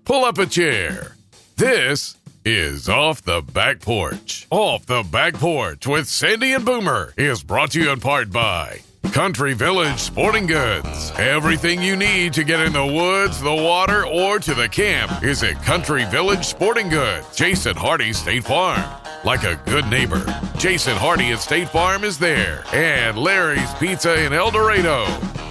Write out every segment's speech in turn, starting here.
pull up a chair. This is Off the Back Porch. Off the Back Porch with Sandy and Boomer is brought to you in part by Country Village Sporting Goods. Everything you need to get in the woods, the water, or to the camp is at Country Village Sporting Goods. Jason Hardy State Farm. Like a good neighbor, Jason Hardy at State Farm is there. And Larry's Pizza in El Dorado,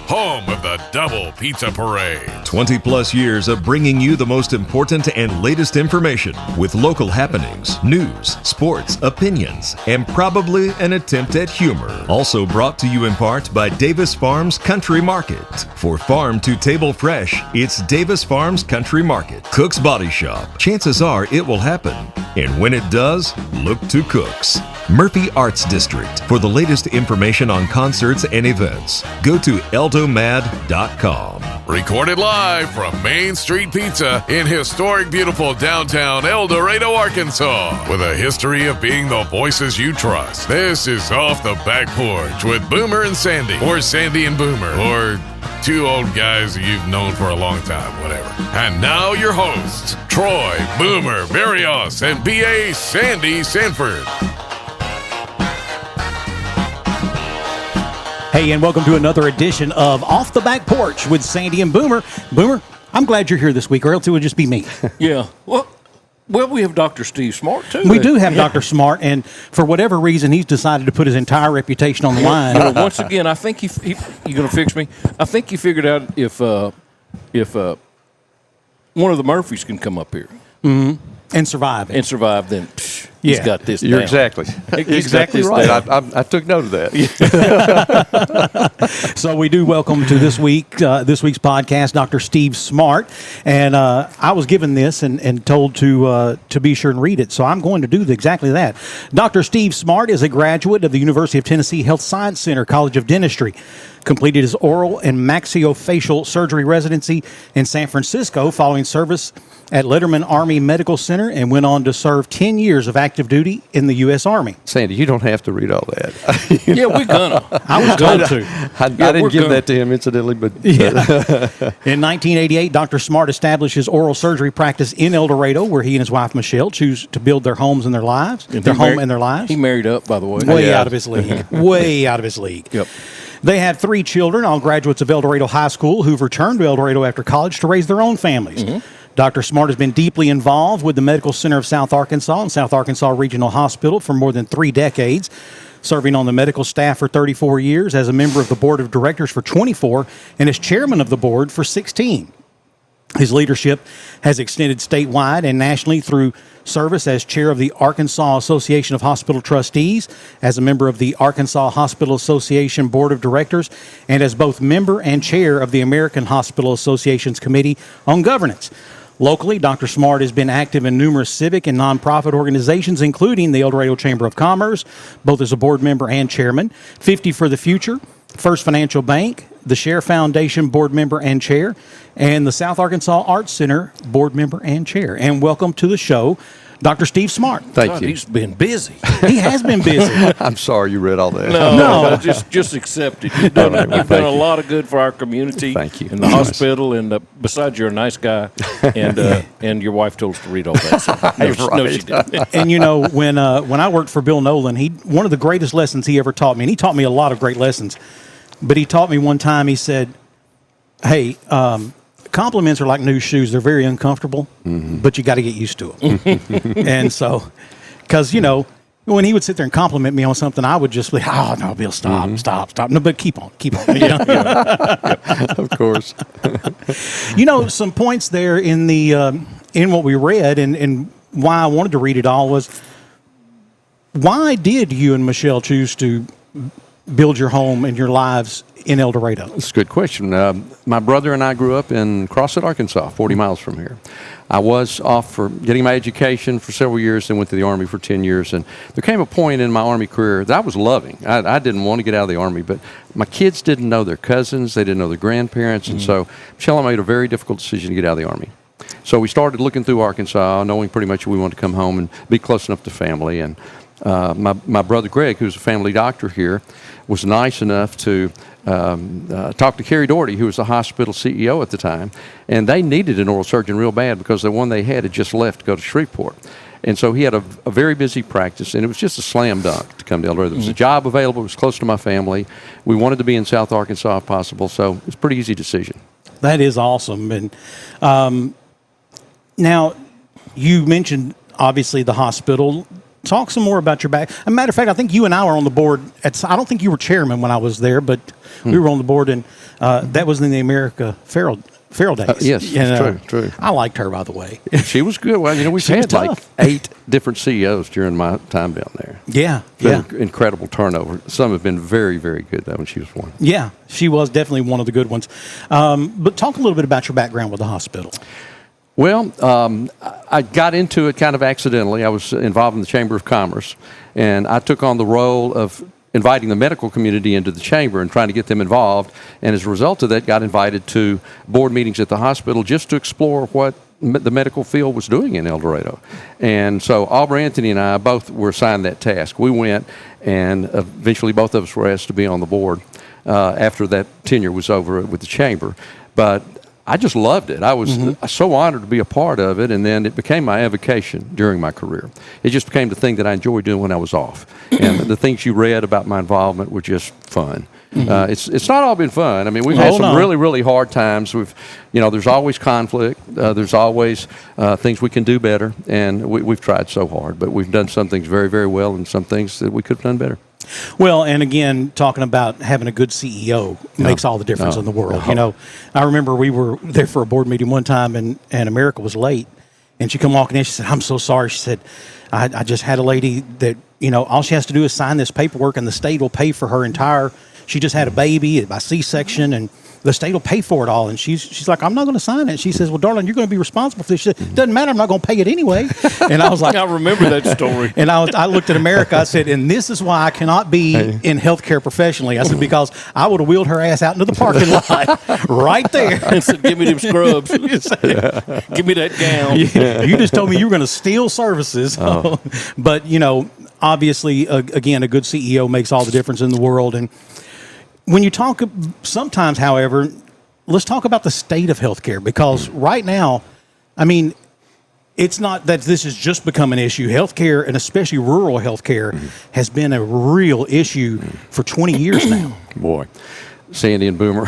home of the Double Pizza Parade. 20 plus years of bringing you the most important and latest information with local happenings, news, sports, opinions, and probably an attempt at humor. Also brought to you in part by Davis Farms Country Market. For farm to table fresh, it's Davis Farms Country Market. Cook's Body Shop. Chances are it will happen. And when it does, look to Cook's. Murphy Arts District. For the latest information on concerts and events, go to eldomad.com. Recorded live from Main Street Pizza in historic, beautiful downtown El Dorado, Arkansas. With a history of being the voices you trust. This is Off the Back Porch with Boomer and Sandy. Or Sandy and Boomer. Or two old guys you've known for a long time, whatever. And now your hosts, Troy, Boomer, Barrios, and B.A. Sandy Sanford. Hey, and welcome to another edition of Off the Back Porch with Sandy and Boomer. Boomer, I'm glad you're here this week, or else it would just be me. Yeah. Well, we have Dr. Steve Smart, too. We do have Dr. Smart, and for whatever reason, he's decided to put his entire reputation on the line. You know, once again, I think you're going to fix me. I think you figured out if one of the Murphys can come up here. Mm-hmm. And survive. Then he's got this You're down. exactly right. I took note of that. So we do welcome to this week's podcast Dr. Steve Smart, and I was given this and told to be sure and read it, so I'm going to do exactly that. Dr. Steve Smart is a graduate of the University of Tennessee Health Science Center College of Dentistry. Completed his oral and maxillofacial surgery residency in San Francisco following service at Letterman Army Medical Center, and went on to serve 10 years of active duty in the U.S. Army. Sandy, you don't have to read all that. Yeah, we're gonna. I was going to. I didn't give that to him incidentally, but yeah. In 1988, Dr. Smart established his oral surgery practice in El Dorado, where he and his wife Michelle choose to build their homes and their lives. And their home and their lives. He married up, by the way. Way out of his league. Way out of his league. Yep. They had 3 children, all graduates of El Dorado High School, who've returned to El Dorado after college to raise their own families. Mm-hmm. Dr. Smart has been deeply involved with the Medical Center of South Arkansas and South Arkansas Regional Hospital for more than 3 decades, serving on the medical staff for 34 years, as a member of the board of directors for 24, and as chairman of the board for 16. His leadership has extended statewide and nationally through service as chair of the Arkansas Association of Hospital Trustees, as a member of the Arkansas Hospital Association Board of Directors, and as both member and chair of the American Hospital Association's Committee on Governance. Locally, Dr. Smart has been active in numerous civic and nonprofit organizations, including the El Dorado Chamber of Commerce, both as a board member and chairman, 50 for the Future, First Financial Bank, the Share Foundation board member and chair, and the South Arkansas Arts Center board member and chair. And welcome to the show, Dr. Steve Smart. Thank you. He's been busy. He has been busy. I'm sorry you read all that. No. Just accept it. You've done a lot of good for our community. Thank you. And the hospital, and besides, you're a nice guy, and your wife told us to read all that. So, no, she didn't. And you know, when I worked for Bill Nolan, one of the greatest lessons he ever taught me, and he taught me a lot of great lessons, but he taught me one time, he said, hey, compliments are like new shoes. They're very uncomfortable, but you got to get used to them. And so, because, you know, when he would sit there and compliment me on something, I would just be, oh, no, Bill, stop. No, but keep on. You know? Of course. You know, some points there in what we read, and why I wanted to read it all was, why did you and Michelle choose to build your home and your lives in El Dorado? That's a good question. My brother and I grew up in Crossett, Arkansas, 40 miles from here. I was off for getting my education for several years, then went to the Army for 10 years. And there came a point in my Army career that I was loving. I didn't want to get out of the Army, but my kids didn't know their cousins. They didn't know their grandparents. And so Michelle and I made a very difficult decision to get out of the Army. So we started looking through Arkansas, knowing pretty much we wanted to come home and be close enough to family. And my brother Greg, who's a family doctor here, was nice enough to talk to Kerry Doherty, who was the hospital CEO at the time, and they needed an oral surgeon real bad because the one they had just left to go to Shreveport. And so he had a very busy practice, and it was just a slam dunk to come to El Dorado. There was a job available. It was close to my family. We wanted to be in South Arkansas if possible, so it was a pretty easy decision. That is awesome. And now, you mentioned, obviously, the hospital. Talk some more about your back. As a matter of fact, I think you and I were on the board. I don't think you were chairman when I was there, but we were on the board, and that was in the America Farrell days. Yes, true. I liked her, by the way. She was good. Well, we've had like 8 different CEOs during my time down there. Yeah. Incredible turnover. Some have been very, very good, though, when she was one. Yeah, she was definitely one of the good ones. But talk a little bit about your background with the hospital. Well, I got into it kind of accidentally. I was involved in the Chamber of Commerce, and I took on the role of inviting the medical community into the chamber and trying to get them involved. And as a result of that, got invited to board meetings at the hospital just to explore what the medical field was doing in El Dorado. And so Aubrey Anthony and I both were assigned that task. We went, and eventually both of us were asked to be on the board after that tenure was over with the chamber. But I just loved it. I was so honored to be a part of it, and then it became my avocation during my career. It just became the thing that I enjoyed doing when I was off. And the things you read about my involvement were just fun. It's not all been fun. I mean, we've had some really, really hard times. There's always conflict. There's always things we can do better, and we've tried so hard. But we've done some things very, very well, and some things that we could have done better. Well, and again, talking about having a good CEO makes all the difference in the world. I remember we were there for a board meeting one time, and America was late, and she come walking in. She said, "I'm so sorry." She said, I just had a lady that, all she has to do is sign this paperwork, and the state will pay for her entire. She just had a baby by C-section, and the state will pay for it all. And she's like, "I'm not going to sign it." She says, "Well, darling, you're going to be responsible for this." She said, "Doesn't matter. I'm not going to pay it anyway." And I was like, I remember that story. And I looked at America. I said, "And this is why I cannot be in healthcare professionally." I said, because I would have wheeled her ass out into the parking lot right there and said, "Give me them scrubs. Give me that gown." You just told me you were going to steal services. But, obviously, again, a good CEO makes all the difference in the world. And when you talk, sometimes, however, let's talk about the state of healthcare, because right now, I mean, it's not that this has just become an issue. Healthcare, and especially rural healthcare, has been a real issue for 20 years now. Boy, Sandy and Boomer,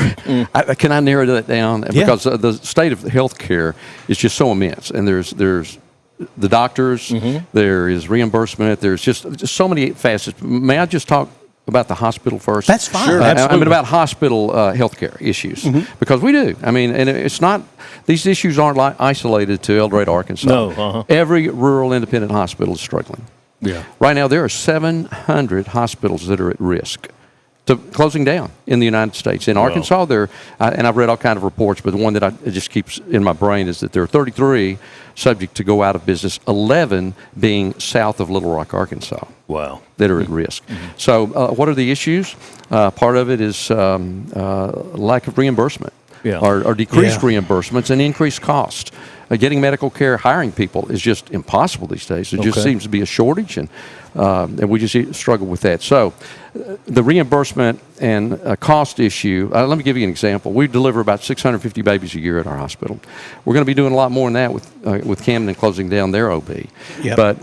can I narrow that down? Yeah. Because the state of healthcare is just so immense, and there's the doctors, there is reimbursement, there's just so many facets. May I just talk about the hospital first? That's fine. Sure, Absolutely. I mean, about hospital healthcare issues, because we do. I mean, and it's not, these issues aren't isolated to El Dorado, Arkansas. No. Every rural independent hospital is struggling. Yeah. Right now, there are 700 hospitals that are at risk to closing down in the United States. In Arkansas, and I've read all kinds of reports, but the one that it just keeps in my brain is that there are 33 subject to go out of business, 11 being south of Little Rock, Arkansas. Wow. That are at risk. So what are the issues? Part of it is lack of reimbursement, or decreased reimbursements and increased cost. Getting medical care, hiring people is just impossible these days. There just seems to be a shortage, and we just struggle with that. So the reimbursement and cost issue, let me give you an example. We deliver about 650 babies a year at our hospital. We're going to be doing a lot more than that with Camden closing down their OB. Yep. But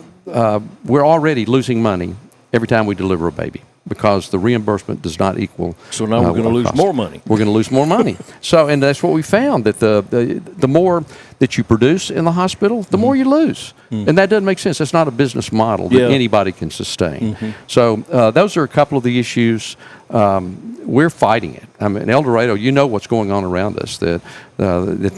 we're already losing money every time we deliver a baby, because the reimbursement does not equal. So now we're going to lose more money. We're going to lose more money. So, and that's what we found, that the more that you produce in the hospital, the more you lose. And that doesn't make sense. That's not a business model that anybody can sustain. So those are a couple of the issues. We're fighting it. I mean, El Dorado, you know what's going on around us, that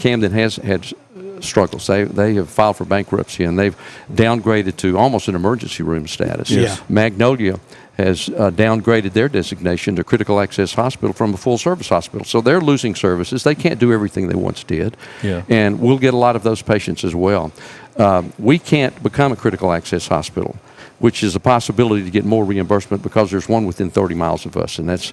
Camden has had struggles. They have filed for bankruptcy, and they've downgraded to almost an emergency room status. Yes. Magnolia has downgraded their designation to critical access hospital from a full service hospital. So they're losing services. They can't do everything they once did. Yeah. And we'll get a lot of those patients as well. We can't become a critical access hospital, which is a possibility to get more reimbursement, because there's one within 30 miles of us, and that's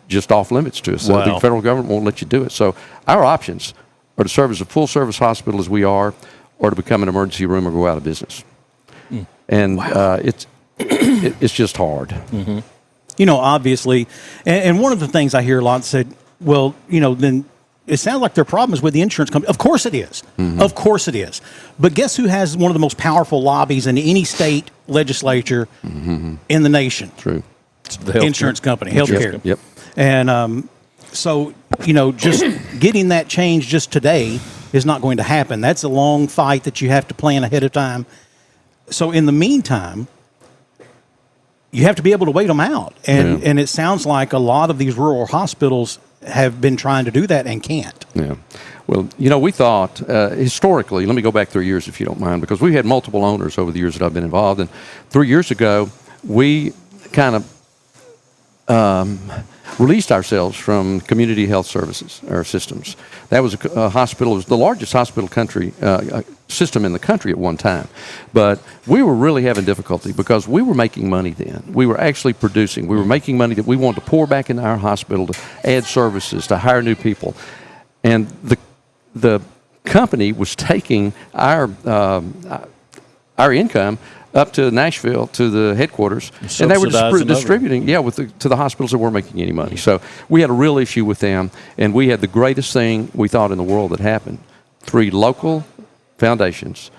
just off limits to us. So the federal government won't let you do it. So our options are to serve as a full service hospital as we are, or to become an emergency room or go out of business. And it's just hard. You know, obviously, and one of the things I hear a lot said, well, you know, then it sounds like their problem is with the insurance company. Of course it is. Of course it is. But guess who has one of the most powerful lobbies in any state legislature in the nation? True. It's the Insurance company, healthcare. Yep. And so, you know, just getting that change just today is not going to happen. That's a long fight that you have to plan ahead of time. So in the meantime, you have to be able to wait them out. And it sounds like a lot of these rural hospitals have been trying to do that and can't. Yeah. Well, you know, we thought historically, let me go back 3 years if you don't mind, because we've had multiple owners over the years that I've been involved. And 3 years ago, we kind of released ourselves from community health services or systems. That was a hospital. It was the largest hospital system in the country at one time. But we were really having difficulty because we were making money then. We were actually producing. We were making money that we wanted to pour back into our hospital to add services, to hire new people. And the company was taking our income up to Nashville to the headquarters, and they were distributing, to the hospitals that weren't making any money. So we had a real issue with them, and we had the greatest thing we thought in the world that happened. 3 local foundations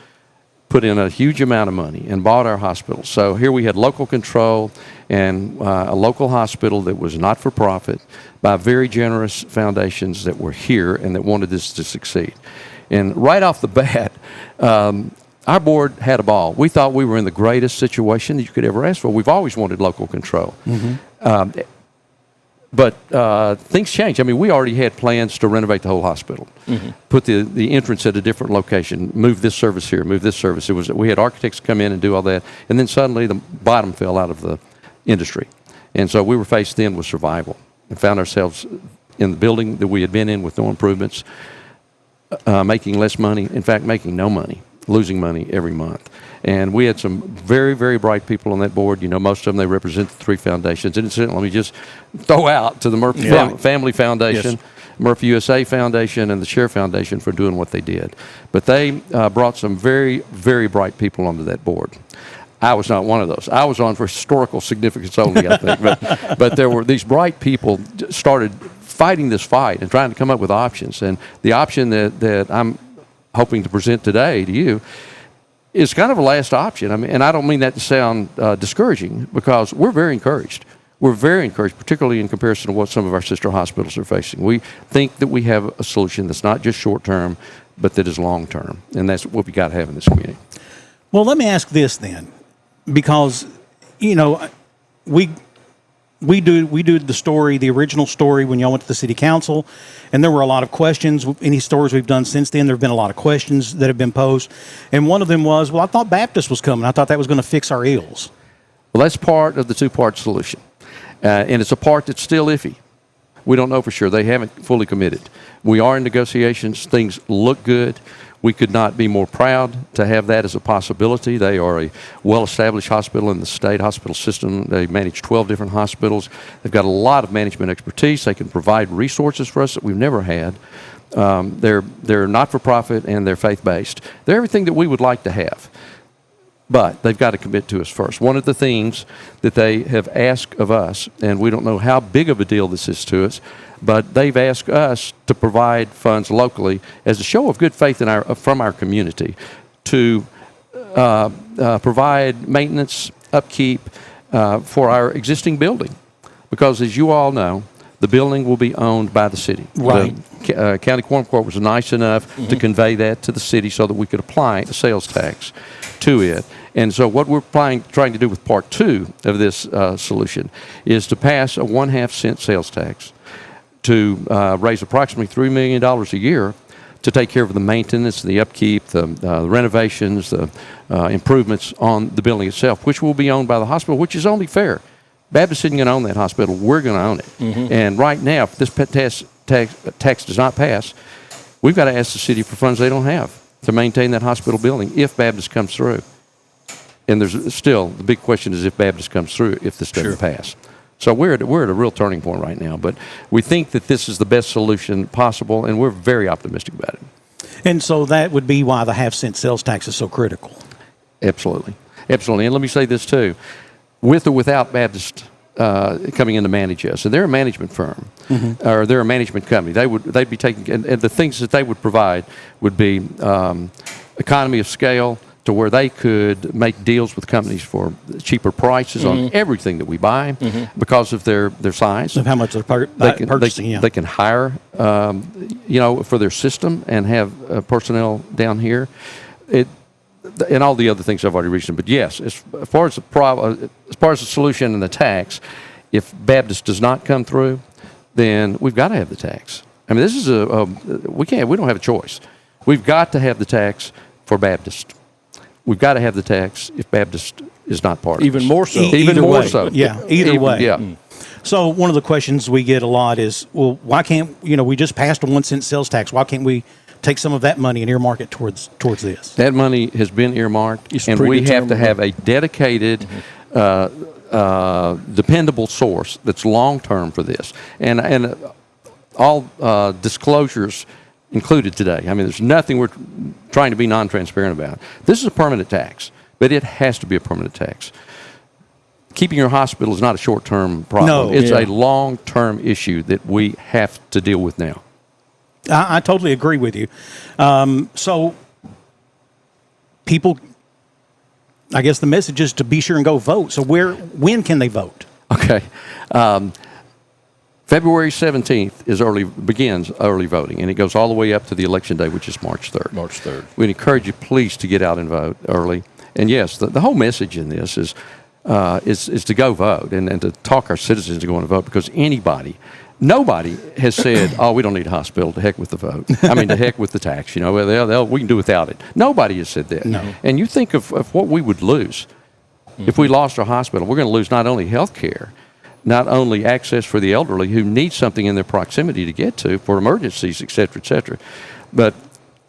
put in a huge amount of money and bought our hospital. So here we had local control and a local hospital that was not for profit by very generous foundations that were here and that wanted this to succeed. And right off the bat, our board had a ball. We thought we were in the greatest situation that you could ever ask for. We've always wanted local control. But things changed. I mean, we already had plans to renovate the whole hospital, put the entrance at a different location, move this service here, move this service. We had architects come in and do all that, and then suddenly the bottom fell out of the industry. And so we were faced then with survival and found ourselves in the building that we had been in with no improvements, making less money, in fact, making no money, losing money every month. And we had some very, very bright people on that board. You know, most of them, they represent the 3 foundations. And incidentally, let me just throw out to the Murphy Family Foundation, Murphy USA Foundation, and the Share Foundation for doing what they did. But they brought some very, very bright people onto that board. I was not one of those. I was on for historical significance only, I think. But there were these bright people started fighting this fight and trying to come up with options. And the option that I'm hoping to present today to you is kind of a last option. I mean, and I don't mean that to sound discouraging, because we're very encouraged. We're very encouraged, particularly in comparison to what some of our sister hospitals are facing. We think that we have a solution that's not just short-term, but that is long-term, and that's what we got to have in this community. Well, let me ask this then, because, you know, we do the story, the original story, when y'all went to the city council, and there were a lot of questions. Any stories we've done since then, there have been a lot of questions that have been posed. And one of them was, well, I thought Baptist was coming. I thought that was going to fix our ills. Well, that's part of the 2-part solution. And it's a part that's still iffy. We don't know for sure. They haven't fully committed. We are in negotiations. Things look good. We could not be more proud to have that as a possibility. They are a well-established hospital in the state hospital system. They manage 12 different hospitals. They've got a lot of management expertise. They can provide resources for us that we've never had. They're not-for-profit and they're faith-based. They're everything that we would like to have. But they've got to commit to us first. One of the things that they have asked of us, and we don't know how big of a deal this is to us, but they've asked us to provide funds locally as a show of good faith from our community to provide maintenance, upkeep for our existing building. Because as you all know, the building will be owned by the city. Right. The County Quorum Court was nice enough to convey that to the city so that we could apply a sales tax to it. And so what we're trying to do with part 2 of this solution is to pass a 1/2 cent sales tax to raise approximately $3 million a year to take care of the maintenance, the upkeep, the renovations, the improvements on the building itself, which will be owned by the hospital, which is only fair. Baptist isn't going to own that hospital. We're going to own it. And right now, if this tax does not pass, we've got to ask the city for funds they don't have to maintain that hospital building if Baptist comes through. And there's still, the big question is if Baptist comes through, if this doesn't pass. So we're at a real turning point right now. But we think that this is the best solution possible, and we're very optimistic about it. And so that would be why the 1/2 cent sales tax is so critical. Absolutely. Absolutely. And let me say this too. with or without Baptist coming in to manage us. And they're a management firm, or they're a management company. They'd be taking, and the things that they would provide would be economy of scale, to where they could make deals with companies for cheaper prices on everything that we buy because of their size. Of how much they're purchasing. They can hire, for their system and have personnel down here. And all the other things I've already mentioned. But yes, as far as the solution and the tax, if Baptist does not come through, then we've got to have the tax. I mean, this is we don't have a choice. We've got to have the tax for Baptist. We've got to have the tax if Baptist is not part of it. Even more so. Even more so. Yeah, either way. Yeah. So one of the questions we get a lot is, well, why can't, we just passed a 1 cent sales tax. Why can't we take some of that money and earmark it towards this? That money has been earmarked, and we have to have a dedicated, dependable source that's long-term for this. And all disclosures included today. I mean, there's nothing we're trying to be non-transparent about. This is a permanent tax, but it has to be a permanent tax. Keeping your hospital is not a short-term problem. No, it's a long-term issue that we have to deal with now. I totally agree with you. So people, I guess the message is to be sure and go vote. So when can they vote? Okay. February 17th begins early voting, and it goes all the way up to the election day, which is March 3rd. March 3rd. We'd encourage you, please, to get out and vote early. And yes, the whole message in this is to go vote and to talk our citizens to go and vote, because nobody has said, oh, we don't need a hospital, to heck with the vote. I mean, to heck with the tax, we can do without it. Nobody has said that. No. And you think of what we would lose if we lost our hospital. We're going to lose not only health care, not only access for the elderly who need something in their proximity to get to for emergencies, et cetera, but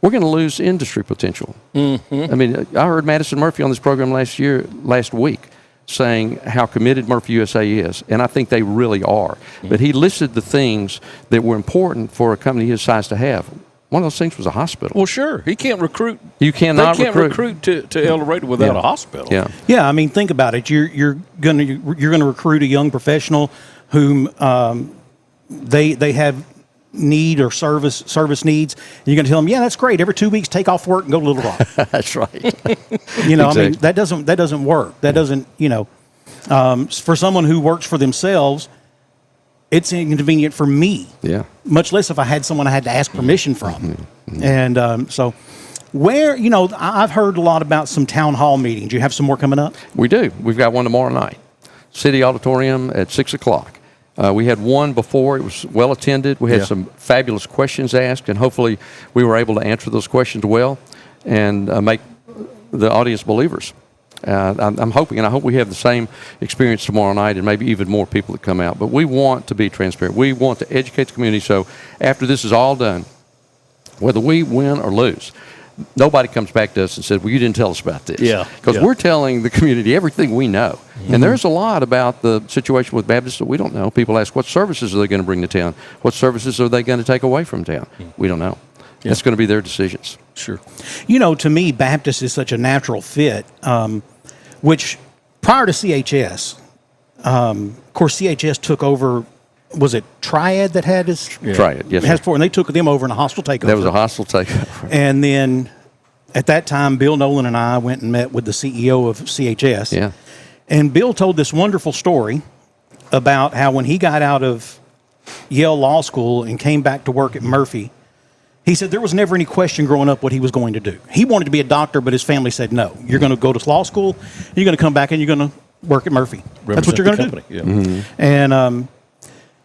we're going to lose industry potential. I mean, I heard Madison Murphy on this program last week, saying how committed Murphy USA is, and I think they really are. But he listed the things that were important for a company his size to have. One of those things was a hospital. Well, sure. He can't recruit. You cannot They can't recruit to El Dorado without a hospital. Yeah. Yeah, I mean, think about it. You're gonna recruit a young professional whom they have need or service needs, and you're going to tell them, yeah, that's great. Every 2 weeks, take off work and go to Little Rock. That's right. I mean, that doesn't work. That doesn't, for someone who works for themselves, it's inconvenient for me. Yeah. Much less if I had someone I had to ask permission from. And so I've heard a lot about some town hall meetings. You have some more coming up? We do. We've got one tomorrow night. City Auditorium at 6 o'clock. We had one before. It was well attended. We had some fabulous questions asked, and hopefully we were able to answer those questions well and make the audience believers. I'm hoping, and I hope we have the same experience tomorrow night, and maybe even more people that come out. But we want to be transparent. We want to educate the community, so after this is all done, whether we win or lose, nobody comes back to us and says, well, you didn't tell us about this. Yeah. Because we're telling the community everything we know. And there's a lot about the situation with Baptists that we don't know. People ask, what services are they going to bring to town? What services are they going to take away from town? We don't know. That's going to be their decisions. Sure. To me, Baptist is such a natural fit, which prior to CHS, of course, CHS took over. Was it Triad that had his? Triad, yes. And they took them over in a hostile takeover. That was a hostile takeover. And then at that time, Bill Nolan and I went and met with the CEO of CHS. Yeah. And Bill told this wonderful story about how when he got out of Yale Law School and came back to work at Murphy, he said there was never any question growing up what he was going to do. He wanted to be a doctor, but his family said, no, you're going to go to law school, you're going to come back and you're going to work at Murphy. That's what you're going to do. Yeah. And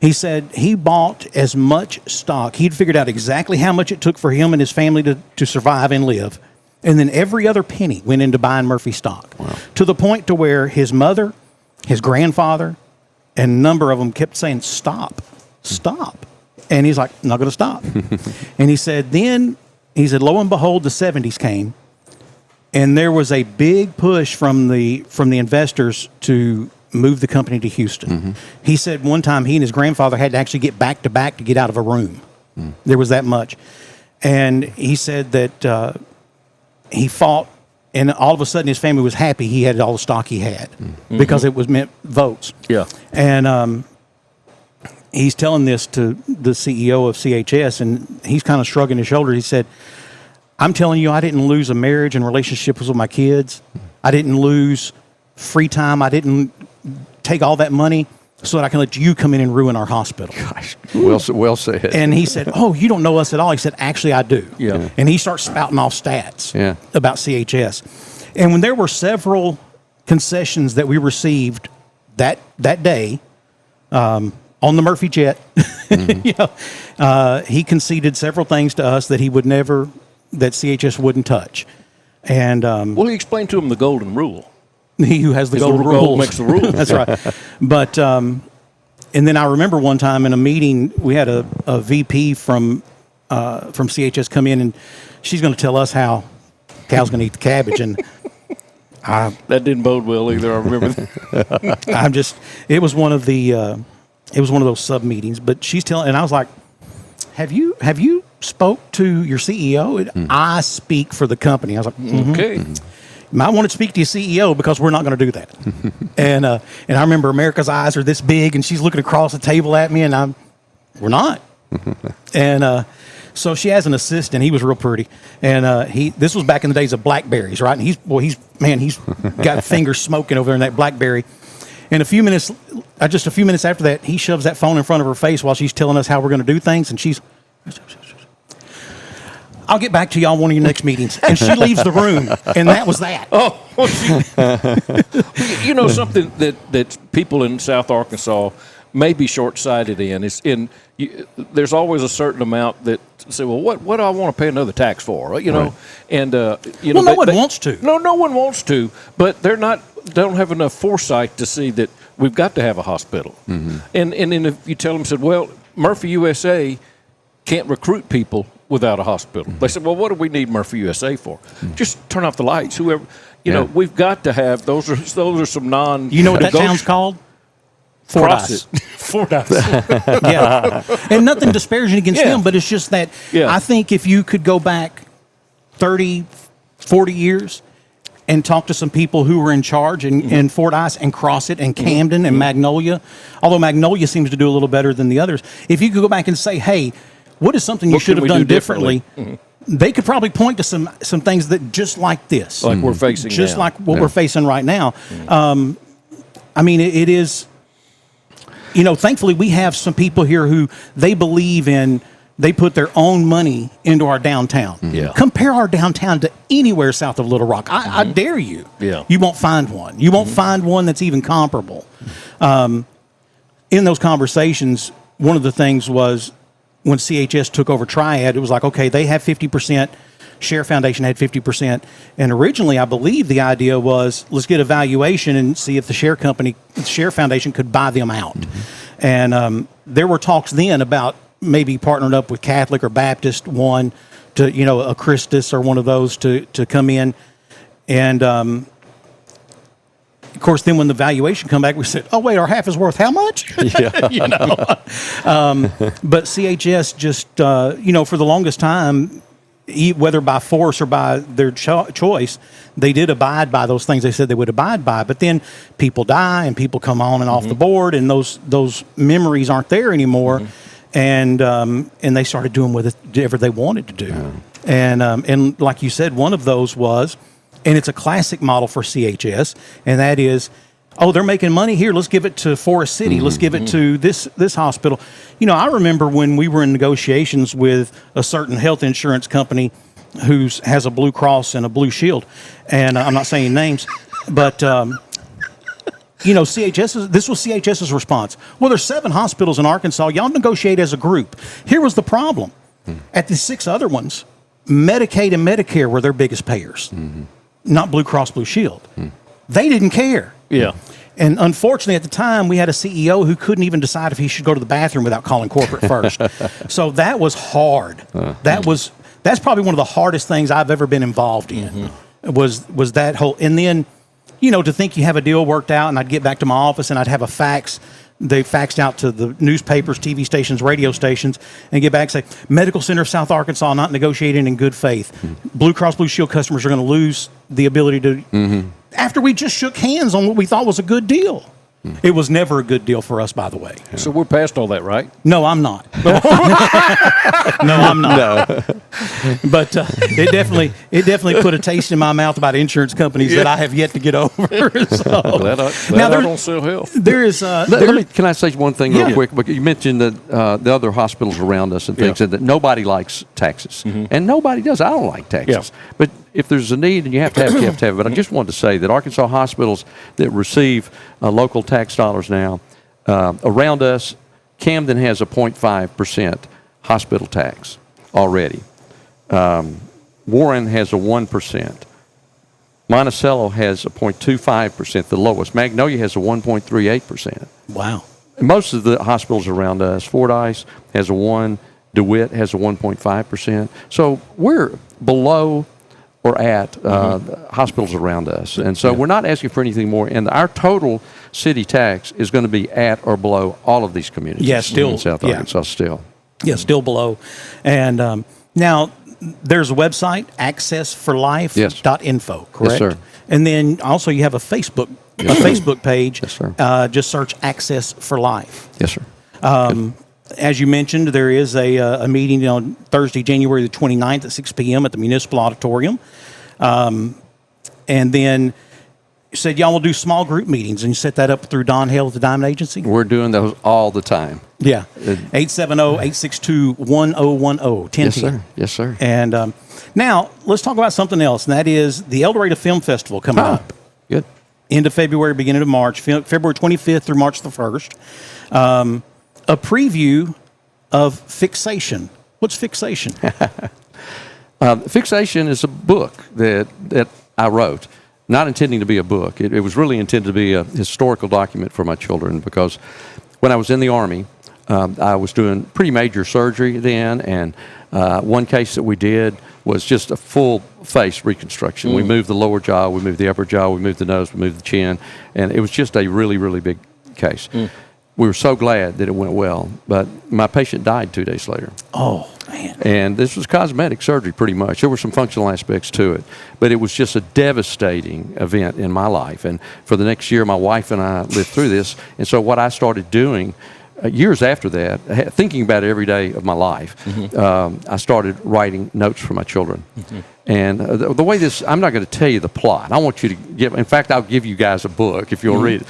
he said he bought as much stock. He'd figured out exactly how much it took for him and his family to survive and live. And then every other penny went into buying Murphy stock. Wow. To the point to where his mother, his grandfather, and a number of them kept saying, stop. And he's like, I'm not going to stop. And he said, lo and behold, the 70s came. And there was a big push from the investors to move the company to Houston. He said one time he and his grandfather had to actually get back to back to get out of a room. There was that much. And he said that he fought and all of a sudden his family was happy he had all the stock he had because it was meant votes. Yeah. And he's telling this to the CEO of CHS, and he's kind of shrugging his shoulders. He said, I'm telling you, I didn't lose a marriage and relationships with my kids. I didn't lose free time. I didn't take all that money so that I can let you come in and ruin our hospital. Gosh, well said. And he said, oh, you don't know us at all. He said, actually, I do. Yeah. And he starts spouting off stats Yeah. about CHS. And when there were several concessions that we received that day on the Murphy jet, he conceded several things to us that he would never, that CHS wouldn't touch. And Well, he explained to him the golden rule. he who has the His golden little gold rules makes the rules. That's right. But and then I remember one time in a meeting we had a VP from CHS come in, and she's going to tell us how Cal's going to eat the cabbage, and That didn't bode well either. I remember that. I'm just, it was one of those sub meetings. But she's telling, and I was like, have you spoke to your CEO? I speak for the company. I was like, Okay. You might want to speak to your CEO because we're not going to do that. and I remember America's eyes are this big, and she's looking across the table at me, and we're not. And so she has an assistant. He was real pretty, and this was back in the days of Blackberries, right? And he's got fingers smoking over there in that Blackberry. And just a few minutes after that, he shoves that phone in front of her face while she's telling us how we're going to do things, and she's, I'll get back to you on one of your next meetings. And she leaves the room, and that was that. You know, something that people in South Arkansas may be short-sighted in is there's always a certain amount that say, well, what do I want to pay another tax for? You know, Right. and no one wants to. No one wants to, but don't have enough foresight to see that we've got to have a hospital. And then if you tell them, said, well, Murphy USA can't recruit people without a hospital. They said, well, what do we need Murphy USA for? Just turn off the lights. Whoever, you know, we've got to have those are some non. You know what that town's called? Fordyce. Fordyce. Yeah. And nothing disparaging against them, but it's just that I think if you could go back 30, 40 years and talk to some people who were in charge in Fordyce and Crossett and Camden and Magnolia, although Magnolia seems to do a little better than the others, if you could go back and say, hey, what is something you should have done differently? They could probably point to some things that just like this. Like we're facing just now. like what we're facing right now. I mean, it is, thankfully we have some people here who they believe in, they put their own money into our downtown. Yeah. Compare our downtown to anywhere south of Little Rock. I dare you. Yeah. You won't find one. You won't find one that's even comparable. In those conversations, one of the things was when CHS took over Triad, it was like, okay, they have 50%. Share Foundation had 50%. And originally, I believe the idea was, let's get a valuation and see if the Share Foundation could buy them out. And there were talks then about maybe partnering up with Catholic or Baptist one to, a Christus or one of those to come in. And, of course, then when the valuation come back, we said, oh, wait, our half is worth how much? But CHS just, for the longest time, whether by force or by their choice, they did abide by those things they said they would abide by. But then people die and people come on and off the board, and those memories aren't there anymore. And they started doing whatever they wanted to do. And like you said, one of those was, and it's a classic model for CHS, and that is, oh, they're making money here. Let's give it to Forest City. Let's give it to this hospital. I remember when we were in negotiations with a certain health insurance company who has a Blue Cross and a Blue Shield, and I'm not saying names, but this was CHS's response. Well, there's 7 hospitals in Arkansas. Y'all negotiate as a group. Here was the problem. At the 6 other ones, Medicaid and Medicare were their biggest payers, not Blue Cross Blue Shield. They didn't care. Yeah. And unfortunately, at the time, we had a CEO who couldn't even decide if he should go to the bathroom without calling corporate first. So that was hard. That's probably one of the hardest things I've ever been involved in. Was that whole, and then, to think you have a deal worked out, and I'd get back to my office and I'd have a fax. They faxed out to the newspapers, TV stations, radio stations, and get back and say, Medical Center of South Arkansas not negotiating in good faith. Blue Cross Blue Shield customers are going to lose the ability to, after we just shook hands on what we thought was a good deal. It was never a good deal for us, by the way. So we're past all that, right? No, I'm not. No, I'm not. No. But it definitely put a taste in my mouth about insurance companies that I have yet to get over. So. Glad I don't sell health. There is. Can I say one thing real Yeah. quick? Because you mentioned that the other hospitals around us and things, and that nobody likes taxes, and nobody does. I don't like taxes, but if there's a need and you have to have it, you have to have it. But I just wanted to say that Arkansas hospitals that receive local tax dollars now, around us, Camden has a 0.5% hospital tax already. Warren has a 1%. Monticello has a 0.25%, the lowest. Magnolia has a 1.38%. Wow. Most of the hospitals around us, Fordyce has a 1, DeWitt has a 1.5%. So we're below or at hospitals around us. And so we're not asking for anything more. And our total city tax is going to be at or below all of these communities in South Arkansas still. Yeah, still below. And now there's a website, accessforlife.info, correct? Yes, sir. And then also you have a Facebook page. Yes, sir. Just search Access for Life. Yes, sir. As you mentioned, there is a meeting on Thursday, January the 29th at 6 p.m. at the Municipal Auditorium. And then you said y'all will do small group meetings, and you set that up through Don Hale at the Diamond Agency? We're doing those all the time. Yeah. 870-862-1010. Yes, sir. Yes, sir. And now let's talk about something else, and that is the El Dorado Film Festival coming up. Good. End of February, beginning of March, February 25th through March the 1st. A preview of Fixation. What's Fixation? Fixation is a book that I wrote, not intending to be a book. It was really intended to be a historical document for my children, because when I was in the Army, I was doing pretty major surgery then, and one case that we did was just a full face reconstruction. We moved the lower jaw, we moved the upper jaw, we moved the nose, we moved the chin, and it was just a really, really big case. We were so glad that it went well, but my patient died 2 days later. Oh, man. And this was cosmetic surgery pretty much. There were some functional aspects to it, but it was just a devastating event in my life. And for the next year, my wife and I lived through this. And so what I started doing years after that, thinking about it every day of my life, I started writing notes for my children. And the way this, I'm not going to tell you the plot. I want you to give, in fact, I'll give you guys a book if you'll read it.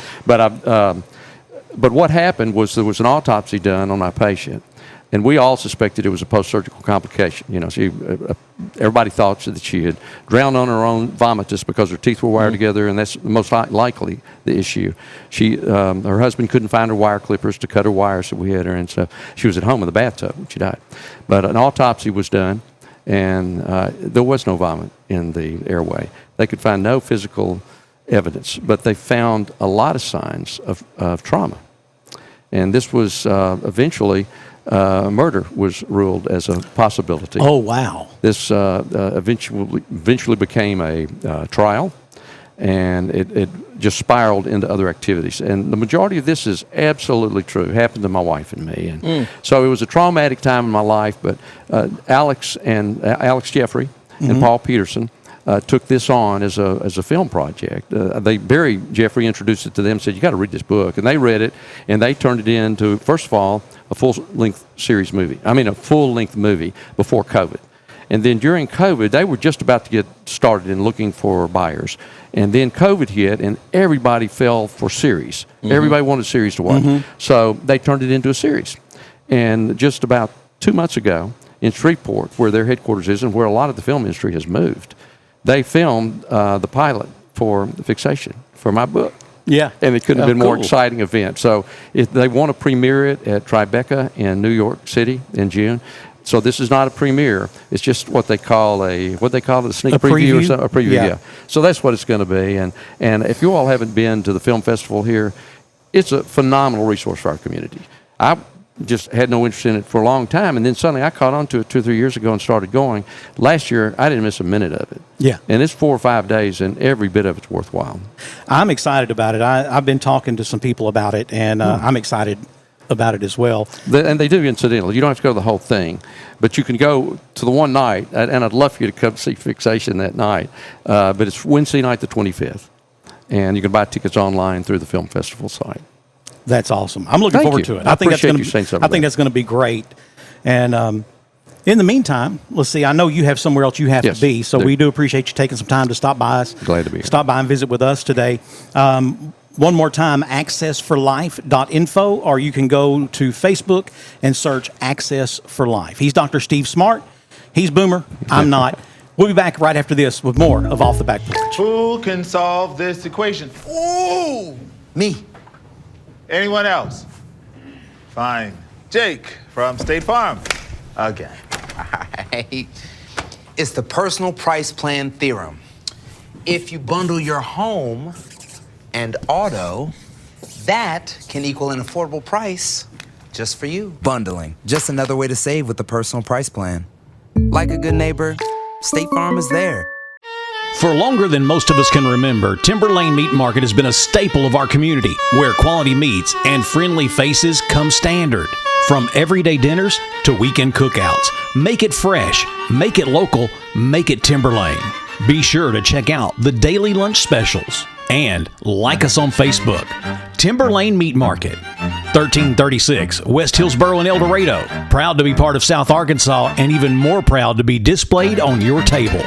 But what happened was there was an autopsy done on my patient, and we all suspected it was a post-surgical complication. You know, everybody thought that she had drowned on her own vomitus because her teeth were wired together, and that's most likely the issue. Her husband couldn't find her wire clippers to cut her wires, so we had her, and so she was at home in the bathtub when she died. But an autopsy was done, and there was no vomit in the airway. They could find no physical evidence, but they found a lot of signs of trauma. And this was eventually, murder was ruled as a possibility. Oh, wow. This eventually became a trial, and it just spiraled into other activities. And the majority of this is absolutely true. It happened to my wife and me. And so it was a traumatic time in my life, but Alex Jeffrey and Paul Peterson took this on as a film project. Barry Jeffrey introduced it to them and said, you got to read this book. And they read it, and they turned it into, first of all, a full-length movie before COVID. And then during COVID, they were just about to get started in looking for buyers. And then COVID hit, and everybody fell for series. Everybody wanted a series to watch. So they turned it into a series. And just about 2 months ago, in Shreveport, where their headquarters is and where a lot of the film industry has moved, they filmed the pilot for Fixation, for my book. Yeah. And it couldn't have been a more cool. exciting event. So they want to premiere it at Tribeca in New York City in June. So this is not a premiere. It's just what they call a sneak preview or something. A preview, yeah. So that's what it's going to be. And if you all haven't been to the film festival here, it's a phenomenal resource for our community. I just had no interest in it for a long time, and then suddenly I caught on to it 2 or 3 years ago and started going. Last year, I didn't miss a minute of it. Yeah. And it's 4 or 5 days, and every bit of it's worthwhile. I'm excited about it. I've been talking to some people about it, and I'm excited about it as well. And they do incidentally. You don't have to go to the whole thing, but you can go to the one night, and I'd love for you to come see Fixation that night. But it's Wednesday night, the 25th, and you can buy tickets online through the film festival site. That's awesome. I'm looking forward to it. I think that's going to be great. And in the meantime, let's see. I know you have somewhere else you have to be, so we do appreciate you taking some time to stop by us. Glad to be here. Stop by and visit with us today. One more time, accessforlife.info, or you can go to Facebook and search Access for Life. He's Dr. Steve Smart. He's Boomer. I'm not. We'll be back right after this with more of Off the Back Porch. Who can solve this equation? Ooh, me. Anyone else? Fine. Jake from State Farm. Again. Right. It's the personal price plan theorem. If you bundle your home and auto, that can equal an affordable price just for you. Bundling, just another way to save with the personal price plan. Like a good neighbor, State Farm is there. For longer than most of us can remember, Timber Lane Meat Market has been a staple of our community, where quality meats and friendly faces come standard. From everyday dinners to weekend cookouts, make it fresh, make it local, make it Timber Lane. Be sure to check out the daily lunch specials and like us on Facebook. Timber Lane Meat Market, 1336 West Hillsboro in El Dorado. Proud to be part of South Arkansas, and even more proud to be displayed on your table.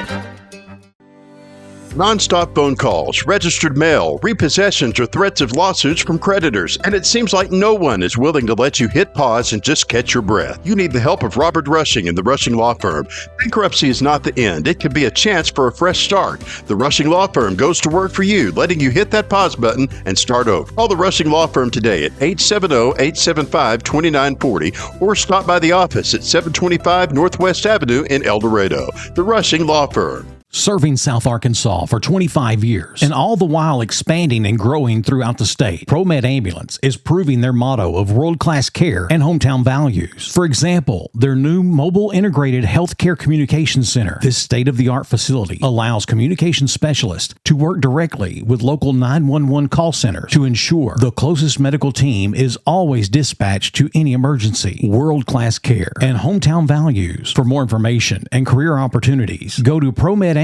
Non-stop phone calls, registered mail, repossessions, or threats of lawsuits from creditors, and it seems like no one is willing to let you hit pause and just catch your breath. You need the help of Robert Rushing and the Rushing Law Firm. Bankruptcy is not the end. It can be a chance for a fresh start. The Rushing Law Firm goes to work for you, letting you hit that pause button and start over. Call the Rushing Law Firm today at 870-875-2940 or stop by the office at 725 Northwest Avenue in El Dorado. The Rushing Law Firm. Serving South Arkansas for 25 years, and all the while expanding and growing throughout the state. ProMed Ambulance is proving their motto of world-class care and hometown values. For example, their new mobile integrated healthcare communication center. This state-of-the-art facility allows communication specialists to work directly with local 911 call centers to ensure the closest medical team is always dispatched to any emergency. World-class care and hometown values. For more information and career opportunities, go to ProMedAmbulance.com.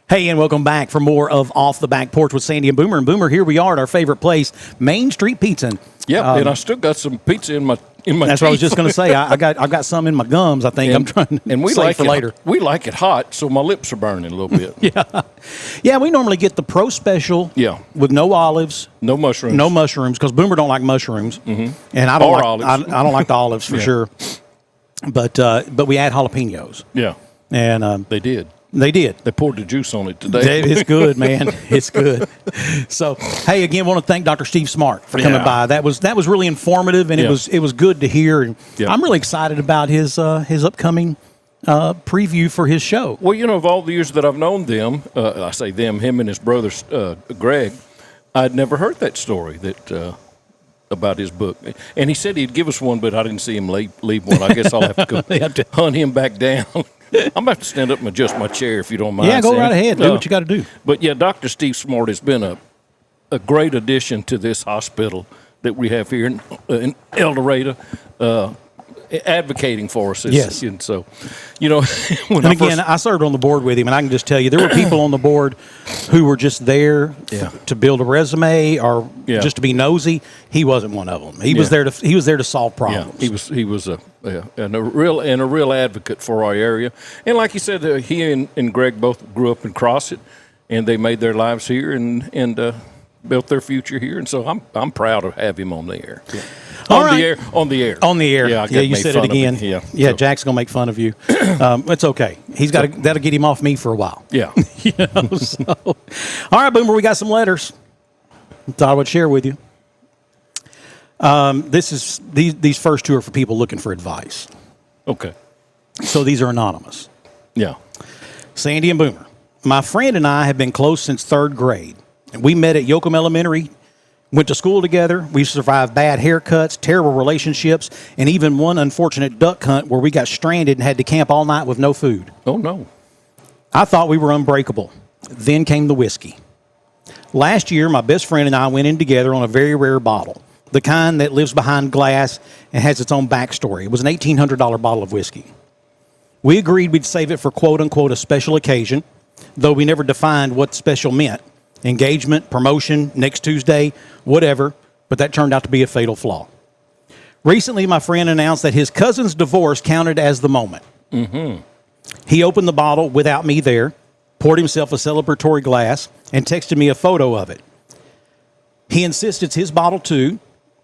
Hey, and welcome back for more of Off the Back Porch with Sandy and Boomer. And Boomer, here we are at our favorite place, Main Street Pizza. Yeah, and I still got some pizza in my That's teeth. what I was just going to say. I've got some in my gums. I think I'm trying to we save like for it, later. We like it hot, so my lips are burning a little bit. Yeah. We normally get the Pro Special. Yeah. With no olives, No mushrooms. no mushrooms, because Boomer don't like mushrooms, and I don't Or like olives. I don't like the olives for sure. But we add jalapenos, Yeah, and they did. they did. They poured the juice on it today. It's good, man. It's good. So, hey, again, want to thank Dr. Steve Smart for coming by. That was really informative, and it was good to hear. And I'm really excited about his upcoming preview for his show. Well, of all the years that I've known them, I say them, him and his brother Greg, I'd never heard that story about his book. And he said he'd give us one, but I didn't see him leave one. I guess I'll have to go hunt him back down. I'm going to have to stand up and adjust my chair if you don't mind. Yeah, go right ahead. Do what you got to do. But, yeah, Dr. Steve Smart has been a great addition to this hospital that we have here in El Dorado, advocating for us. Yes. And so, I served on the board with him, and I can just tell you, there were people on the board who were just there to build a resume or just to be nosy. He wasn't one of them. He was there to solve problems. Yeah, he was a real advocate for our area. And like you said, he and Greg both grew up in Crossett, and they made their lives here and built their future here. And so I'm proud to have him on the air. Yeah. On the air. Yeah, you said it again. Yeah, Jack's gonna make fun of you. It's okay. That'll get him off me for a while. Yeah. All right, Boomer, we got some letters. Thought I would share with you. These first two are for people looking for advice. Okay. So these are anonymous. Yeah. Sandy and Boomer, my friend and I have been close since third grade. We met at Yoakum Elementary. Went to school together. We survived bad haircuts, terrible relationships, and even one unfortunate duck hunt where we got stranded and had to camp all night with no food. Oh, no. I thought we were unbreakable. Then came the whiskey. Last year, my best friend and I went in together on a very rare bottle. the kind that lives behind glass and has its own backstory. It was an $1,800 bottle of whiskey. We agreed we'd save it for quote-unquote a special occasion, though we never defined what special meant. Engagement, promotion, next Tuesday, whatever, but that turned out to be a fatal flaw. Recently, my friend announced that his cousin's divorce counted as the moment. Mm-hmm. He opened the bottle without me there, poured himself a celebratory glass, and texted me a photo of it. He insists it's his bottle too,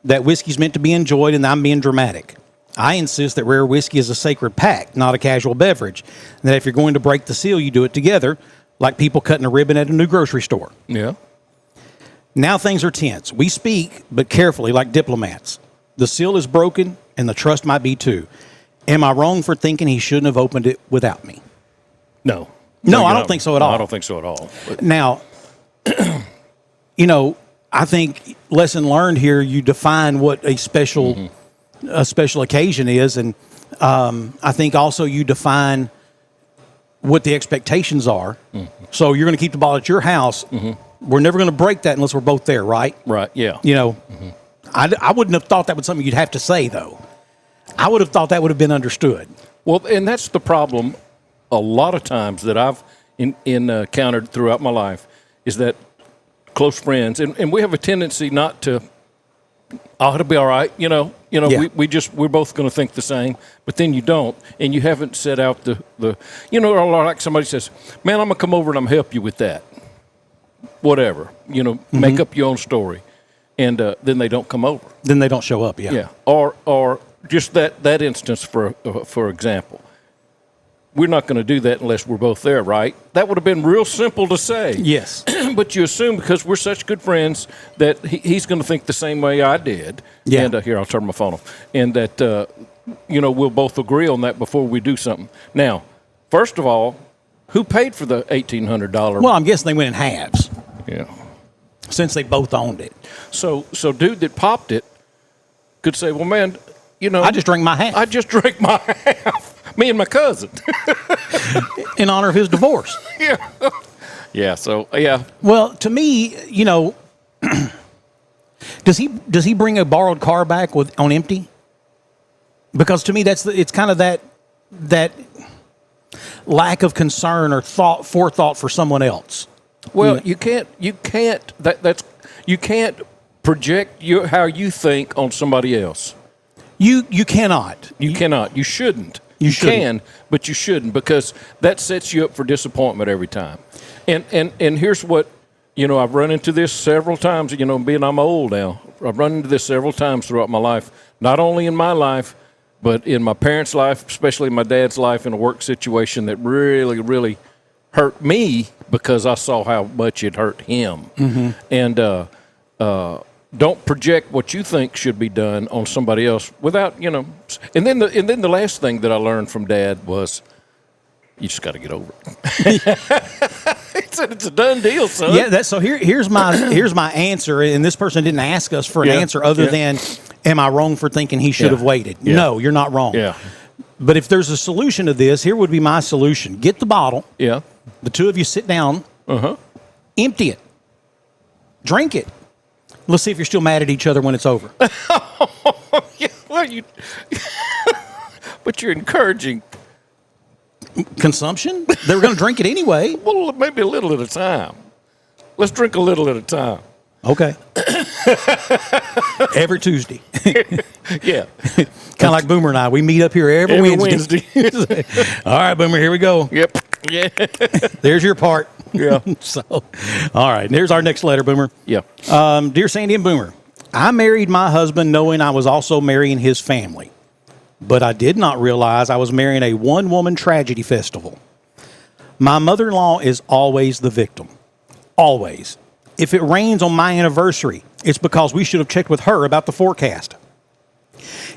that whiskey's meant to be enjoyed, and I'm being dramatic. I insist that rare whiskey is a sacred pact, not a casual beverage, and that if you're going to break the seal, you do it together, like people cutting a ribbon at a new grocery store. Yeah. Now things are tense. We speak, but carefully, like diplomats. The seal is broken, and the trust might be too. Am I wrong for thinking he shouldn't have opened it without me? No. No, I don't think so at all. I don't think so at all. But. Now, I think lesson learned here, you define what a special occasion is, and I think also you define what the expectations are. Mm-hmm. So you're going to keep the ball at your house. Mm-hmm. We're never going to break that unless we're both there, right? Right, yeah. I wouldn't have thought that was something you'd have to say, though. I would have thought that would have been understood. Well, and that's the problem a lot of times that I've encountered throughout my life is that close friends, and we have a tendency not to, it'll be all right, yeah. We're both going to think the same, but then you don't, and you haven't set out the like somebody says, man, I'm going to come over and I'm going to help you with that. Whatever, make up your own story. And then they don't come over. Then they don't show up, yeah. Yeah, or just that instance, for example. We're not going to do that unless we're both there, right? That would have been real simple to say. Yes. But you assume because we're such good friends that he's going to think the same way I did. Yeah. And here, I'll turn my phone off. And that, we'll both agree on that before we do something. Now, first of all, who paid for the $1,800? Well, I'm guessing they went in halves. Yeah. Since they both owned it. So dude that popped it could say, well, man, I just drank my half. I just drank my half. Me and my cousin. In honor of his divorce. Yeah. Yeah, so, yeah. Well, to me, does he bring a borrowed car back on empty? Because to me, it's kind of that lack of concern or forethought for someone else. Well, you can't project how you think on somebody else. You cannot. You cannot. You shouldn't. You can, but you shouldn't, because that sets you up for disappointment every time. And here's what, I've run into this several times, being I'm old now. I've run into this several times throughout my life, not only in my life, but in my parents' life, especially my dad's life, in a work situation that really, really hurt me because I saw how much it hurt him. Mm-hmm. And don't project what you think should be done on somebody else without, And then the last thing that I learned from Dad was, you just got to get over it. It's a done deal, son. Yeah. So here's my answer, and this person didn't ask us for an answer other than, am I wrong for thinking he should have waited? Yeah. No, you're not wrong. Yeah. But if there's a solution to this, here would be my solution: get the bottle. Yeah. The two of you sit down. Empty it. Drink it. Let's see if you're still mad at each other when it's over. Yeah, well, but you're encouraging consumption. They were going to drink it anyway. Well, maybe a little at a time. Let's drink a little at a time. Okay. Every Tuesday. Yeah. Kind of like Boomer and I. We meet up here every Wednesday. All right, Boomer, here we go. Yep. Yeah. There's your part. Yeah. So, all right. There's our next letter, Boomer. Yeah. Dear Sandy and Boomer, I married my husband knowing I was also marrying his family. But I did not realize I was marrying a one-woman tragedy festival. My mother-in-law is always the victim. Always. If it rains on my anniversary, it's because we should have checked with her about the forecast.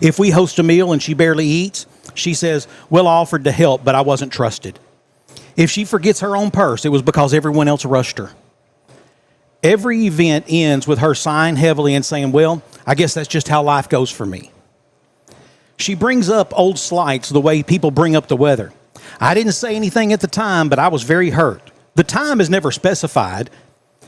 If we host a meal and she barely eats, she says, well, I offered to help, but I wasn't trusted. If she forgets her own purse, it was because everyone else rushed her. Every event ends with her sighing heavily and saying, well, I guess that's just how life goes for me. She brings up old slights the way people bring up the weather. I didn't say anything at the time, but I was very hurt. The time is never specified.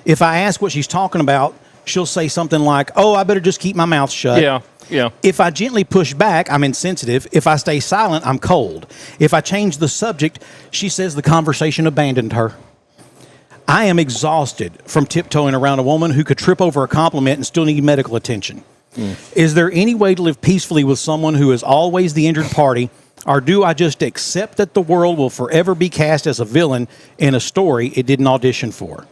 If I ask what she's talking about, she'll say something like, "Oh, I better just keep my mouth shut." Yeah. Yeah. If I gently push back, I'm insensitive. If I stay silent, I'm cold. If I change the subject, she says the conversation abandoned her. I am exhausted from tiptoeing around a woman who could trip over a compliment and still need medical attention. Is there any way to live peacefully with someone who is always the injured party, or do I just accept that the world will forever be cast as a villain in a story it didn't audition for?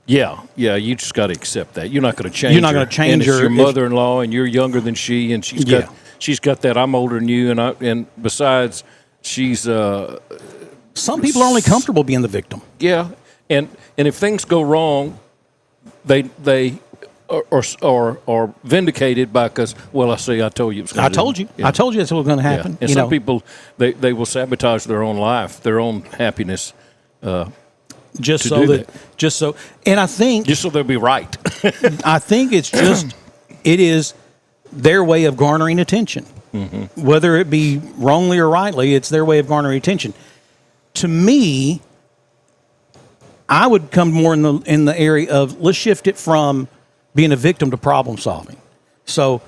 Yeah, you just got to accept that. You're not going to change. You're not going to change and her. It's your mother-in-law, and you're younger than she, and she's got that. I'm older than you, and besides, she's. Some people are only comfortable being the victim. Yeah, and if things go wrong, they are vindicated by because I told you it was going to. I told you that's what was going to happen. Yeah. And some people they will sabotage their own life, their own happiness. Just so, and I think just so they'll be right. I think it is their way of garnering attention, whether it be wrongly or rightly. It's their way of garnering attention. To me, I would come more in the area of let's shift it from being a victim to problem solving. So,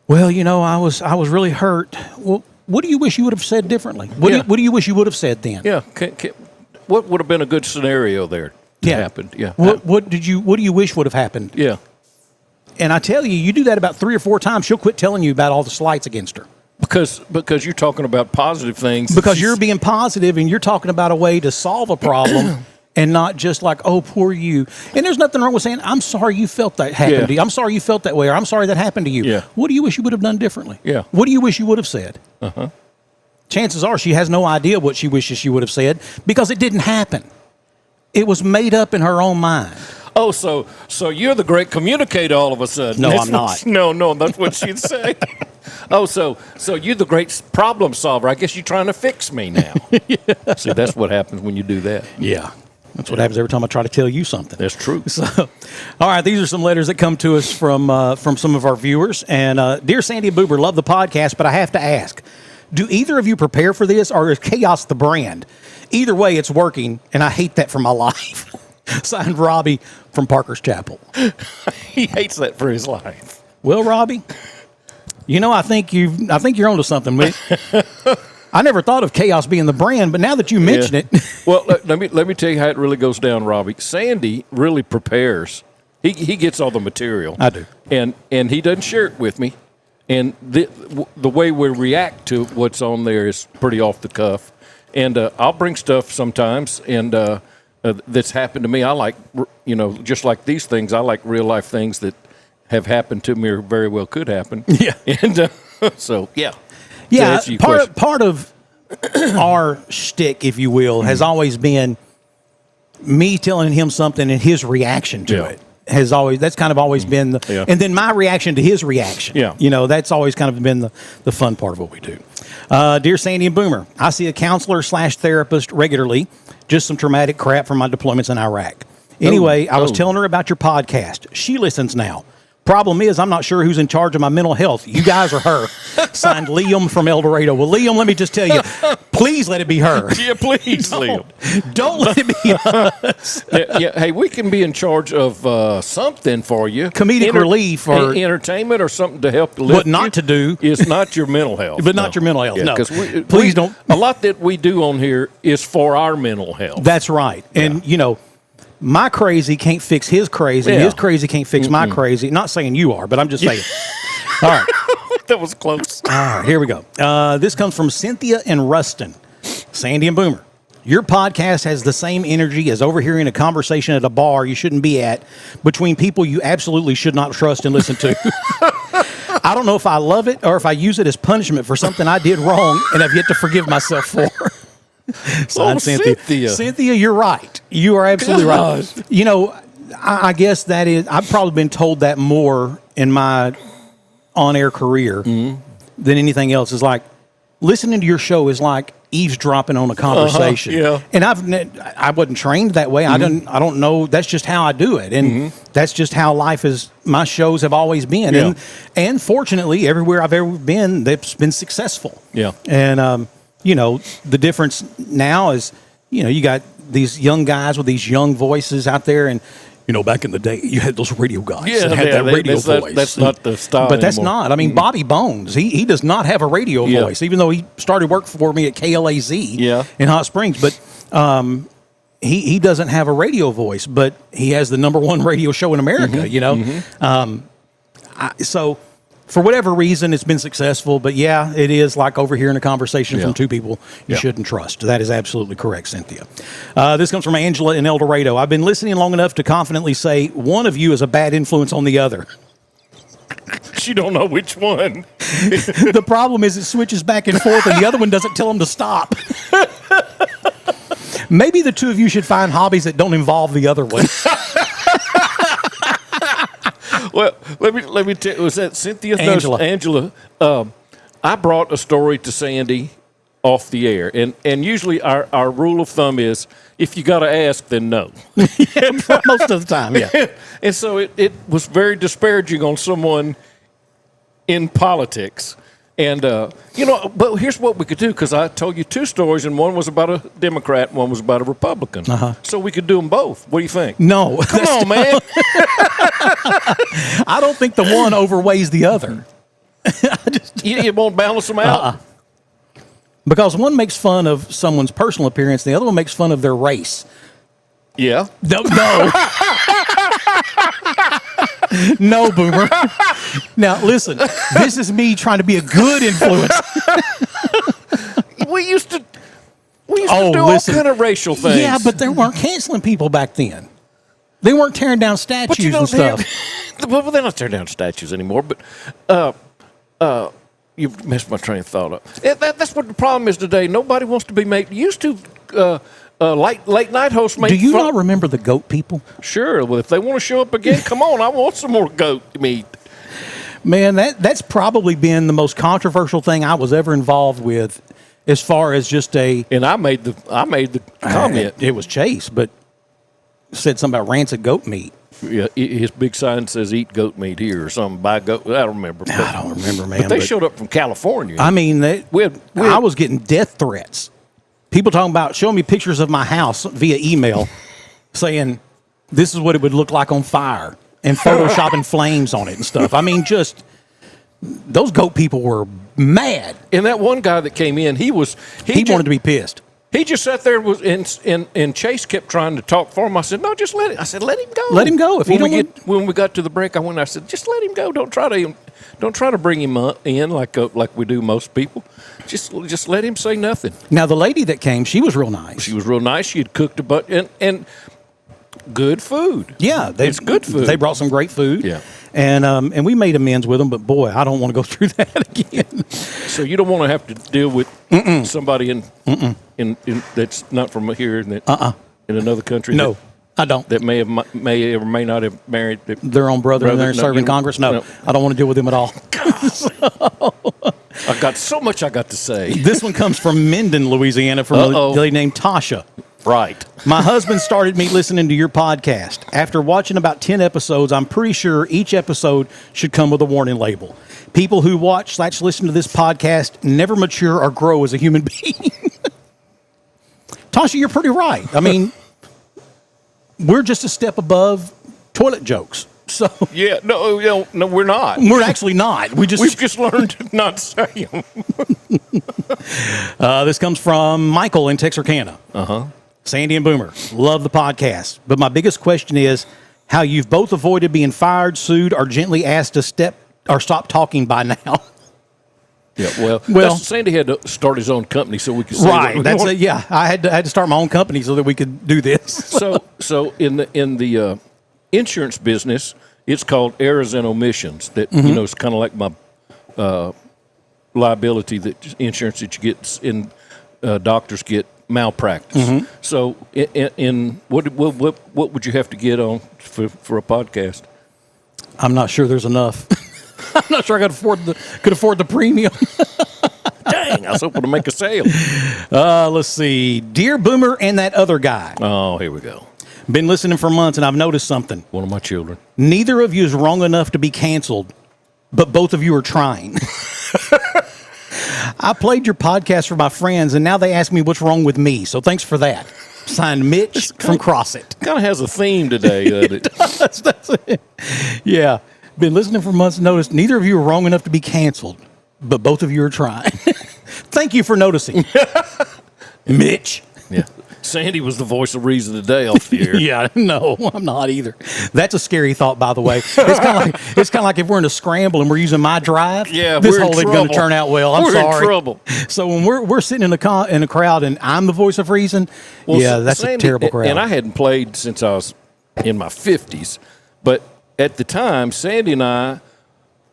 I was really hurt. Well, what do you wish you would have said differently? What do you wish you would have said then? Yeah. What would have been a good scenario there to happen? Yeah. What do you wish would have happened? Yeah. And I tell you, you do that about 3 or 4 times, she'll quit telling you about all the slights against her. Because you're talking about positive things. Because you're being positive and you're talking about a way to solve a problem and not just like, oh, poor you. And there's nothing wrong with saying, I'm sorry you felt that happened to you. I'm sorry you felt that way, or I'm sorry that happened to you. Yeah. What do you wish you would have done differently? Yeah. What do you wish you would have said? Uh-huh. Chances are she has no idea what she wishes she would have said because it didn't happen. It was made up in her own mind. Oh, so you're the great communicator all of a sudden. No, I'm not. No, that's what she'd say. Oh, so you're the great problem solver. I guess you're trying to fix me now. Yeah. See, that's what happens when you do that. Yeah. That's what happens every time I try to tell you something. That's true. So, all right, these are some letters that come to us from some of our viewers. And Dear Sandy and Boober, love the podcast, but I have to ask, do either of you prepare for this, or is chaos the brand? Either way, it's working, and I hate that for my life. Signed, Robbie from Parker's Chapel. He hates that for his life. Well, Robbie, I think you're onto something, mate. I never thought of chaos being the brand, but now that you mention it. Well, let me tell you how it really goes down, Robbie. Sandy really prepares. He gets all the material. I do. And he doesn't share it with me. And the way we react to what's on there is pretty off the cuff. And I'll bring stuff sometimes, and that's happened to me. I like, just like these things, I like real life things that have happened to me or very well could happen. Yeah. And so, yeah. Yeah, part of our shtick, if you will, has always been me telling him something and his reaction to it. That's kind of always been and then my reaction to his reaction. Yeah. That's always kind of been the fun part of what we do. Dear Sandy and Boomer, I see a counselor/therapist regularly, just some traumatic crap from my deployments in Iraq. Anyway, I was telling her about your podcast. She listens now. Problem is, I'm not sure who's in charge of my mental health. You guys or her. Signed, Liam from El Dorado. Well, Liam, let me just tell you, please let it be her. Yeah, please, Liam. Don't let it be us. Hey, we can be in charge of something for you. Comedic relief or entertainment or something to help lift what not to do. Is not your mental health. But not your mental health, no. Because please don't. A lot that we do on here is for our mental health. That's right. And, my crazy can't fix his crazy, and his crazy can't fix my crazy. Not saying you are, but I'm just saying. All right. That was close. All right, here we go. This comes from Cynthia and Ruston. Sandy and Boomer, your podcast has the same energy as overhearing a conversation at a bar you shouldn't be at between people you absolutely should not trust and listen to. I don't know if I love it or if I use it as punishment for something I did wrong and have yet to forgive myself for. Cynthia. Cynthia, you're right. You are absolutely right. I guess that is, I've probably been told that more in my on-air career than anything else. Is like, listening to your show is like eavesdropping on a conversation. And I wasn't trained that way. I don't know. That's just how I do it. And that's just how life is. My shows have always been. And fortunately, everywhere I've ever been, they've been successful. Yeah. And, the difference now is, you got these young guys with these young voices out there, and back in the day, you had those radio guys Yeah, that had that radio voice. That's not the style But that's anymore. not. I mean, Bobby Bones, he does not have a radio Yeah. voice, even though he started work for me at KLAZ Yeah. in Hot Springs. But he doesn't have a radio voice, but he has the #1 radio show in America, So for whatever reason, it's been successful. But yeah, it is like overhearing a conversation from two people you shouldn't trust. That is absolutely correct, Cynthia. This comes from Angela in El Dorado. I've been listening long enough to confidently say one of you is a bad influence on the other. She don't know which one. The problem is it switches back and forth, and the other one doesn't tell them to stop. Maybe the two of you should find hobbies that don't involve the other one. Well, let me tell you, was that Cynthia? Angela. No, Angela. I brought a story to Sandy off the air, and usually our rule of thumb is if you got to ask, then no. Most of the time, yeah. And so it was very disparaging on someone in politics. And, but here's what we could do, because I told you two stories, and one was about a Democrat and one was about a Republican. So we could do them both. What do you think? No. Come on, man. I don't think the one overweighs the other. You won't balance them out? Because one makes fun of someone's personal appearance, the other one makes fun of their race. Yeah. No. No, Boomer. Now, listen, this is me trying to be a good influence. We used to do all kind of racial things. Yeah, but they weren't canceling people back then. They weren't tearing down statues and stuff. Well, they're not tearing down statues anymore, but you've messed my train of thought up. That's what the problem is today. Nobody wants to be made. Used to late night hosts make Do you fun. not remember the goat people? Sure. Well, if they want to show up again, come on. I want some more goat meat. Man, that's probably been the most controversial thing I was ever involved with, as far as just a. And I made the comment. It was Chase, but said something about rancid goat meat. Yeah, his big sign says "Eat goat meat" here or something. Buy goat. I don't remember. I don't remember, man. But they showed up from California. I mean, I I was getting death threats. People talking about showing me pictures of my house via email, saying this is what it would look like on fire, and photoshopping flames on it and stuff. I mean, just those goat people were mad. And that one guy that came in, he wanted to be pissed. He just sat there and Chase kept trying to talk for him. I said, no, just let it. I said, let him go. Let him go. If when we got to the break, I said, just let him go. Don't try to bring him in like we do most people. Just let him say nothing. Now the lady that came, she was real nice. She was real nice. She had cooked and good food. Yeah, it's good food. They brought some great food. Yeah. And we made amends with them, but boy, I don't want to go through that again. So you don't want to have to deal with somebody in that's not from here in another country. No, I don't. That may or may not have married their own brother and they're serving Congress. No, I don't want to deal with them at all. I got so much I got to say. This one comes from Minden, Louisiana, from a lady named Tasha. Right. My husband started me listening to your podcast. After watching about 10 episodes, I'm pretty sure each episode should come with a warning label. People who watch/listen to this podcast never mature or grow as a human being. Tasha, you're pretty right. I mean, we're just a step above toilet jokes. So yeah, no, we're not. We're actually not. We've just learned to not say them. This comes from Michael in Texarkana. Sandy and Boomer, love the podcast. But my biggest question is how you've both avoided being fired, sued, or gently asked to stop talking by now. Yeah, well, Sandy had to start his own company so we could say right. That's it. Yeah, I had to start my own company so that we could do this. So in the insurance business, it's called errors and omissions. That it's kind of like my liability that insurance that you get in doctors get malpractice. So in what would you have to get on for a podcast? I'm not sure there's enough. I'm not sure I could afford the premium. Dang, I was hoping to make a sale. Let's see. Dear Boomer and that other guy. Oh, here we go. Been listening for months and I've noticed something. One of my children. Neither of you is wrong enough to be canceled, but both of you are trying. I played your podcast for my friends and now they ask me what's wrong with me. So thanks for that. Signed Mitch from Crossit. Kind of has a theme today, doesn't it? That's it. Yeah. Been listening for months and noticed neither of you are wrong enough to be canceled, but both of you are trying. Thank you for noticing. Mitch. Yeah. Sandy was the voice of reason today off the air. Yeah, no, I'm not either. That's a scary thought, by the way. It's kind of like if we're in a scramble and we're using my drive. Yeah, this we're in whole isn't going to turn out well. I'm we're sorry. in trouble. So when we're sitting in a crowd and I'm the voice of reason, that's Sandy, a terrible crowd. And I hadn't played since I was in my 50s, but at the time, Sandy and I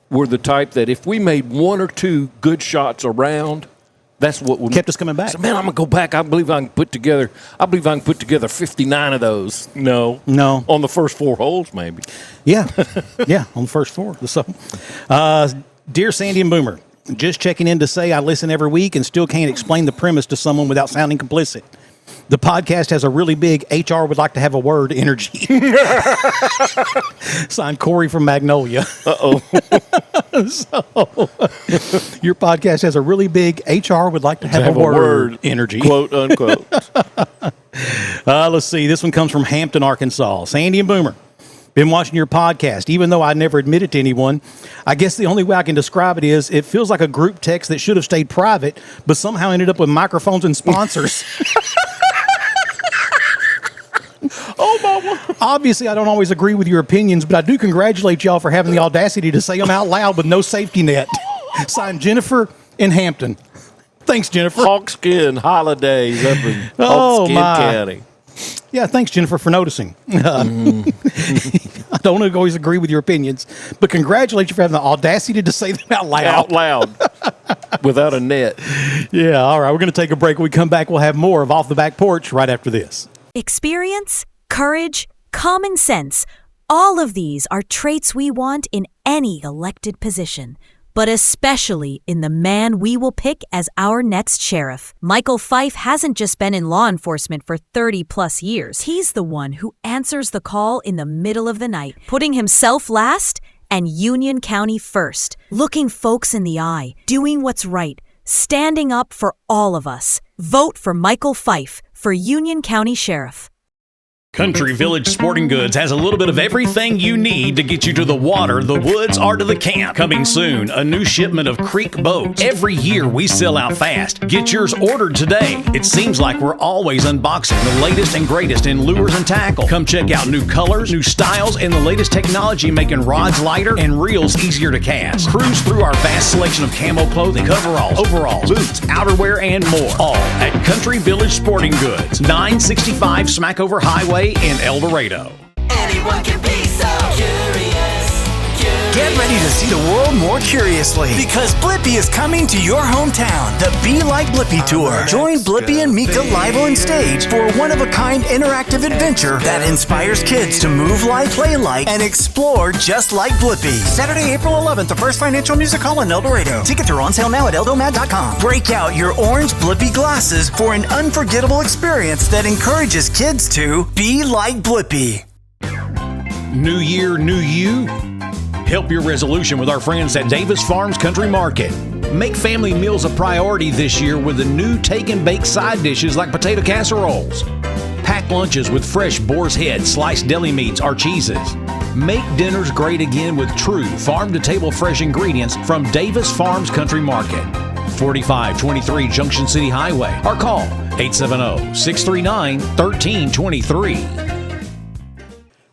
were the type that if we made one or two good shots around, that's what kept us coming back. So, man, I'm gonna go back. I believe I can put together 59 of those. No, on the first 4 holes, maybe. Yeah, on the first 4. So, dear Sandy and Boomer, just checking in to say I listen every week and still can't explain the premise to someone without sounding complicit. The podcast has a really big HR would like to have a word energy. Signed Corey from Magnolia. Uh-oh. So, your podcast has a really big HR would like to have a word energy. Quote, unquote. Let's see. This one comes from Hampton, Arkansas. Sandy and Boomer. Been watching your podcast, even though I never admit it to anyone. I guess the only way I can describe it is it feels like a group text that should have stayed private, but somehow ended up with microphones and sponsors. Oh, my word. Obviously, I don't always agree with your opinions, but I do congratulate y'all for having the audacity to say them out loud with no safety net. Signed, Jennifer in Hampton. Thanks, Jennifer. Hawkskin Holidays up in Hawkskin County. Yeah, thanks, Jennifer, for noticing. I don't always agree with your opinions, but congratulate you for having the audacity to say them out loud. Out loud. Without a net. Yeah, all right. We're going to take a break. When we come back, we'll have more of Off the Back Porch right after this. Experience, courage, common sense. All of these are traits we want in any elected position, but especially in the man we will pick as our next sheriff. Michael Fife hasn't just been in law enforcement for 30 plus years. He's the one who answers the call in the middle of the night, putting himself last and Union County first, looking folks in the eye, doing what's right, standing up for all of us. Vote for Michael Fife for Union County Sheriff. Country Village Sporting Goods has a little bit of everything you need to get you to the water, the woods, or to the camp. Coming soon, a new shipment of creek boats. Every year we sell out fast. Get yours ordered today. It seems like we're always unboxing the latest and greatest in lures and tackle. Come check out new colors, new styles, and the latest technology making rods lighter and reels easier to cast. Cruise through our vast selection of camo clothing, coveralls, overalls, boots, outerwear, and more. All at Country Village Sporting Goods, 965 Smackover Highway in El Dorado. Anyone can be so curious. Get ready to see the world more curiously because Blippi is coming to your hometown. The Be Like Blippi Tour. Join Blippi and Mika live on stage for a one-of-a-kind interactive adventure that inspires kids to move like, play like, and explore just like Blippi. Saturday, April 11th, the First Financial Music Hall in El Dorado. Tickets are on sale now at eldomad.com. Break out your orange Blippi glasses for an unforgettable experience that encourages kids to be like Blippi. New year, new you? Help your resolution with our friends at Davis Farms Country Market. Make family meals a priority this year with the new take and bake side dishes like potato casseroles. Pack lunches with fresh boar's head, sliced deli meats, or cheeses. Make dinners great again with true farm-to-table fresh ingredients from Davis Farms Country Market. 4523 Junction City Highway or call 870-639-1323.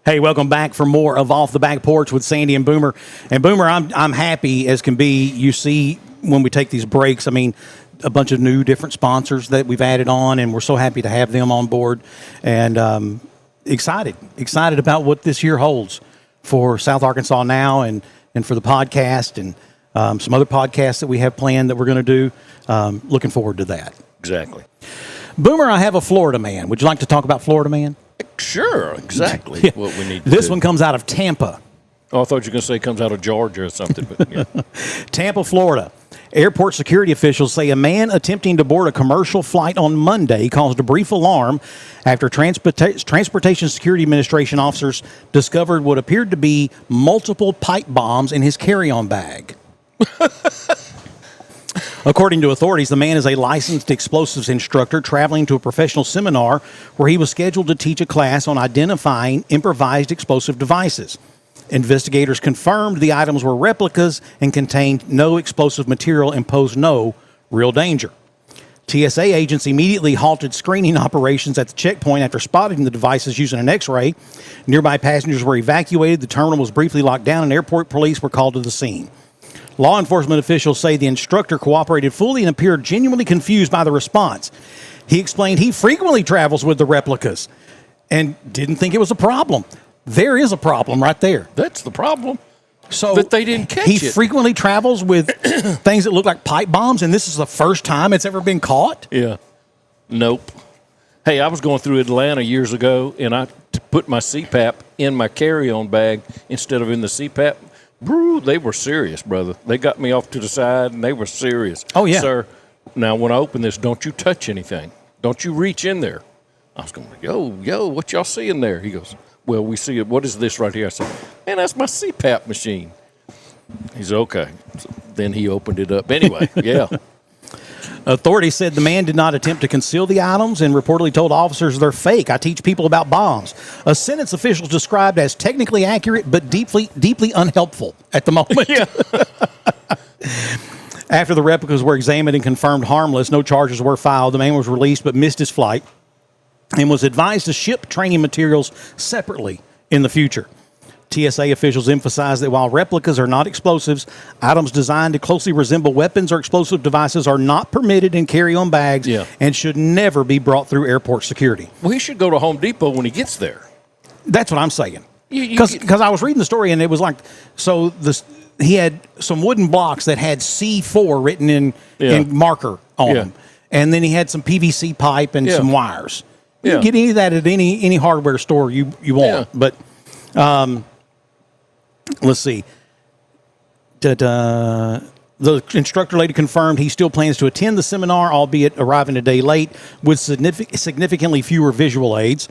Hey, welcome back for more of Off the Back Porch with Sandy and Boomer. And Boomer, I'm happy as can be. You see, when we take these breaks, I mean, a bunch of new different sponsors that we've added on, and we're so happy to have them on board. And excited about what this year holds for South Arkansas Now and for the podcast and some other podcasts that we have planned that we're going to do. Looking forward to that. Exactly. Boomer, I have a Florida man. Would you like to talk about Florida man? Sure, exactly Yeah. what we need to This do. one comes out of Tampa. Oh, I thought you were going to say it comes out of Georgia or something. But yeah. Tampa, Florida. Airport security officials say a man attempting to board a commercial flight on Monday caused a brief alarm after Transportation Security Administration officers discovered what appeared to be multiple pipe bombs in his carry-on bag. According to authorities, the man is a licensed explosives instructor traveling to a professional seminar where he was scheduled to teach a class on identifying improvised explosive devices. Investigators confirmed the items were replicas and contained no explosive material and posed no real danger. TSA agents immediately halted screening operations at the checkpoint after spotting the devices using an X-ray. Nearby passengers were evacuated. The terminal was briefly locked down, and airport police were called to the scene. Law enforcement officials say the instructor cooperated fully and appeared genuinely confused by the response. He explained he frequently travels with the replicas and didn't think it was a problem. There is a problem right there. That's the problem. So that they didn't catch he it. frequently travels with things that look like pipe bombs, and this is the first time it's ever been caught? Yeah. Nope. Hey, I was going through Atlanta years ago, and I put my CPAP in my carry-on bag instead of in the CPAP. Bro, they were serious, brother. They got me off to the side, and they were serious. Oh, yeah. Sir, now when I open this, don't you touch anything. Don't you reach in there. I was going, yo, what y'all see in there? He goes, well, we see it. What is this right here? I said, man, that's my CPAP machine. He said, okay. So then he opened it up. Anyway, yeah. Authorities said the man did not attempt to conceal the items and reportedly told officers they're fake. I teach people about bombs. A sentence officials described as technically accurate but deeply unhelpful at the moment. Yeah. After the replicas were examined and confirmed harmless, no charges were filed. The man was released but missed his flight and was advised to ship training materials separately in the future. TSA officials emphasized that while replicas are not explosives, items designed to closely resemble weapons or explosive devices are not permitted in carry-on bags and should never be brought through airport security. Well, he should go to Home Depot when he gets there. That's what I'm saying. Because I was reading the story, and it was like, so he had some wooden blocks that had C4 written in marker on them. And then he had some PVC pipe and some wires. You can get any of that at any hardware store you want. But let's see. The instructor later confirmed he still plans to attend the seminar, albeit arriving a day late, with significantly fewer visual aids.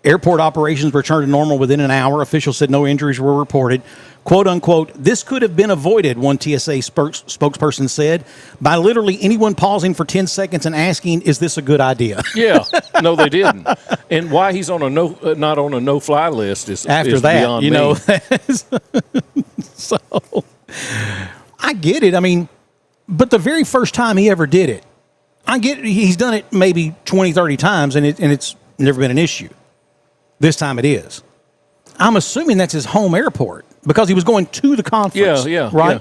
Airport operations returned to normal within an hour. Officials said no injuries were reported. Quote, unquote, this could have been avoided, one TSA spokesperson said, by literally anyone pausing for 10 seconds and asking, is this a good idea? Yeah. No, they didn't. And why he's on a not on a no-fly list is after is that, beyond you me. know. So, I get it. I mean, but the very first time he ever did it, I get it. He's done it maybe 20, 30 times, and it's never been an issue. This time it is. I'm assuming that's his home airport because he was going to the conference. Right? Yeah.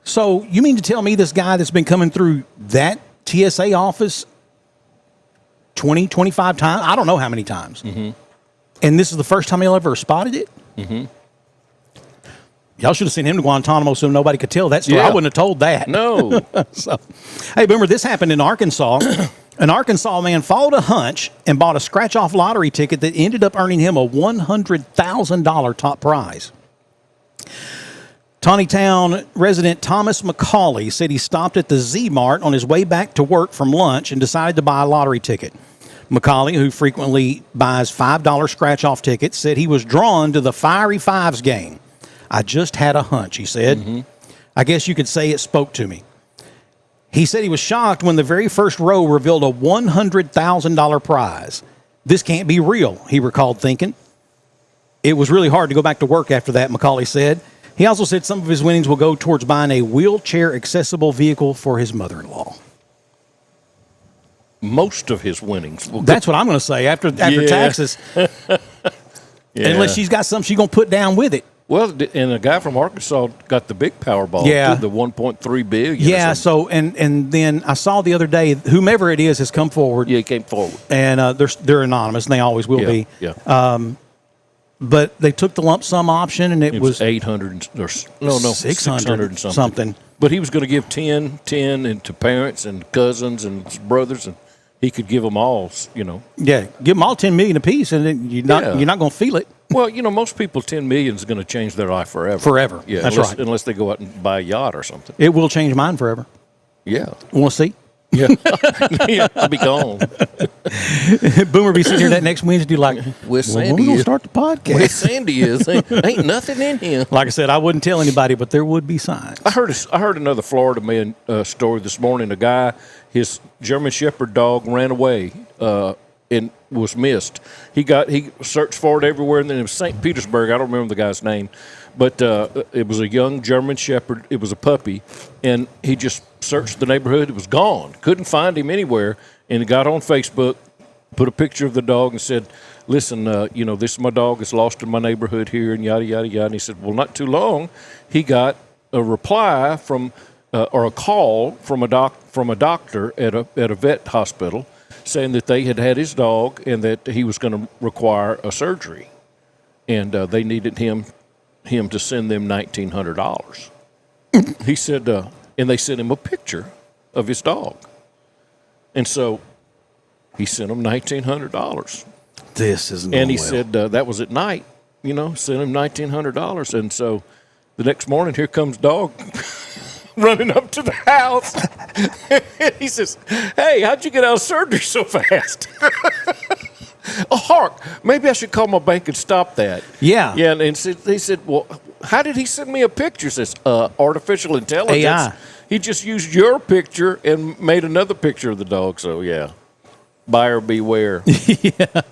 So you mean to tell me this guy that's been coming through that TSA office 20, 25 times? I don't know how many times. Mm-hmm. And this is the first time he'll ever spotted it? Mm-hmm. Y'all should have sent him to Guantanamo so nobody could tell that story. I wouldn't have told that. No. So, hey, Boomer, this happened in Arkansas. An Arkansas man followed a hunch and bought a scratch-off lottery ticket that ended up earning him a $100,000 top prize. Tawnytown resident Thomas McCauley said he stopped at the Z-Mart on his way back to work from lunch and decided to buy a lottery ticket. McCauley, who frequently buys $5 scratch-off tickets, said he was drawn to the Fiery Fives game. I just had a hunch, he said. Mm-hmm. I guess you could say it spoke to me. He said he was shocked when the very first row revealed a $100,000 prize. This can't be real, he recalled thinking. It was really hard to go back to work after that, McCauley said. He also said some of his winnings will go towards buying a wheelchair-accessible vehicle for his mother-in-law. Most of his winnings will go. That's what I'm going to say after taxes. Unless she's got something she's going to put down with it. Well, and a guy from Arkansas got the big Powerball, too, the $1.3 billion. Yeah, so, and then I saw the other day, whomever it is has come forward. Yeah, he came forward. And they're anonymous, and they always will be. Yeah. But they took the lump sum option, and it was 800 or 600 something. But he was going to give 10 and to parents and cousins and brothers, and he could give them all, you know. Yeah, give them all $10 million apiece, and then you're not going to feel it. Well, you know, most people, $10 million is going to change their life forever. Forever. Yeah, that's right. Unless they go out and buy a yacht or something. It will change mine forever. Yeah. Want to see? Yeah. Yeah, I'll be gone. Boomer be sitting here that next Wednesday like, Where Sandy when we gonna is. start the podcast? Where Sandy is. Ain't nothing in here. Like I said, I wouldn't tell anybody, but there would be signs. I heard another Florida man story this morning. A guy, his German Shepherd dog ran away and was missed. He searched for it everywhere, and then it was St. Petersburg. I don't remember the guy's name, but it was a young German Shepherd. It was a puppy, and he just searched the neighborhood. It was gone. Couldn't find him anywhere, and he got on Facebook, put a picture of the dog, and said, listen, this is my dog. It's lost in my neighborhood here, and yada, yada, yada. And he said, well, not too long, he got a reply from or a call from a doctor at a vet hospital saying that they had his dog and that he was going to require a surgery, and they needed him to send them $1,900. He said, and they sent him a picture of his dog, and so he sent him $1,900. This is and he said that was at night. Sent him $1,900, and so the next morning, here comes dog running up to the house. He says, hey, how'd you get out of surgery so fast? Oh, hark, maybe I should call my bank and stop that. Yeah. Yeah, and he said, well, how did he send me a picture? He says, artificial intelligence. AI. He just used your picture and made another picture of the dog, so yeah. Buyer beware. Yeah.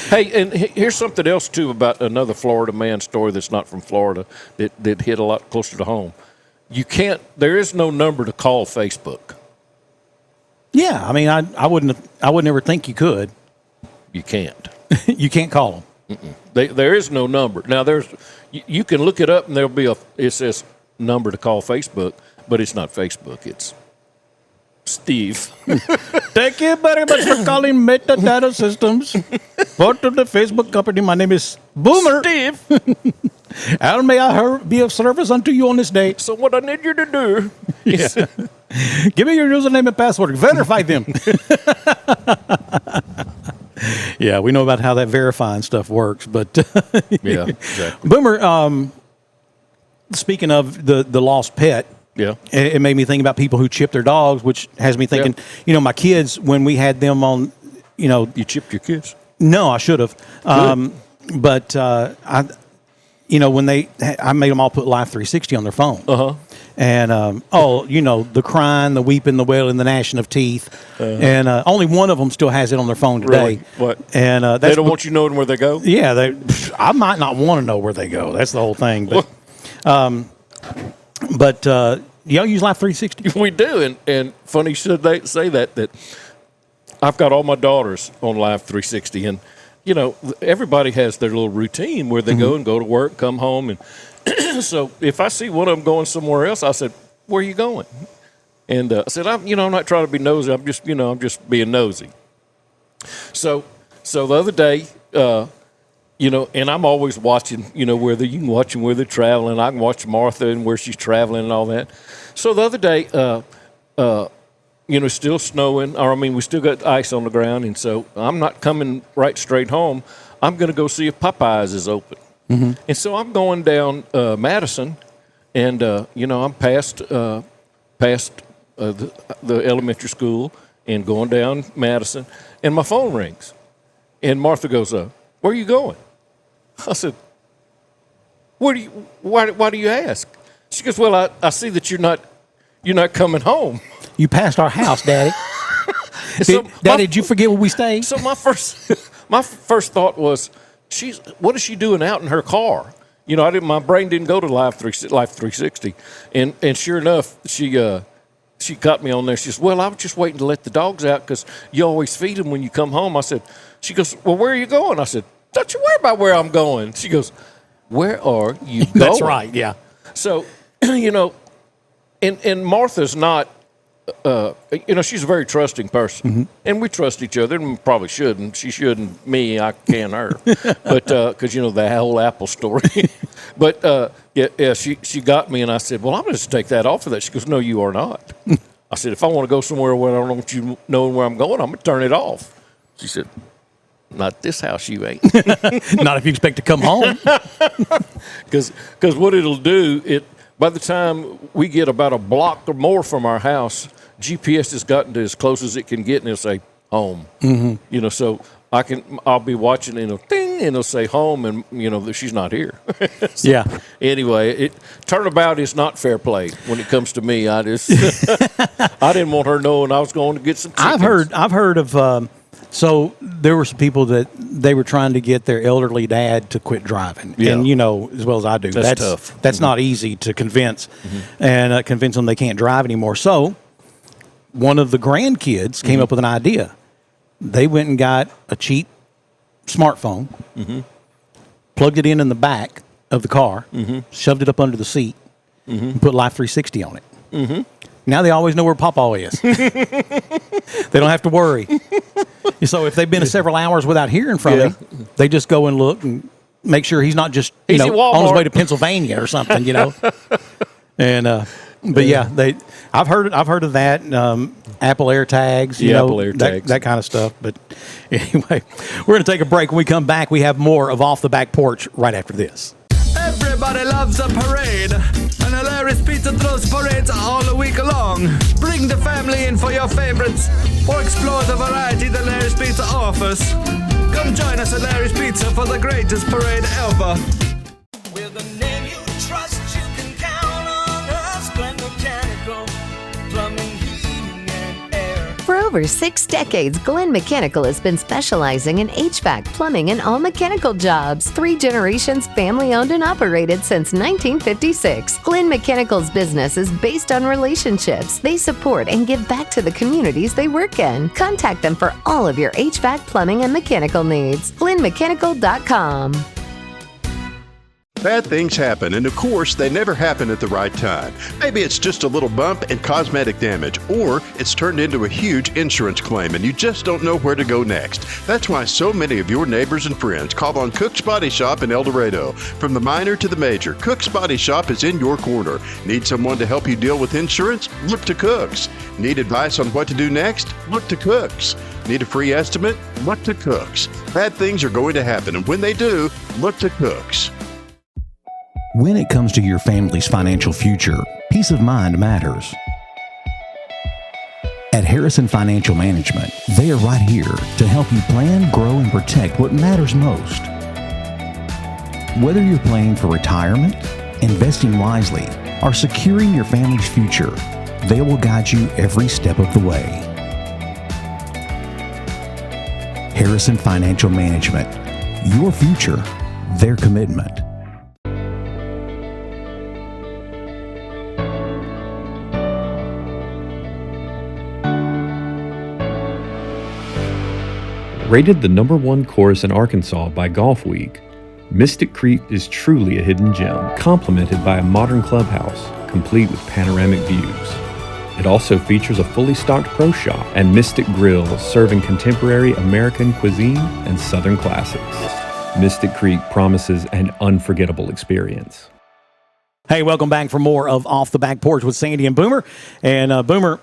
Hey, and here's something else, too, about another Florida man story that's not from Florida that hit a lot closer to home. There is no number to call Facebook. Yeah, I mean, I wouldn't ever think you could. You can't. You can't call them. There is no number. Now, you can look it up, and it says number to call Facebook, but it's not Facebook. It's Steve. Thank you very much for calling Metadata Systems. Part of the Facebook company. My name is Boomer. Steve. And may I be of service unto you on this day. So what I need you to do is give me your username and password. Verify them. Yeah, we know about how that verifying stuff works, but yeah, exactly. Boomer, speaking of the lost pet, yeah, it made me think about people who chip their dogs, which has me thinking, my kids, when we had them on, You chipped your kids? No, I should have. But when I made them all put Life 360 on their phone. Uh-huh. And, the crying, the weeping, the wailing, the gnashing of teeth. Uh-huh. And only one of them still has it on their phone today. Really? What? And they don't want you knowing where they go? Yeah. I might not want to know where they go. That's the whole thing. But, y'all use Life 360? We do. And funny you should say that I've got all my daughters on Life 360. And, everybody has their little routine where they go to work, come home. And so if I see one of them going somewhere else, I said, where are you going? And I said, I'm not trying to be nosy. I'm just being nosy. So the other day, and I'm always watching, whether you can watch them where they're traveling. I can watch Martha and where she's traveling and all that. So the other day, still snowing, we still got ice on the ground, and so I'm not coming right straight home. I'm going to go see if Popeyes is open. Mm-hmm. And so I'm going down Madison, and, I'm past the elementary school and going down Madison, and my phone rings. And Martha goes, where are you going? I said, why do you ask? She goes, well, I see that you're not coming home. You passed our house, Daddy. Daddy, did you forget where we stayed? So my first thought was, what is she doing out in her car? My brain didn't go to Life 360, and sure enough, she got me on there. She says, well, I was just waiting to let the dogs out because you always feed them when you come home. She goes, well, where are you going? I said, don't you worry about where I'm going. She goes, where are you going? That's right, yeah. So, and Martha's not, she's a very trusting person, and we trust each other, and we probably shouldn't. She shouldn't me, I can her, but because the whole Apple story. But she got me, and I said, well, I'm going to take that off of that. She goes, no, you are not. I said, if I want to go somewhere where I don't want you knowing where I'm going, I'm going to turn it off. She said, not this house, you ain't. Not if you expect to come home. Because what it'll do, by the time we get about a block or more from our house, GPS has gotten to as close as it can get, and it'll say home. Mm-hmm. So I'll be watching, and it'll ding, and it'll say home, and that she's not here. So, yeah. Anyway, turnabout is not fair play when it comes to me. I just I didn't want her knowing I was going to get some chickens. I've heard of. So there were some people that they were trying to get their elderly dad to quit driving, and as well as I do, that's tough. That's not easy to convince, and convince them they can't drive anymore. So one of the grandkids came up with an idea. They went and got a cheap smartphone, plugged it in the back of the car, shoved it up under the seat, and put Life 360 on it. Now they always know where Pawpaw is. They don't have to worry. So if they've been several hours without hearing from him, they just go and look and make sure he's not just on his way to Pennsylvania or something, And but I've heard of that. Apple AirTags, Apple AirTags. that kind of stuff. But anyway, we're going to take a break. When we come back, we have more of Off the Back Porch right after this. Everybody loves a parade, and hilarious pizza throws parades all week long. Bring the family in for your favorites, or explore the variety that Larry's Pizza offers. Come join us at Larry's Pizza for the greatest parade ever. With a name you trust, you can count on us. Glen Mechanical, plumbing, heating, and air. For over 6 decades, Glen Mechanical has been specializing in HVAC, plumbing, and all mechanical jobs. 3 generations family-owned and operated since 1956. Glen Mechanical's business is based on relationships. They support and give back to the communities they work in. Contact them for all of your HVAC, plumbing, and mechanical needs. GlenMechanical.com. Bad things happen, and of course, they never happen at the right time. Maybe it's just a little bump and cosmetic damage, or it's turned into a huge insurance claim, and you just don't know where to go next. That's why so many of your neighbors and friends call on Cook's Body Shop in El Dorado. From the minor to the major, Cook's Body Shop is in your corner. Need someone to help you deal with insurance? Look to Cook's. Need advice on what to do next? Look to Cook's. Need a free estimate? Look to Cook's. Bad things are going to happen, and when they do, look to Cook's. When it comes to your family's financial future, peace of mind matters. At Harrison Financial Management, they are right here to help you plan, grow, and protect what matters most. Whether you're planning for retirement, investing wisely, or securing your family's future, they will guide you every step of the way. Harrison Financial Management, your future, their commitment. Rated the #1 course in Arkansas by Golf Week, Mystic Creek is truly a hidden gem, complemented by a modern clubhouse, complete with panoramic views. It also features a fully stocked pro shop and Mystic Grill, serving contemporary American cuisine and Southern classics. Mystic Creek promises an unforgettable experience. Hey, welcome back for more of Off the Back Porch with Sandy and Boomer. And Boomer,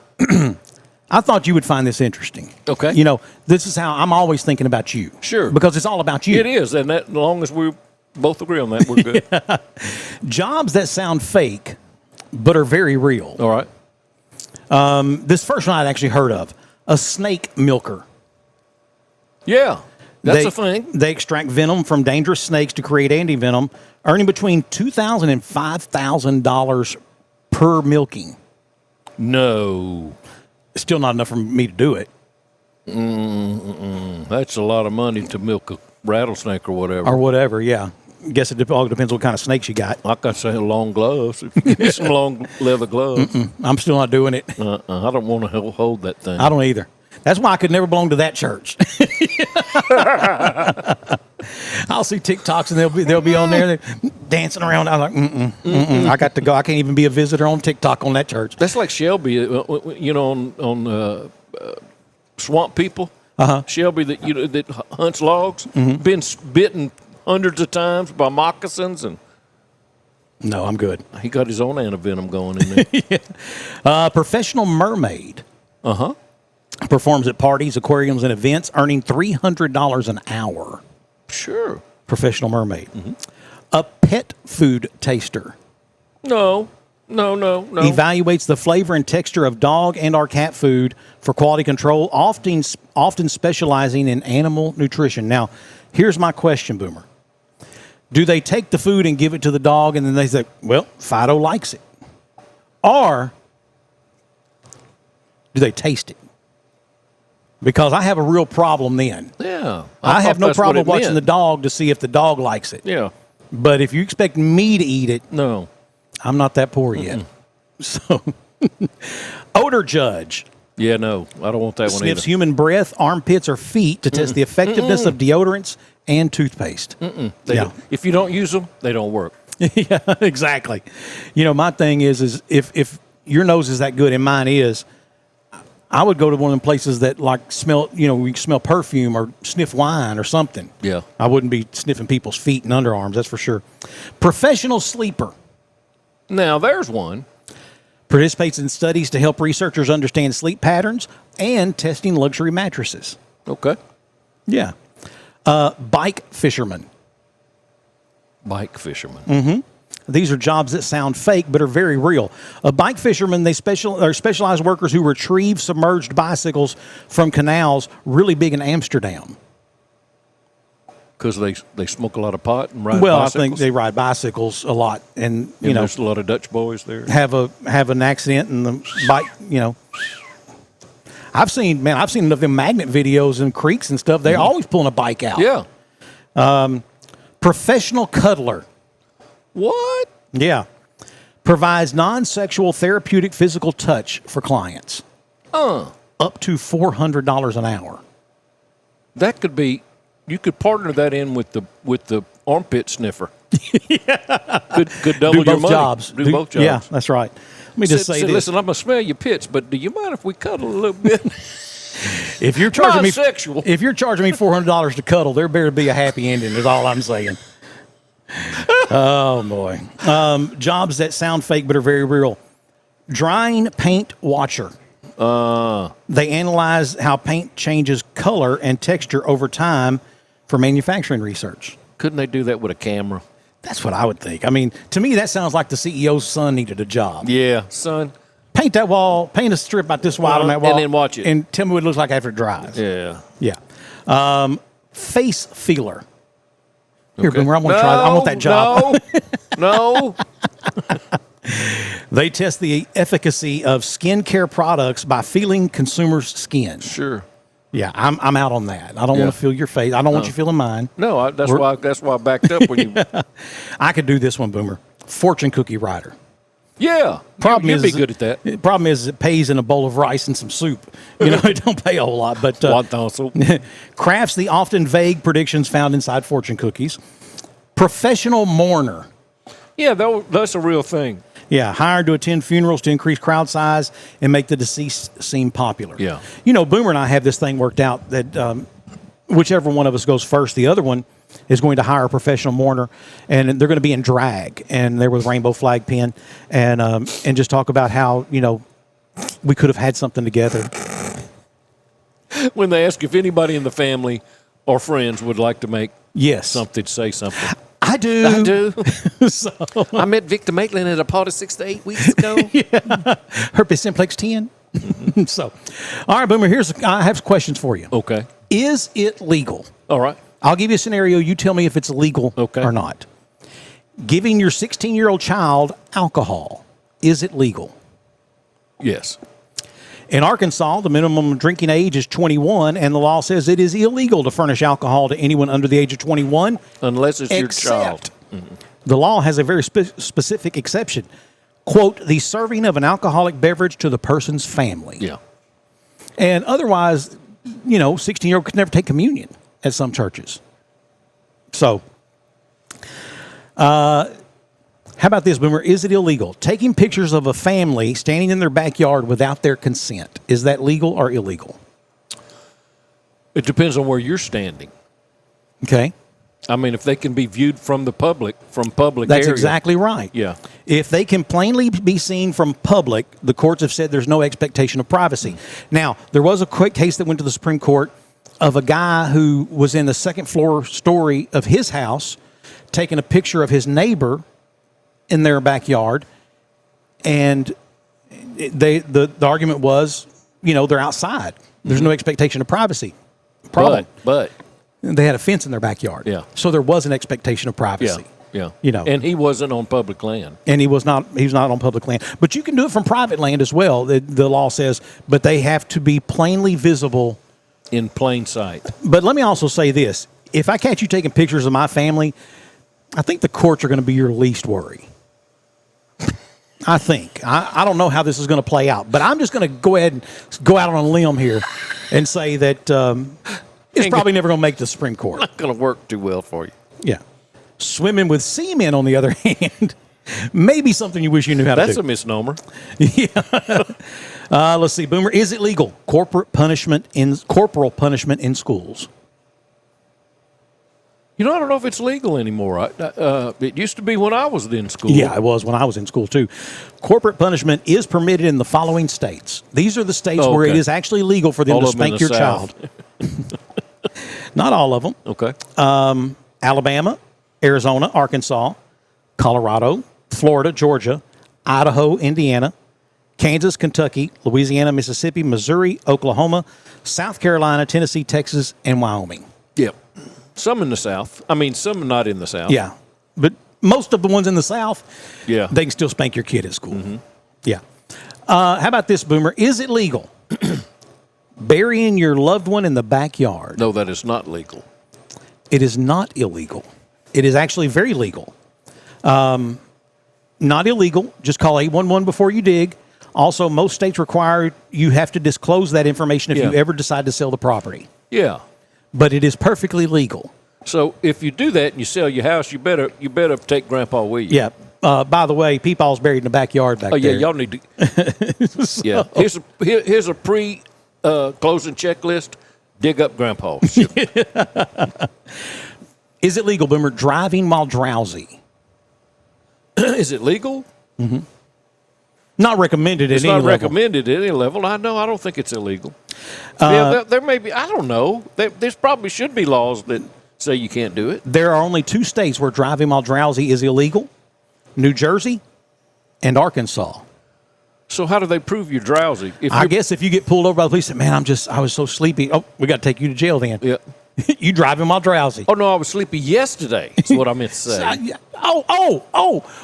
I thought you would find this interesting. Okay. This is how I'm always thinking about you. Sure. Because it's all about you. It is, and as long as we both agree on that, we're good. Jobs that sound fake, but are very real. All right. This first one I'd actually heard of. A snake milker. Yeah, that's a thing. They extract venom from dangerous snakes to create anti-venom, earning between $2,000 and $5,000 per milking. No. Still not enough for me to do it. That's a lot of money to milk a rattlesnake or whatever. Or whatever, yeah. Guess it all depends what kind of snakes you got. I got to say long gloves. If you give me some long leather gloves. I'm still not doing it. I don't want to hold that thing. I don't either. That's why I could never belong to that church. I'll see TikToks and they'll be on there dancing around. I'm like, I got to go. I can't even be a visitor on TikTok on that church. That's like Shelby, on Swamp People. Shelby that hunts logs, been bitten hundreds of times by moccasins, and no, I'm good. He got his own antivenom going in there. Professional mermaid. Performs at parties, aquariums, and events, earning $300 an hour. Sure. Professional mermaid. A pet food taster. No, No. Evaluates the flavor and texture of dog and or cat food for quality control, often specializing in animal nutrition. Now, here's my question, Boomer. Do they take the food and give it to the dog and then they say, well, Fido likes it? Or do they taste it? Because I have a real problem then. Yeah. I have no that's what problem it watching meant. the dog to see if the dog likes it. Yeah. But if you expect me to eat it, No. I'm not that poor yet. So, odor judge. Yeah, no. I don't want that one Sniffs either. human breath, armpits, or feet to test the effectiveness of deodorants and toothpaste. Yeah. If you don't use them, they don't work. Yeah, exactly. You know, my thing is if your nose is that good and mine is, I would go to one of them places that like smell, you know, we smell perfume or sniff wine or something. Yeah. I wouldn't be sniffing people's feet and underarms, that's for sure. Professional sleeper. Now, there's one. Participates in studies to help researchers understand sleep patterns and testing luxury mattresses. Okay. Yeah. Bike fisherman. Bike fisherman. Mm-hmm. These are jobs that sound fake but are very real. A bike fisherman, they're specialized workers who retrieve submerged bicycles from canals, really big in Amsterdam. Because they smoke a lot of pot and ride Well, bicycles? I think they ride bicycles a lot, and you know, there's a lot of Dutch boys there. have an accident and the bike, you know. I've seen enough of them magnet videos in creeks and stuff. They're always pulling a bike out. Yeah. Professional cuddler. What? Yeah. Provides non-sexual therapeutic physical touch for clients. Up to $400 an hour. That could be. You could partner that in with the armpit sniffer. Could double Do your both money. jobs. Do both jobs. Yeah, that's right. Let me just say this. Listen, I'm gonna smell your pits, but do you mind if we cuddle a little bit? If you're charging Non-sexual. if you're charging me $400 to cuddle, there better be a happy ending. Is all I'm saying. Oh boy. Jobs that sound fake but are very real. Drying paint watcher. They analyze how paint changes color and texture over time for manufacturing research. Couldn't they do that with a camera? That's what I would think. I mean, to me, that sounds like the CEO's son needed a job. Yeah, son. Paint that wall, paint a strip about this wide on that wall. And then watch it. And tell me what it looks like after it dries. Yeah. Yeah. Face feeler. Here, Okay. Boomer, I want to try that. I want that job. No. They test the efficacy of skincare products by feeling consumers' skin. Sure. Yeah, I'm out on that. I don't want to feel your face. I don't want you feeling mine. No, that's why I backed up when you. I could do this one, Boomer. Fortune cookie writer. Yeah. You'd be good at that. The problem is it pays in a bowl of rice and some soup. You know, it don't pay a whole lot. But crafts the often vague predictions found inside fortune cookies. Professional mourner. Yeah, that's a real thing. Yeah, hired to attend funerals to increase crowd size and make the deceased seem popular. Yeah. You know, Boomer and I have this thing worked out that whichever one of us goes first, the other one is going to hire a professional mourner, and they're going to be in drag, and they're with rainbow flag pin, and just talk about how, you know, we could have had something together. When they ask if anybody in the family or friends would like to make something, say something. I do. So, I met Victor Maitland at a party 6 to 8 weeks ago. Herpes simplex 10. So, all right, Boomer, I have some questions for you. Okay. Is it legal? All right. I'll give you a scenario. You tell me if it's legal or not. Giving your 16-year-old child alcohol, is it legal? Yes. In Arkansas, the minimum drinking age is 21, and the law says it is illegal to furnish alcohol to anyone under the age of 21. Unless it's your child. The law has a very specific exception. Quote, the serving of an alcoholic beverage to the person's family. Yeah. And otherwise, you know, 16-year-old could never take communion at some churches. So, how about this, Boomer? Is it illegal? Taking pictures of a family standing in their backyard without their consent. Is that legal or illegal? It depends on where you're standing. Okay. I mean, if they can be viewed from the public, That's area. exactly right. Yeah. If they can plainly be seen from public, the courts have said there's no expectation of privacy. Now, there was a quick case that went to the Supreme Court of a guy who was in the second floor story of his house taking a picture of his neighbor in their backyard, and the argument was, they're outside. There's no expectation of privacy. Problem. But they had a fence in their backyard. Yeah. So there was an expectation of privacy. Yeah. And he wasn't on public land. And he was not on public land. But you can do it from private land as well. The law says, but they have to be plainly visible. In plain sight. But let me also say this. If I catch you taking pictures of my family, I think the courts are going to be your least worry. I think. I don't know how this is going to play out, but I'm just going to go ahead and go out on a limb here and say that it's probably never going to make the Supreme Court. Not going to work too well for you. Yeah. Swimming with seamen, on the other hand, may be something you wish you knew how to do. That's a misnomer. Yeah. Let's see, Boomer. Is it legal? Corporal punishment in schools. I don't know if it's legal anymore. It used to be when I was in school. Yeah, it was when I was in school, too. Corporate punishment is permitted in the following states. These are the states where it is actually legal for them to spank your child. Not all of them. Okay. Alabama, Arizona, Arkansas, Colorado, Florida, Georgia, Idaho, Indiana, Kansas, Kentucky, Louisiana, Mississippi, Missouri, Oklahoma, South Carolina, Tennessee, Texas, and Wyoming. Yep. Some in the South. I mean, some not in the South. Yeah. But most of the ones in the South, yeah, they can still spank your kid at school. Mm-hmm. Yeah. How about this, Boomer? Is it legal burying your loved one in the backyard? No, that is not legal. It is not illegal. It is actually very legal. Not illegal. Just call 811 before you dig. Also, most states require you have to disclose that information if you ever decide to sell the property. Yeah. But it is perfectly legal. So if you do that and you sell your house, you better take Grandpa with you. Yeah. By the way, Peepaw's buried in the backyard back there. Oh, yeah, y'all need to. So. Yeah. Here's a pre-closing checklist. Dig up Grandpa. Is it legal, Boomer, driving while drowsy? Is it legal? Mm-hmm. Not recommended at any level. It's not recommended at any level. I don't think it's illegal. There may be, I don't know. There's probably should be laws that say you can't do it. There are only 2 states where driving while drowsy is illegal: New Jersey and Arkansas. So how do they prove you're drowsy? I guess if you get pulled over by the police, man, I was so sleepy. Oh, we got to take you to jail then. Yeah. You driving while drowsy. Oh, no, I was sleepy yesterday. That's what I meant to say.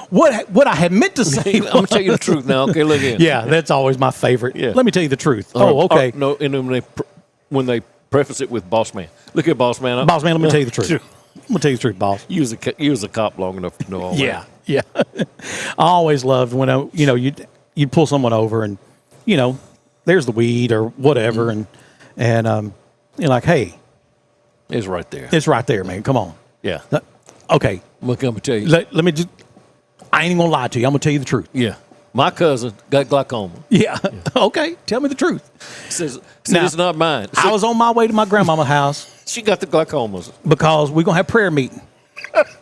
What I had meant to say. I'm going to tell you the truth now. Okay, look in. Yeah, that's always my favorite. Yeah. Let me tell you the truth. Okay. No, and then when they preface it with boss man. Look at boss man. Boss man, let me tell you the truth. I'm going to tell you the truth, boss. You was a cop long enough to know all that. Yeah. I always loved when, you'd pull someone over and, there's the weed or whatever. And you're like, hey. It's right there. It's right there, man. Come on. Yeah. Okay. Look, I'm going to tell you. Let me just, I ain't even going to lie to you. I'm going to tell you the truth. Yeah. My cousin got glaucoma. Yeah. Okay. Tell me the truth. Says it's not mine. I was on my way to my grandmama's house. She got the glaucomas. Because we're going to have prayer meeting.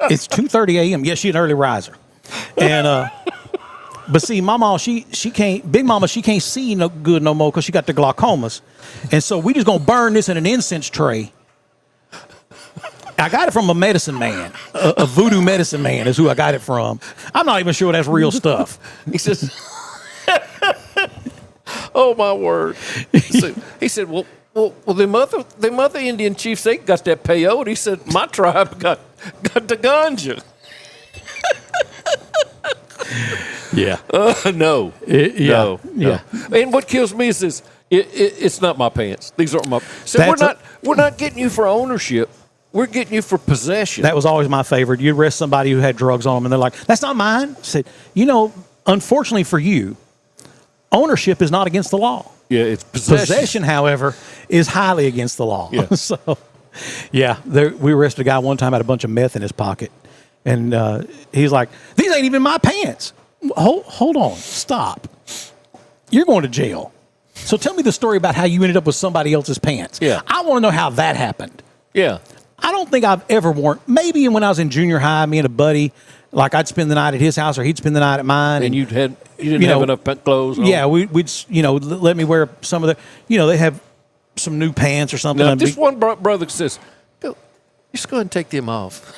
It's 2:30 a.m. Yes, she's an early riser. And, but see, Mama, she can't, Big Mama, she can't see no good no more because she got the glaucomas. And so we just going to burn this in an incense tray. I got it from a medicine man. A voodoo medicine man is who I got it from. I'm not even sure that's real stuff. He says, oh, my word. He said, well, them other Indian chiefs, they got that peyote. He said, my tribe got the ganja. Yeah. No. No. And what kills me is this. It's not my pants. These aren't my. So we're not getting you for ownership. We're getting you for possession. That was always my favorite. You'd arrest somebody who had drugs on them, and they're like, "That's not mine." I said, unfortunately for you, ownership is not against the law. Yeah, it's possession. Possession, however, is highly against the law. Yeah. So, yeah, we arrested a guy one time had a bunch of meth in his pocket, and he's like, "These ain't even my pants." Hold on, stop. You're going to jail. So tell me the story about how you ended up with somebody else's pants. Yeah, I want to know how that happened. Yeah. I don't think I've ever worn. Maybe when I was in junior high, me and a buddy, like I'd spend the night at his house or he'd spend the night at mine. And you didn't have enough clothes on? Yeah, we'd let me wear some of they have some new pants or something. Now, this one brother says, "Go, just go ahead and take them off."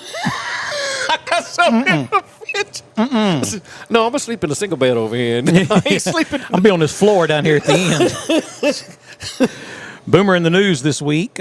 I got something in the fridge. No, I'm gonna sleep in a single bed over here. I ain't sleeping. I'll be on this floor down here at the end. Boomer in the news this week.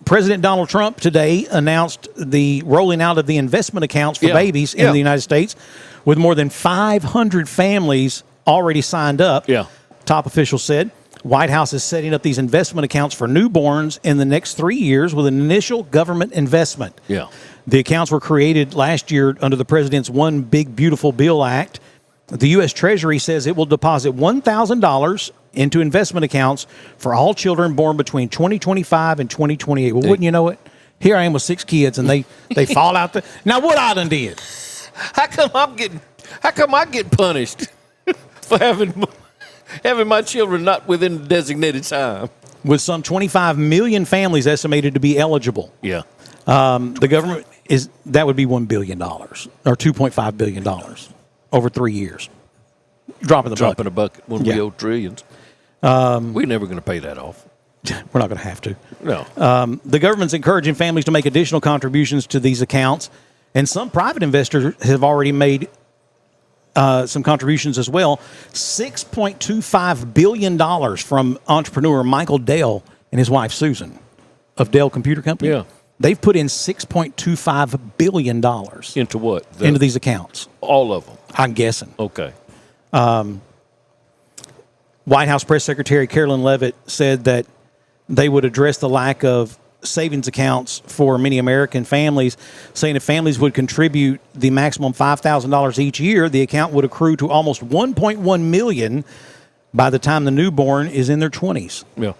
President Donald Trump today announced the rolling out of the investment accounts for babies in the United States, with more than 500 families already signed up. Yeah. Top officials said. White House is setting up these investment accounts for newborns in the next 3 years with an initial government investment. Yeah. The accounts were created last year under the president's One Big Beautiful Bill Act. The U.S. Treasury says it will deposit $1,000 into investment accounts for all children born between 2025 and 2028. Well, wouldn't you know it? Here I am with 6 kids, and they fall out there. Now, what I done did? How come I get punished for having my children not within the designated time? With some 25 million families estimated to be eligible. Yeah. The government that would be $1 billion or $2.5 billion over 3 years. Dropping a bucket when we owe trillions. We're never going to pay that off. We're not going to have to. No. The government's encouraging families to make additional contributions to these accounts, and some private investors have already made some contributions as well. $6.25 billion from entrepreneur Michael Dell and his wife Susan of Dell Computer Company. Yeah. They've put in $6.25 billion. Into what? Into these accounts. All of them? I'm guessing. Okay. White House Press Secretary Carolyn Leavitt said that they would address the lack of savings accounts for many American families, saying if families would contribute the maximum $5,000 each year, the account would accrue to almost $1.1 million by the time the newborn is in their 20s. Yeah.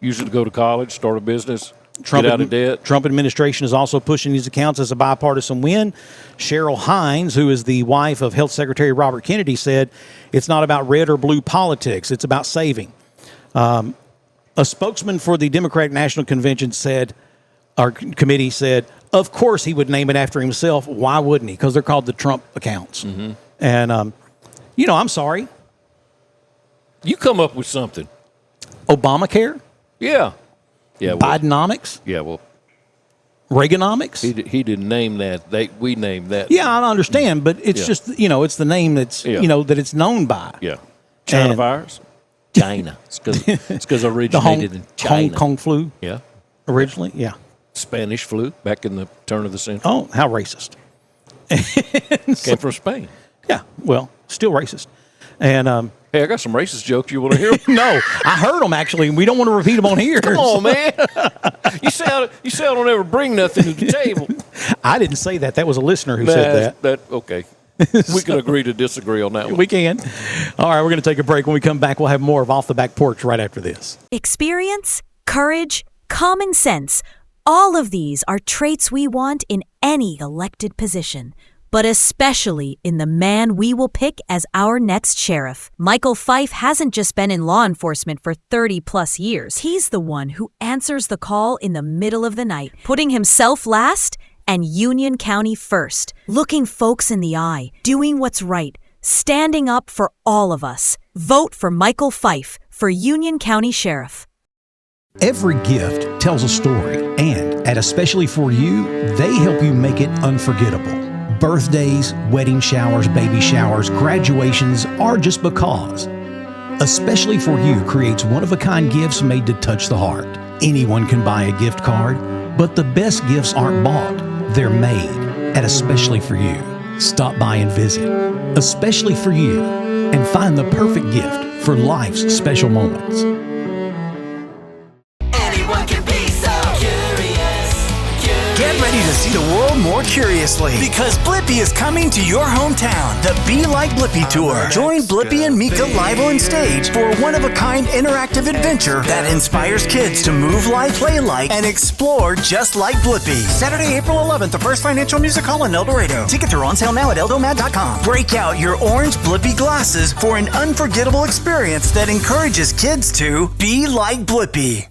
Usually go to college, start a business, get out of debt. Trump administration is also pushing these accounts as a bipartisan win. Cheryl Hines, who is the wife of Health Secretary Robert Kennedy, said it's not about red or blue politics. It's about saving. A spokesman for the Democratic National Convention said, our committee said, of course he would name it after himself. Why wouldn't he? Because they're called the Trump accounts. Mm-hmm. And, I'm sorry. You come up with something. Obamacare? Yeah. Yeah. Well, Bidenomics? Yeah, well. Reaganomics? He didn't name that. We named that. Yeah, I understand, but it's just, it's the name that's, that it's known by. Yeah. China virus? China. It's because originated in China. Hong Kong flu? Yeah. Originally? Yeah. Spanish flu back in the turn of the century. Oh, how racist. Came from Spain. Yeah, well, still racist. And hey, I got some racist jokes. You want to hear them? No, I heard them actually. We don't want to repeat them on here. Come on, man. You say I don't ever bring nothing to the table. I didn't say that. That was a listener who said that. Okay. We can agree to disagree on that one. We can. All right, we're going to take a break. When we come back, we'll have more of Off the Back Porch right after this. Experience, courage, common sense. All of these are traits we want in any elected position, but especially in the man we will pick as our next sheriff. Michael Fife hasn't just been in law enforcement for 30 plus years. He's the one who answers the call in the middle of the night, putting himself last and Union County first, looking folks in the eye, doing what's right, standing up for all of us. Vote for Michael Fife for Union County Sheriff. Every gift tells a story, and at Especially For You, they help you make it unforgettable. Birthdays, wedding showers, baby showers, graduations, or just because. Especially For You creates one-of-a-kind gifts made to touch the heart. Anyone can buy a gift card, but the best gifts aren't bought. They're made at Especially For You. Stop by and visit Especially For You and find the perfect gift for life's special moments. Anyone can be so curious. Get ready to see the world more curiously because Blippi is coming to your hometown. The Be Like Blippi Tour. Join Blippi and Mika live on stage for a one-of-a-kind interactive adventure that inspires kids to move like, play like, and explore just like Blippi. Saturday, April 11th, the First Financial Music Hall in El Dorado. Tickets are on sale now at eldomad.com. Break out your orange Blippi glasses for an unforgettable experience that encourages kids to be like Blippi.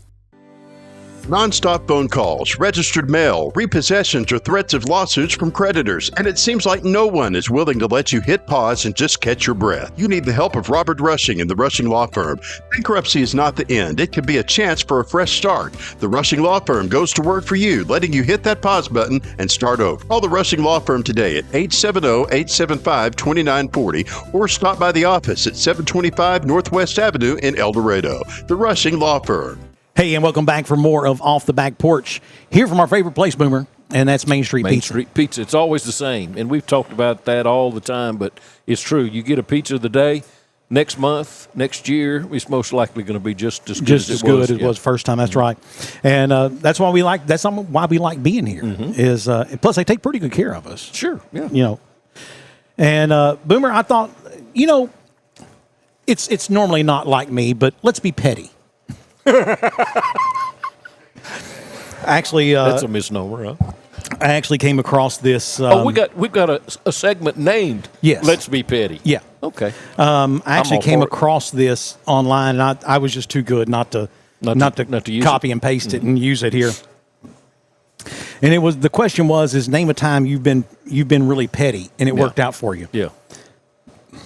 Non-stop phone calls, registered mail, repossessions, or threats of lawsuits from creditors, and it seems like no one is willing to let you hit pause and just catch your breath. You need the help of Robert Rushing and the Rushing Law Firm. Bankruptcy is not the end. It could be a chance for a fresh start. The Rushing Law Firm goes to work for you, letting you hit that pause button and start over. Call the Rushing Law Firm today at 870-875-2940 or stop by the office at 725 Northwest Avenue in El Dorado. The Rushing Law Firm. Hey, and welcome back for more of Off the Back Porch. Here from our favorite place, Boomer, and that's Main Street Pizza. Main Street Pizza. It's always the same, and we've talked about that all the time, but it's true. You get a pizza of the day, next month, next year, it's most likely going to be just as good as it was first time. That's right, and that's why we like. That's why we like being here. Is plus they take pretty good care of us. Sure, yeah. You know, and Boomer, I thought, it's normally not like me, but let's be petty. Actually, that's a misnomer, huh? I actually came across this. We've got a segment named. Yes. Let's Be Petty. Yeah. Okay. I actually came across this online, and I was just too good not to use copy and paste it and use it here. And the question was name a time you've been really petty and it worked out for you. Yeah.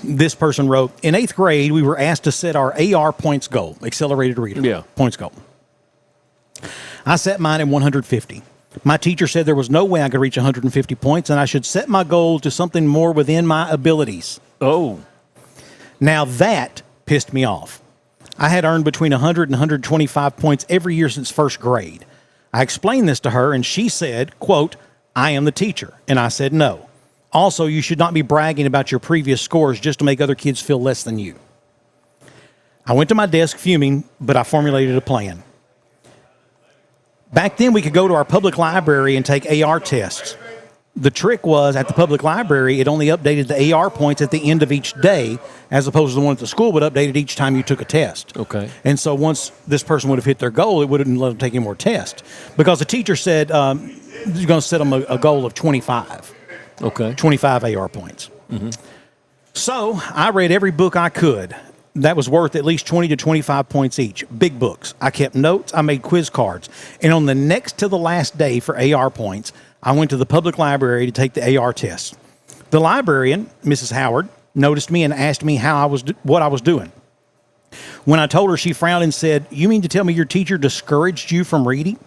This person wrote, in 8th grade, we were asked to set our AR points goal, accelerated reader, points goal. I set mine at 150. My teacher said there was no way I could reach 150 points, and I should set my goal to something more within my abilities. Oh. Now that pissed me off. I had earned between 100 and 125 points every year since 1st grade. I explained this to her, and she said, quote, I am the teacher. And I said no. Also, you should not be bragging about your previous scores just to make other kids feel less than you. I went to my desk fuming, but I formulated a plan. Back then, we could go to our public library and take AR tests. The trick was, at the public library, it only updated the AR points at the end of each day, as opposed to the one at the school would update it each time you took a test. Okay. And so once this person would have hit their goal, it wouldn't let them take any more tests. Because the teacher said you're going to set them a goal of 25. Okay. 25 AR points. Mm-hmm. So I read every book I could that was worth at least 20 to 25 points each. Big books. I kept notes. I made quiz cards. And on the next to the last day for AR points, I went to the public library to take the AR test. The librarian, Mrs. Howard, noticed me and asked me what I was doing. When I told her, she frowned and said, you mean to tell me your teacher discouraged you from reading?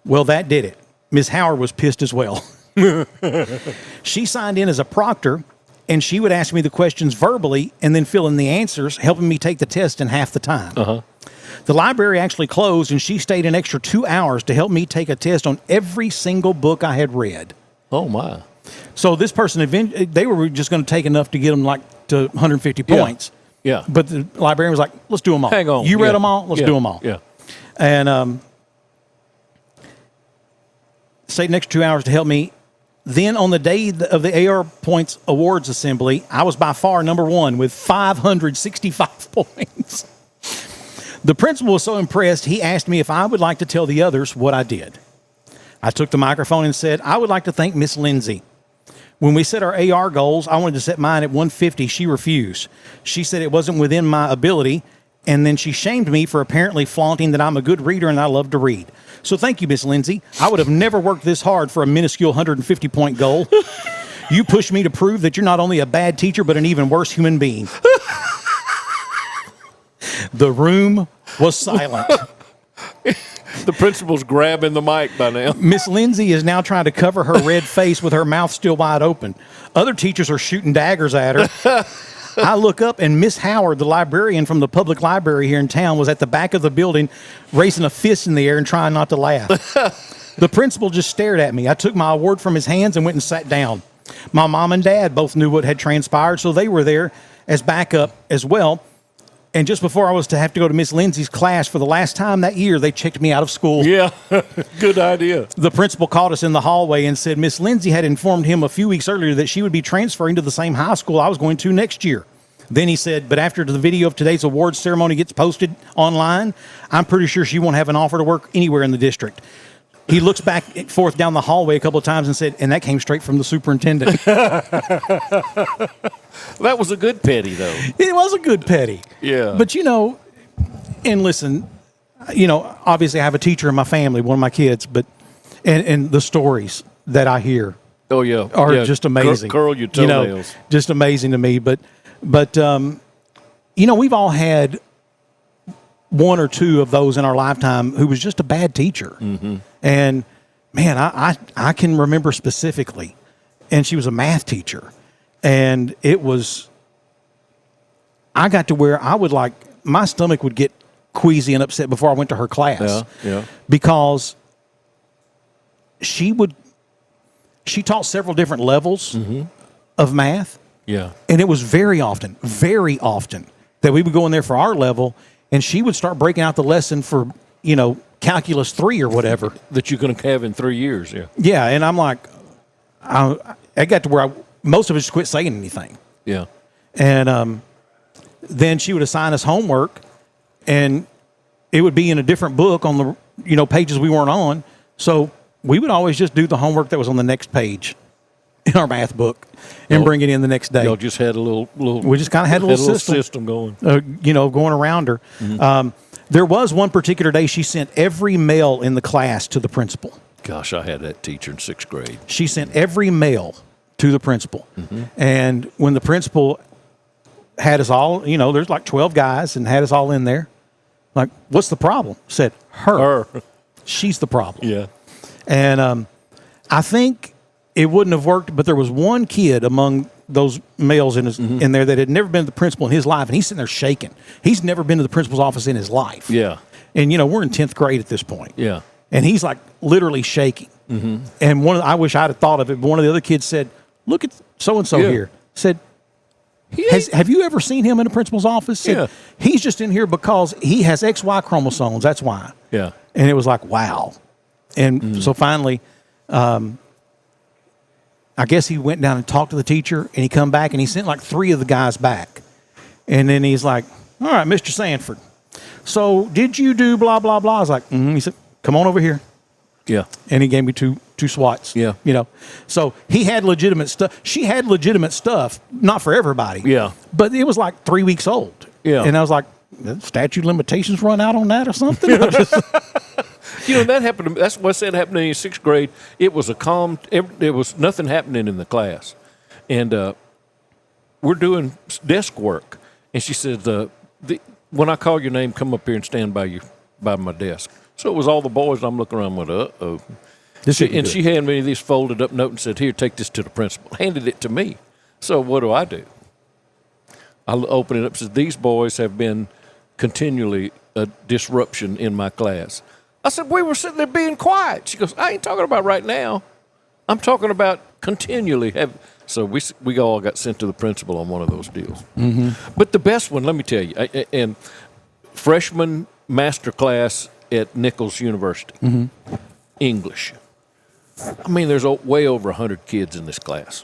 Well, that did it. Ms. Howard was pissed as well. She signed in as a proctor, and she would ask me the questions verbally and then fill in the answers, helping me take the test in half the time. Uh-huh. The library actually closed, and she stayed an extra 2 hours to help me take a test on every single book I had read. Oh, my. So this person, they were just going to take enough to get them to 150 points. Yeah. But the librarian was like, let's do them all. Hang on. You read them all? Let's do them all. Yeah. And stayed an extra 2 hours to help me. Then on the day of the AR Points Awards Assembly, I was by far number one with 565 points. The principal was so impressed, he asked me if I would like to tell the others what I did. I took the microphone and said, I would like to thank Miss Lindsay. When we set our AR goals, I wanted to set mine at 150. She refused. She said it wasn't within my ability, and then she shamed me for apparently flaunting that I'm a good reader and I love to read. So thank you, Miss Lindsay. I would have never worked this hard for a minuscule 150-point goal. You pushed me to prove that you're not only a bad teacher, but an even worse human being. The room was silent. The principal's grabbing the mic by now. Miss Lindsay is now trying to cover her red face with her mouth still wide open. Other teachers are shooting daggers at her. I look up, and Miss Howard, the librarian from the public library here in town, was at the back of the building raising a fist in the air and trying not to laugh. The principal just stared at me. I took my award from his hands and went and sat down. My mom and dad both knew what had transpired, so they were there as backup as well. And just before I was to have to go to Miss Lindsay's class for the last time that year, they checked me out of school. Yeah, good idea. The principal called us in the hallway and said Miss Lindsay had informed him a few weeks earlier that she would be transferring to the same high school I was going to next year. Then he said, but after the video of today's awards ceremony gets posted online, I'm pretty sure she won't have an offer to work anywhere in the district. He looks back forth down the hallway a couple of times and said, and that came straight from the superintendent. That was a good petty, though. It was a good petty. Yeah. But, you know, and listen, obviously I have a teacher in my family, one of my kids, but and the stories that I hear are just amazing. Curl your toenails. Just amazing to me. But we've all had one or two of those in our lifetime who was just a bad teacher. Mm-hmm. And man, I can remember specifically, and she was a math teacher, and I got to where I would my stomach would get queasy and upset before I went to her class. Yeah. Because she taught several different levels of math. Yeah. And it was very often that we would go in there for our level, and she would start breaking out the lesson for, calculus 3 or whatever. That you're going to have in 3 years, yeah. Yeah, and I'm like, I got to where most of us just quit saying anything. Yeah. And then she would assign us homework, and it would be in a different book on the pages we weren't on. So we would always just do the homework that was on the next page in our math book and bring it in the next day. Y'all just had a little we just kind of had a little system going. Going around her. Mm-hmm. There was one particular day she sent every mail in the class to the principal. Gosh, I had that teacher in 6th grade. She sent every mail to the principal. Mm-hmm. And when the principal had us all, there's like 12 guys, and had us all in there. Like, what's the problem? Said, her. She's the problem. Yeah. And I think it wouldn't have worked, but there was one kid among those males in there that had never been to the principal in his life, and he's sitting there shaking. He's never been to the principal's office in his life. Yeah. And, we're in 10th grade at this point. Yeah. And he's like literally shaking. Mm-hmm. And I wish I'd have thought of it, but one of the other kids said, look at so-and-so here. Said, have you ever seen him in the principal's office? Said, he's just in here because he has XY chromosomes. That's why. Yeah. And it was like, wow. And so finally, I guess he went down and talked to the teacher, and he come back, and he sent like 3 of the guys back. And then he's like, all right, Mr. Sanford, so did you do blah, blah, blah? I was like, He said, come on over here. Yeah. And he gave me two swats. Yeah. So he had legitimate stuff. She had legitimate stuff, not for everybody. Yeah. But it was like 3 weeks old. Yeah. And I was like, statute limitations run out on that or something? That happened to me. That's what said happened in 6th grade. It was there was nothing happening in the class. And we're doing desk work. And she said, when I call your name, come up here and stand by my desk. So it was all the boys, and I'm looking around with, uh-oh. She handed me this folded up note and said, here, take this to the principal. Handed it to me. So what do? I open it up and said, these boys have been continually a disruption in my class. I said, we were sitting there being quiet. She goes, I ain't talking about right now. I'm talking about continually. So we all got sent to the principal on one of those deals. Mm-hmm. But the best one, let me tell you, and freshman master class at Nichols University, English. I mean, there's way over 100 kids in this class.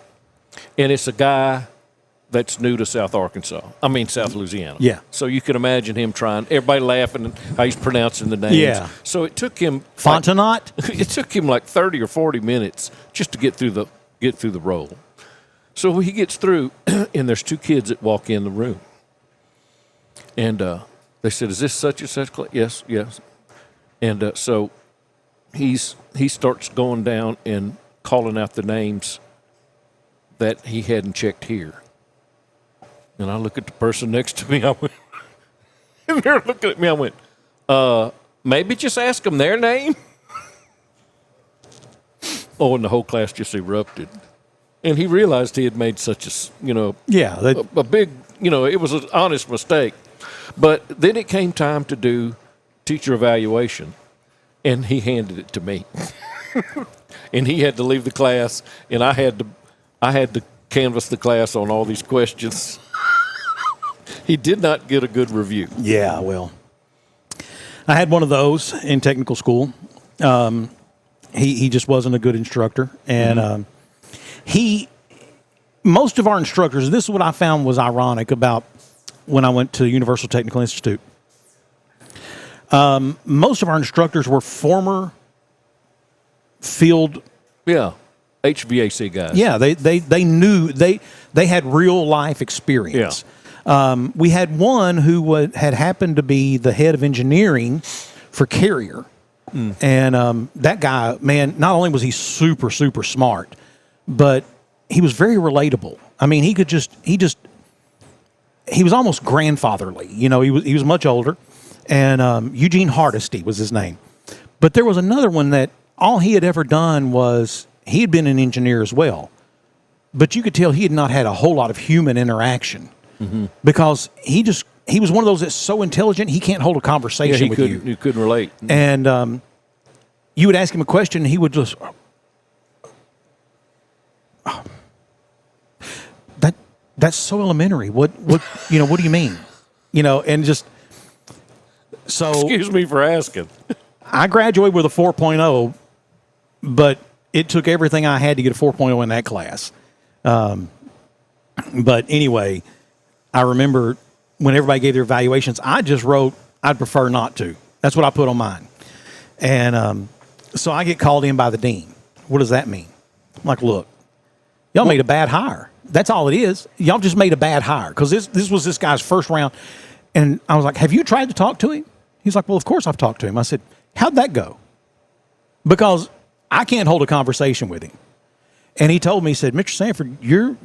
And it's a guy that's new to South Louisiana. Yeah. So you can imagine him trying, everybody laughing at how he's pronouncing the names. Yeah. So it took him Fontenot? It took him like 30 or 40 minutes just to get through the role. So he gets through, and there's 2 kids that walk in the room. And they said, is this such and such class? Yes. And so he starts going down and calling out the names that he hadn't checked here. And I look at the person next to me. I went, and they're looking at me. I went, maybe just ask them their name. And the whole class just erupted. And he realized he had made such a big, it was an honest mistake. But then it came time to do teacher evaluation, and he handed it to me. And he had to leave the class, and I had to canvass the class on all these questions. He did not get a good review. Yeah, well, I had one of those in technical school. He just wasn't a good instructor, and most of our instructors. This is what I found was ironic about when I went to Universal Technical Institute. Most of our instructors were former field, HVAC guys. Yeah, they knew they had real life experience. Yeah. We had one who had happened to be the head of engineering for Carrier. And that guy, man, not only was he super, super smart, but he was very relatable. I mean, he was almost grandfatherly. You know, he was much older. And Eugene Hardesty was his name. But there was another one that all he had ever done was he had been an engineer as well. But you could tell he had not had a whole lot of human interaction because he was one of those that's so intelligent he can't hold a conversation with you. You couldn't relate. And you would ask him a question, and he would just that's so elementary. What what do you mean? You know, and just so. Excuse me for asking. I graduated with a 4.0, but it took everything I had to get a 4.0 in that class. But anyway, I remember when everybody gave their evaluations, I just wrote, I'd prefer not to. That's what I put on mine. And so I get called in by the dean. What does that mean? I'm like, look, y'all made a bad hire. That's all it is. Y'all just made a bad hire because this was this guy's first round. And I was like, have you tried to talk to him? He's like, well, of course I've talked to him. I said, how'd that go? Because I can't hold a conversation with him. And he told me, he said, Mr. Sanford, you're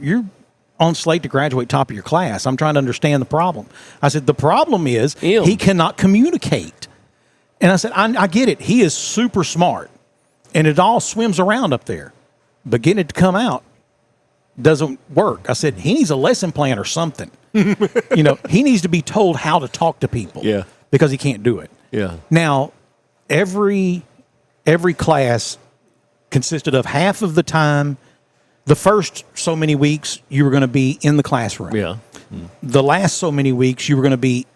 on slate to graduate top of your class. I'm trying to understand the problem. I said, the problem is he cannot communicate. And I said, I get it. He is super smart. And it all swims around up there. But getting it to come out doesn't work. I said, he needs a lesson plan or something. You know, he needs to be told how to talk to people. Yeah. Because he can't do it. Yeah. Now, every class consisted of half of the time, the first so many weeks, you were going to be in the classroom. Yeah. The last so many weeks, you were going to be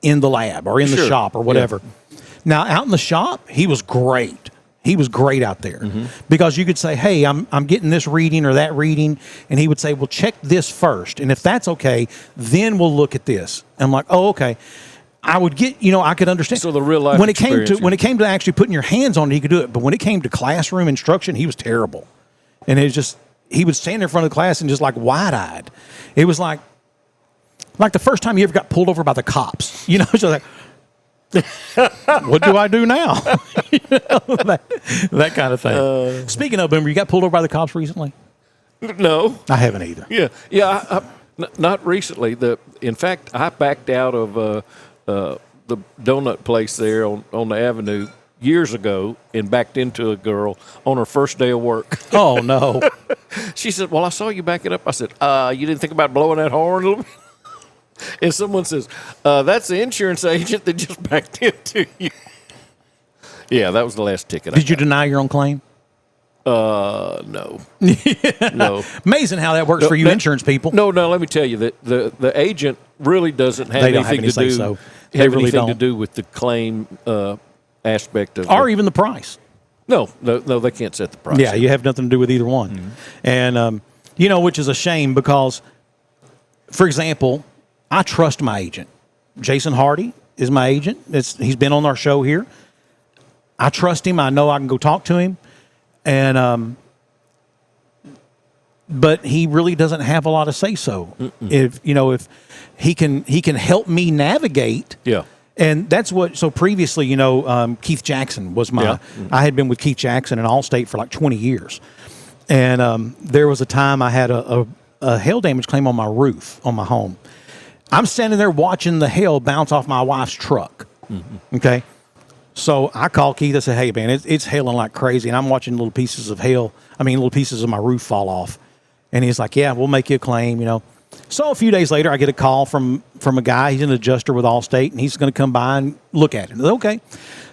in the lab or in the shop or whatever. Yeah. Now, out in the shop, he was great. He was great out there because you could say, hey, I'm getting this reading or that reading. And he would say, well, check this first. And if that's okay, then we'll look at this. And I'm like, oh, okay. I would get, I could understand. So the real life when it came to actually putting your hands on it, he could do it. But when it came to classroom instruction, he was terrible. And it was just, he would stand in front of the class and just like wide-eyed. It was like the first time you ever got pulled over by the cops. You know, just like, what do I do now? that kind of thing. Speaking of, remember, you got pulled over by the cops recently? No. I haven't either. Yeah. Not recently. In fact, I backed out of the donut place there on the avenue years ago and backed into a girl on her first day of work. Oh, no. She said, well, I saw you backing up. I said, you didn't think about blowing that horn a little bit? And someone says, that's the insurance agent that just backed into you. Yeah, that was the last ticket. Did you deny your own claim? No. No. Amazing how that works for you insurance people. No, let me tell you that the agent really doesn't have anything to do with the claim aspect of or even the price. No, they can't set the price. Yeah, you have nothing to do with either one. And which is a shame because, for example, I trust my agent. Jason Hardy is my agent. He's been on our show here. I trust him. I know I can go talk to him. And but he really doesn't have a lot of say so. If he can help me navigate. Yeah. And that's what. So previously, Keith Jackson was my. Yeah. I had been with Keith Jackson and Allstate for like 20 years, and there was a time I had a hail damage claim on my roof on my home. I'm standing there watching the hail bounce off my wife's truck. Okay. So I called Keith. I said, hey, man, it's hailing like crazy. And I'm watching little pieces of my roof fall off. And he's like, yeah, we'll make you a claim, So a few days later, I get a call from a guy. He's an adjuster with Allstate, and he's going to come by and look at it. Okay.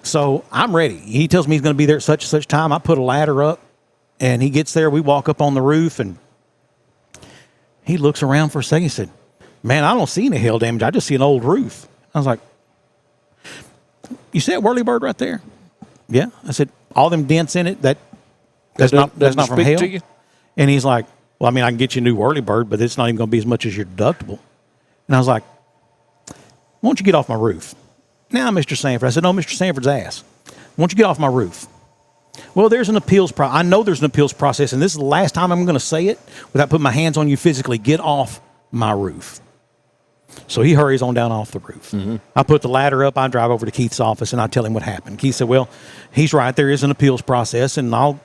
So I'm ready. He tells me he's going to be there at such and such time. I put a ladder up, and he gets there. We walk up on the roof, and he looks around for a second. He said, man, I don't see any hail damage. I just see an old roof. I was like, you see that whirlybird right there? Yeah. I said, all them dents in it, that's not from hail. To you? And he's like, well, I can get you a new whirlybird, but it's not even going to be as much as your deductible. And I was like, why don't you get off my roof? Now, Mr. Sanford. I said, no, Mr. Sanford's ass. Why don't you get off my roof? Well, there's an appeals process. I know there's an appeals process, and this is the last time I'm going to say it without putting my hands on you physically. Get off my roof. So he hurries on down off the roof. I put the ladder up. I drive over to Keith's office, and I tell him what happened. Keith said, well, he's right. There is an appeals process, and I'll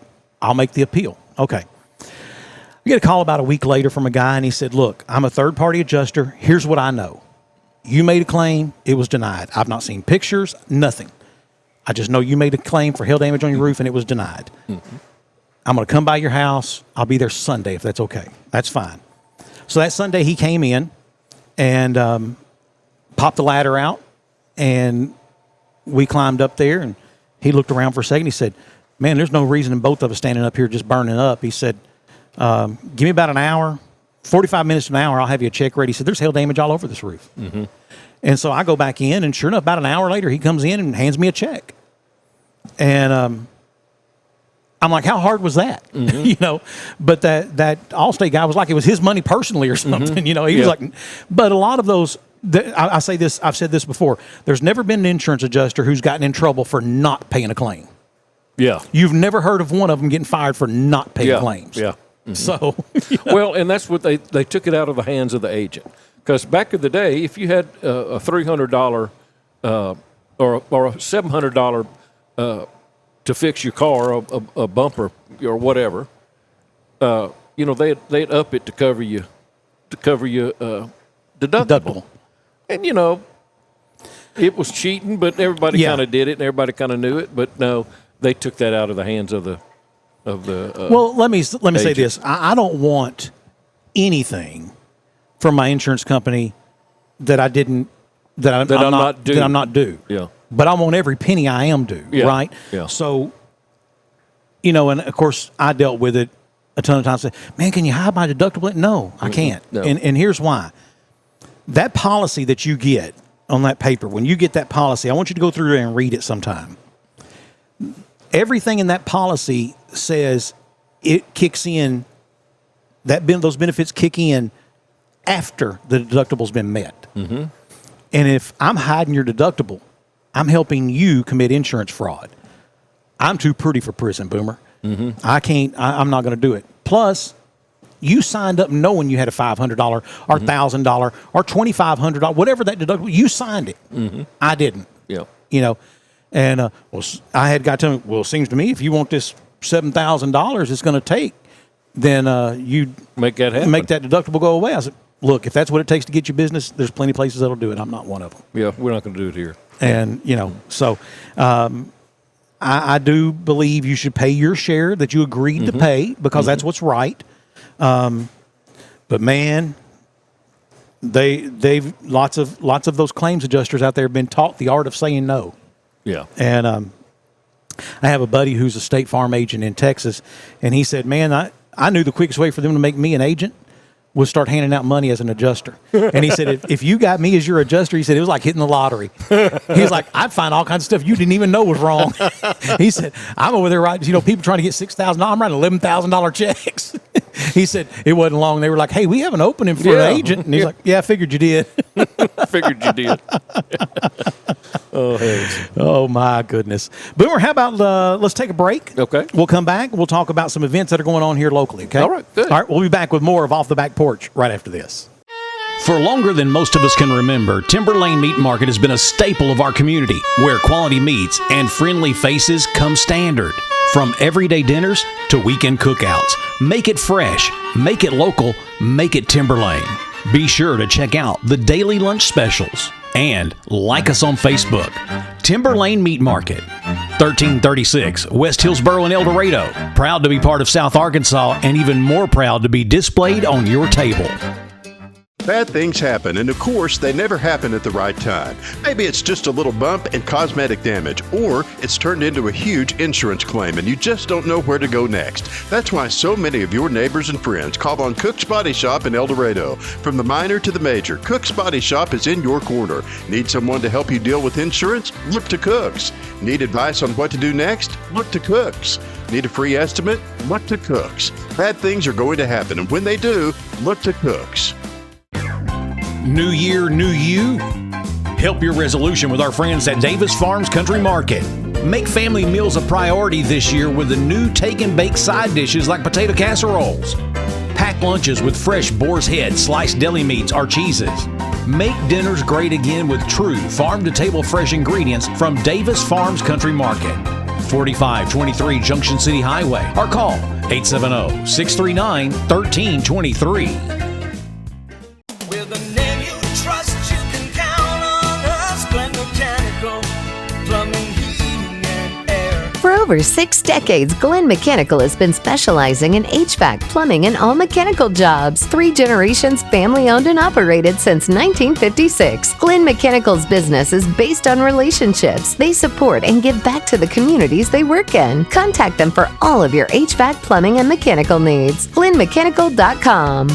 make the appeal. Okay. I get a call about a week later from a guy, and he said, look, I'm a third-party adjuster. Here's what I know. You made a claim. It was denied. I've not seen pictures, nothing. I just know you made a claim for hail damage on your roof, and it was denied. I'm going to come by your house. I'll be there Sunday if that's okay. That's fine. So that Sunday he came in and popped the ladder out, and we climbed up there, and he looked around for a second. He said, man, there's no reason in both of us standing up here just burning up. He said, give me about an hour, 45 minutes to an hour, I'll have you a check ready. He said, there's hail damage all over this roof. And so I go back in, and sure enough, about an hour later, he comes in and hands me a check. And I'm like, how hard was that? You know, but that Allstate guy was like, it was his money personally or something. You know, he was like, but a lot of those, I say this, I've said this before, there's never been an insurance adjuster who's gotten in trouble for not paying a claim. Yeah. You've never heard of one of them getting fired for not paying claims. Yeah. So, well, and that's what they took it out of the hands of the agent. Because back in the day, if you had a $300 or a $700 to fix your car, a bumper or whatever, you know, they'd up it to cover you deductible. And you know, it was cheating, but everybody kind of did it, and everybody kind of knew it. But no, they took that out of the hands of the. Well, let me say this: I don't want anything from my insurance company that I'm not due. Yeah. But I want every penny I am due, right? Yeah. So, you know, and of course, I dealt with it a ton of times. Say, man, can you hide my deductible? No, I can't. No. And here's why. That policy that you get on that paper, when you get that policy, I want you to go through there and read it sometime. Everything in that policy says it kicks in, those benefits kick in after the deductible's been met. And if I'm hiding your deductible, I'm helping you commit insurance fraud. I'm too pretty for prison, Boomer. I'm not going to do it. Plus, you signed up knowing you had a $500 or $1,000 or $2,500, whatever that deductible, you signed it. I didn't. Yeah. You know, and well, I had a guy tell me, well, it seems to me if you want this $7,000 it's going to take, then you make that happen. Make that deductible go away. I said, look, if that's what it takes to get you business, there's plenty of places that'll do it. I'm not one of them. Yeah, we're not going to do it here. And, you know, so I do believe you should pay your share that you agreed to pay because that's what's right. But man, they've lots of those claims adjusters out there have been taught the art of saying no. Yeah. And I have a buddy who's a State Farm agent in Texas, and he said, man, I knew the quickest way for them to make me an agent was start handing out money as an adjuster. And he said, if you got me as your adjuster, he said, it was like hitting the lottery. He was like, I'd find all kinds of stuff you didn't even know was wrong. He said, I'm over there writing, people trying to get $6,000. I'm writing $11,000 checks. He said, it wasn't long. They were like, hey, we have an opening for an agent. And he's like, yeah, I figured you did. Figured you did. Oh, heavens. Oh, my goodness. Boomer, how about let's take a break? Okay. We'll come back. We'll talk about some events that are going on here locally, okay? All right, good. All right, we'll be back with more of Off the Back Porch right after this. For longer than most of us can remember, Timber Lane Meat Market has been a staple of our community, where quality meats and friendly faces come standard. From everyday dinners to weekend cookouts, make it fresh, make it local, make it Timber Lane. Be sure to check out the daily lunch specials and like us on Facebook. Timber Lane Meat Market, 1336 West Hillsboro in El Dorado. Proud to be part of South Arkansas and even more proud to be displayed on your table. Bad things happen, and of course, they never happen at the right time. Maybe it's just a little bump and cosmetic damage, or it's turned into a huge insurance claim, and you just don't know where to go next. That's why so many of your neighbors and friends call on Cook's Body Shop in El Dorado. From the minor to the major, Cook's Body Shop is in your corner. Need someone to help you deal with insurance? Look to Cook's. Need advice on what to do next? Look to Cook's. Need a free estimate? Look to Cook's. Bad things are going to happen, and when they do, look to Cook's. New year, new you? Help your resolution with our friends at Davis Farms Country Market. Make family meals a priority this year with the new take and bake side dishes like potato casseroles. Pack lunches with fresh boar's head, sliced deli meats, or cheeses. Make dinners great again with true farm-to-table fresh ingredients from Davis Farms Country Market. 4523 Junction City Highway, or call 870-639-1323. With a name you trust, you can count on us. Glen Mechanical, plumbing, heating, and air. For over 6 decades, Glen Mechanical has been specializing in HVAC, plumbing, and all mechanical jobs. 3 generations family owned and operated since 1956. Glen Mechanical's business is based on relationships. They support and give back to the communities they work in. Contact them for all of your HVAC, plumbing, and mechanical needs. GlenMechanical.com.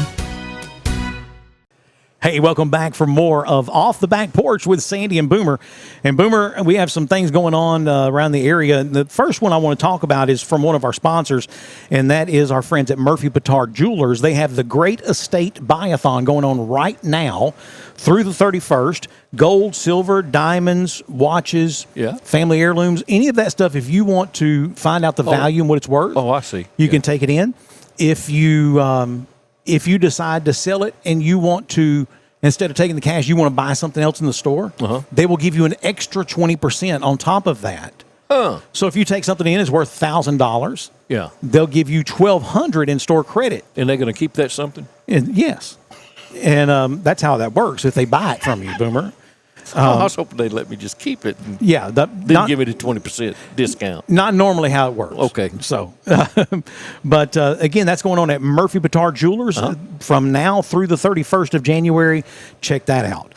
Hey, welcome back for more of Off the Back Porch with Sandy and Boomer. And Boomer, we have some things going on around the area. The first one I want to talk about is from one of our sponsors, and that is our friends at Murphy Petard Jewelers. They have the Great Estate Buy-a-thon going on right now through the 31st. Gold, silver, diamonds, watches, family heirlooms, any of that stuff. If you want to find out the value and what it's worth, I see. You can take it in. If you decide to sell it and you want to, instead of taking the cash, you want to buy something else in the store, they will give you an extra 20% on top of that. So if you take something in, it's worth $1,000. Yeah. They'll give you $1,200 in store credit. And they're going to keep that something? And, yes. And that's how that works if they buy it from you, Boomer. I was hoping they'd let me just keep it. And then give it a 20% discount. Not normally how it works. Okay. So, but again, that's going on at Murphy Petard Jewelers from now through the 31st of January. Check that out.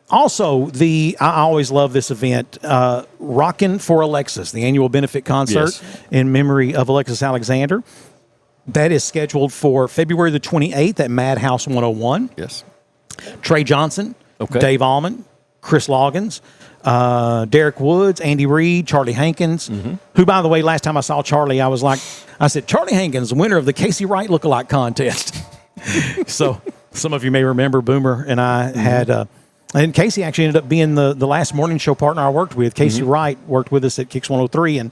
Also, I always love this event, Rockin' for Alexis, the annual benefit concert in memory of Alexis Alexander. That is scheduled for February the 28th at Madhouse 101. Yes. Trey Johnson, Dave Allman, Chris Loggins, Derek Woods, Andy Reid, Charlie Hankins, who, by the way, last time I saw Charlie, I said, Charlie Hankins, winner of the Casey Wright lookalike contest. So some of you may remember Boomer and I had, and Casey actually ended up being the last morning show partner I worked with. Casey Wright worked with us at Kicks 103, and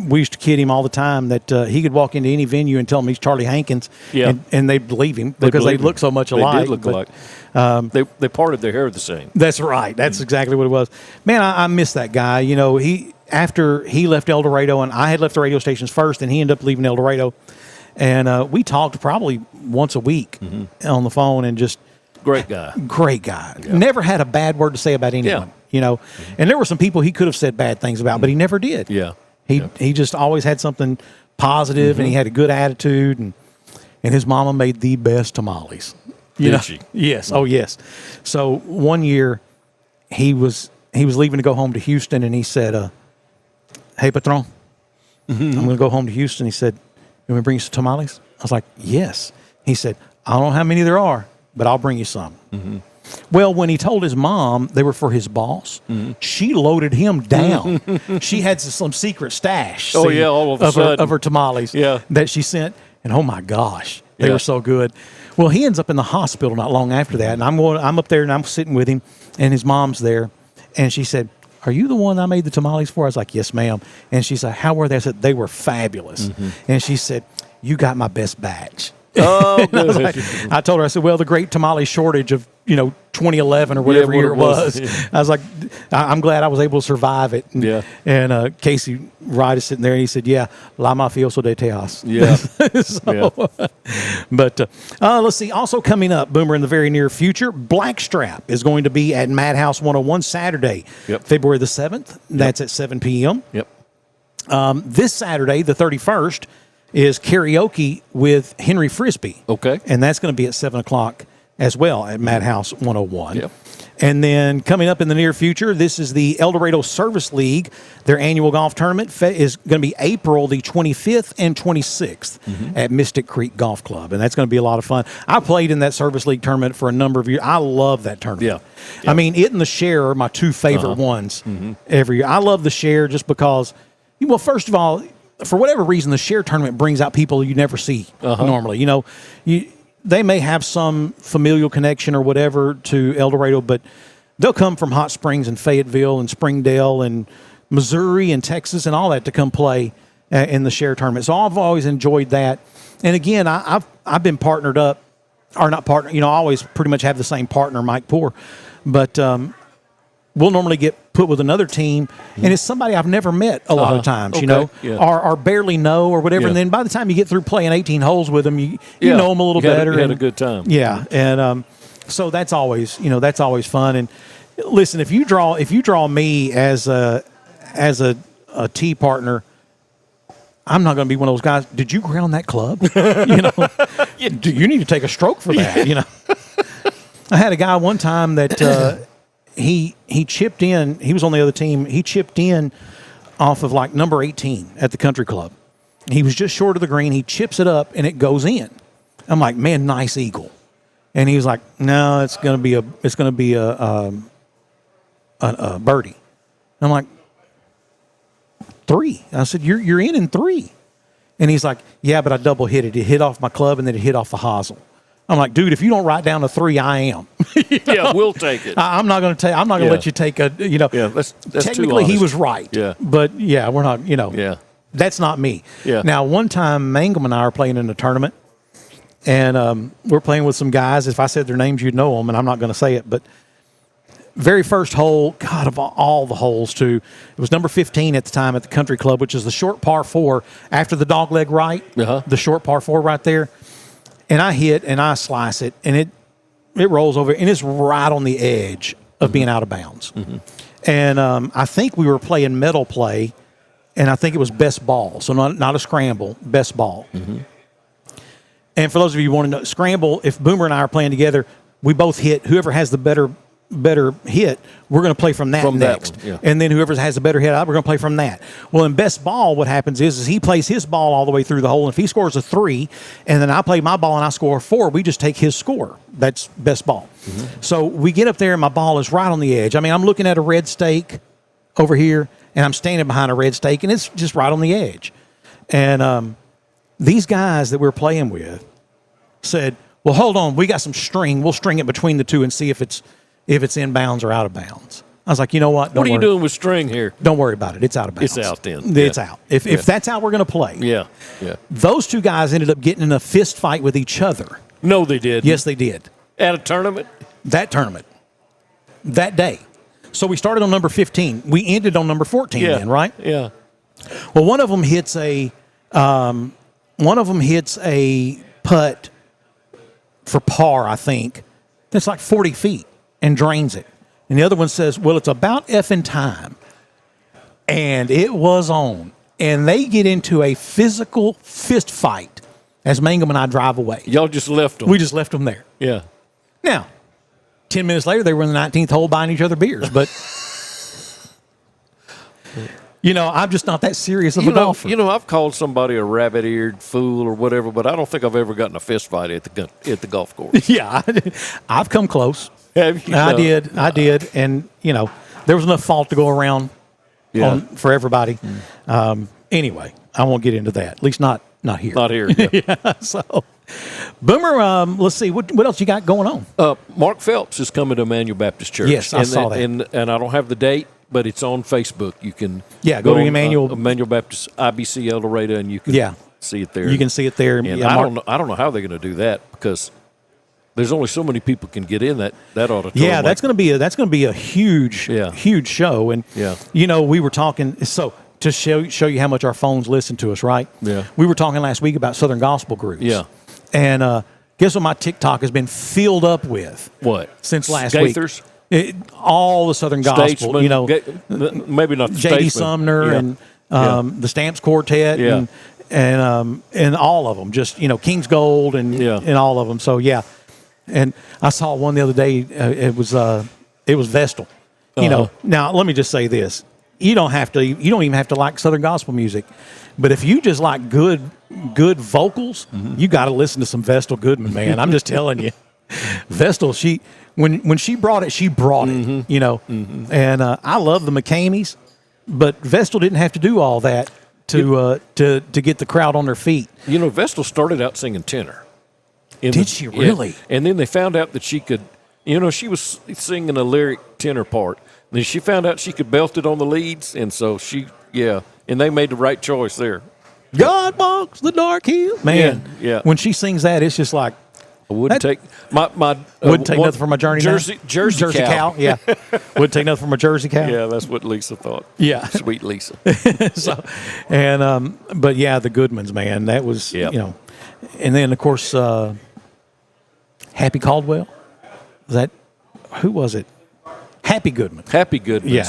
we used to kid him all the time that he could walk into any venue and tell them he's Charlie Hankins, and they'd believe him because they look so much alike. They did look alike. They parted their hair the same. That's right. That's exactly what it was. Man, I miss that guy. You know, after he left El Dorado, and I had left the radio stations first, and he ended up leaving El Dorado, and we talked probably once a week on the phone, and just great guy. Yeah. Never had a bad word to say about anyone. You know, and there were some people he could have said bad things about, but he never did. Yeah. He just always had something positive, and he had a good attitude, and his mama made the best tamales. Did she? Yes. Oh, yes. So one year he was leaving to go home to Houston, and he said, "Hey, Patron, I'm going to go home to Houston." He said, "You want me to bring you some tamales?" I was like, "Yes." He said, "I don't know how many there are, but I'll bring you some." Well, when he told his mom they were for his boss, she loaded him down. She had some secret stash. All of a sudden. Of her tamales that she sent, and oh my gosh, they were so good. Well, he ends up in the hospital not long after that, and I'm up there and I'm sitting with him, and his mom's there, and she said, "Are you the one I made the tamales for?" I was like, "Yes, ma'am." And she said, "How were they?" I said, "They were fabulous." And she said, "You got my best batch." Oh, good. I told her, I said, "Well, the great tamale shortage of 2011 or whatever year it was." I was like, "I'm glad I was able to survive it." And Casey Wright is sitting there, and he said, "Yeah, la mafioso de Tejas." But let's see. Also coming up, Boomer, in the very near future, Blackstrap is going to be at Madhouse 101 Saturday, February the 7th. That's at 7 p.m. This Saturday, the 31st, is karaoke with Henry Frisbee. Okay. And that's going to be at 7 o'clock as well at Madhouse 101. And then coming up in the near future, this is the El Dorado Service League. Their annual golf tournament is going to be April the 25th and 26th at Mystic Creek Golf Club. And that's going to be a lot of fun. I played in that Service League tournament for a number of years. I love that tournament. I mean, it and the Share are my two favorite ones every year. I love the Share just because, well, first of all, for whatever reason, the Share tournament brings out people you never see normally. They may have some familial connection or whatever to El Dorado, but they'll come from Hot Springs and Fayetteville and Springdale and Missouri and Texas and all that to come play in the Share tournament. So I've always enjoyed that. And again, I've been partnered up or not partner. I always pretty much have the same partner, Mike Poor, but we'll normally get put with another team, and it's somebody I've never met a lot of times, or barely know or whatever. Yeah. And then by the time you get through playing 18 holes with them, you know them a little better. You had a good time. Yeah, and so that's always fun. And listen, if you draw me as a tee partner, I'm not going to be one of those guys. Did you ground that club? You need to take a stroke for that. I had a guy one time that he chipped in. He was on the other team. He chipped in off of like number 18 at the country club. He was just short of the green. He chips it up and it goes in. I'm like, man, nice eagle. And he was like, no, it's going to be a birdie. I'm like, 3. I said, you're in 3. And he's like, yeah, but I double hit it. It hit off my club and then it hit off the hosel. I'm like, dude, if you don't write down a 3, I am. Yeah, we'll take it. I'm not going to take. I'm not going to let you take a. Yeah, that's technically he was right. Yeah, but yeah, we're not. Yeah, that's not me. Yeah. Now, one time, Mangum and I are playing in a tournament, and we're playing with some guys. If I said their names, you'd know them, and I'm not going to say it. But very first hole, God, of all the holes too, it was number 15 at the time at the country club, which is the short par 4 after the dog leg right. The short par 4 right there. And I hit and I slice it, and it rolls over, and it's right on the edge of being out of bounds. And I think we were playing medal play, and I think it was best ball, so not a scramble, best ball. And for those of you who want to know, scramble, if Boomer and I are playing together, we both hit. Whoever has the better hit, we're going to play from that next. That one, and then whoever has the better hit, we're going to play from that. Well, in best ball, what happens is he plays his ball all the way through the hole, and if he scores a 3, and then I play my ball and I score a 4, we just take his score. That's best ball. So we get up there, and my ball is right on the edge. I mean, I'm looking at a red stake over here, and I'm standing behind a red stake, and it's just right on the edge. And these guys that we're playing with said, well, hold on, we got some string. We'll string it between the two and see if it's in bounds or out of bounds. I was like, you know what? What are you doing with string here? Don't worry about it. It's out of bounds. It's out then. It's out. If that's how we're going to play. Yeah. Those two guys ended up getting in a fist fight with each other. No, they did. Yes, they did. At a tournament? That tournament. That day. So we started on number 15. We ended on number 14 then, right? Yeah. Well, one of them hits a putt for par, I think. That's like 40 feet. And drains it. And the other one says, well, it's about effing time. And it was on. And they get into a physical fist fight as Mangum and I drive away. Y'all just left them. We just left them there. Yeah. Now, 10 minutes later, they were in the 19th hole buying each other beers. But, I'm just not that serious of a golfer. I've called somebody a rabbit-eared fool or whatever, but I don't think I've ever gotten a fist fight at the golf course. Yeah, I've come close. Have you? I did. And, there was enough fault to go around for everybody. Anyway, I won't get into that. At least not here. Not here. Yeah. So, Boomer, let's see. What else you got going on? Mark Phelps is coming to Emmanuel Baptist Church. Yes, I saw that. And I don't have the date, but it's on Facebook. You can go to Emmanuel Baptist IBC El Dorado, and you can see it there. You can see it there. And I don't know how they're going to do that because there's only so many people can get in that auditorium. Yeah, that's going to be a huge show. And we were talking to show you how much our phones listen to us, right? Yeah. We were talking last week about Southern Gospel groups. Yeah. And guess what my TikTok has been filled up with? What? Since last Gaithers? week. All the Southern Gospel, maybe not J.D. Sumner and the Stamps Quartet and all of them, just King's Gold and all of them. So and I saw one the other day. It was Vestal. Now let me just say this: you don't even have to like Southern Gospel music, but if you just like good vocals, you got to listen to some Vestal Goodman, man. I'm just telling you, Vestal. When she brought it, and I love the McCameys, but Vestal didn't have to do all that to get the crowd on their feet. Vestal started out singing tenor. Did she really? Yeah. And then they found out that she could, she was singing a lyric tenor part. And then she found out she could belt it on the leads, and so and they made the right choice there. God walks the dark hill. Man, yeah. When she sings that, it's just like, I wouldn't take my wouldn't take nothing from a Jersey cow. Yeah, wouldn't take nothing from a Jersey cow. Yeah, that's what Lisa thought. Yeah, sweet Lisa. So, and but yeah, the Goodmans, man, that was Yep. you know, and then of course Happy Caldwell. Was that who was it? Happy Goodman. Happy Goodman. Yeah,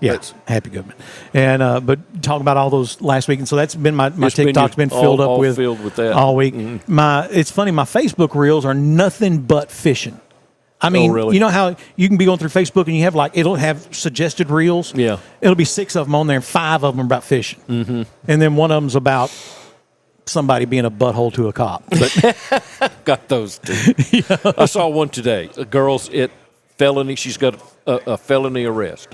That's Happy Goodman. And but talking about all those last week, and so that's been my TikTok's been filled up with that all week. Mm-hmm. It's funny, my Facebook reels are nothing but fishing. I mean, really? you know how you can be going through Facebook and you have it'll have suggested reels. Yeah, it'll be 6 of them on there, and 5 of them are about fishing, and then one of them's about somebody being a butthole to a cop. Got those too. Yeah. I saw one today. A girl's felony. She's got a felony arrest,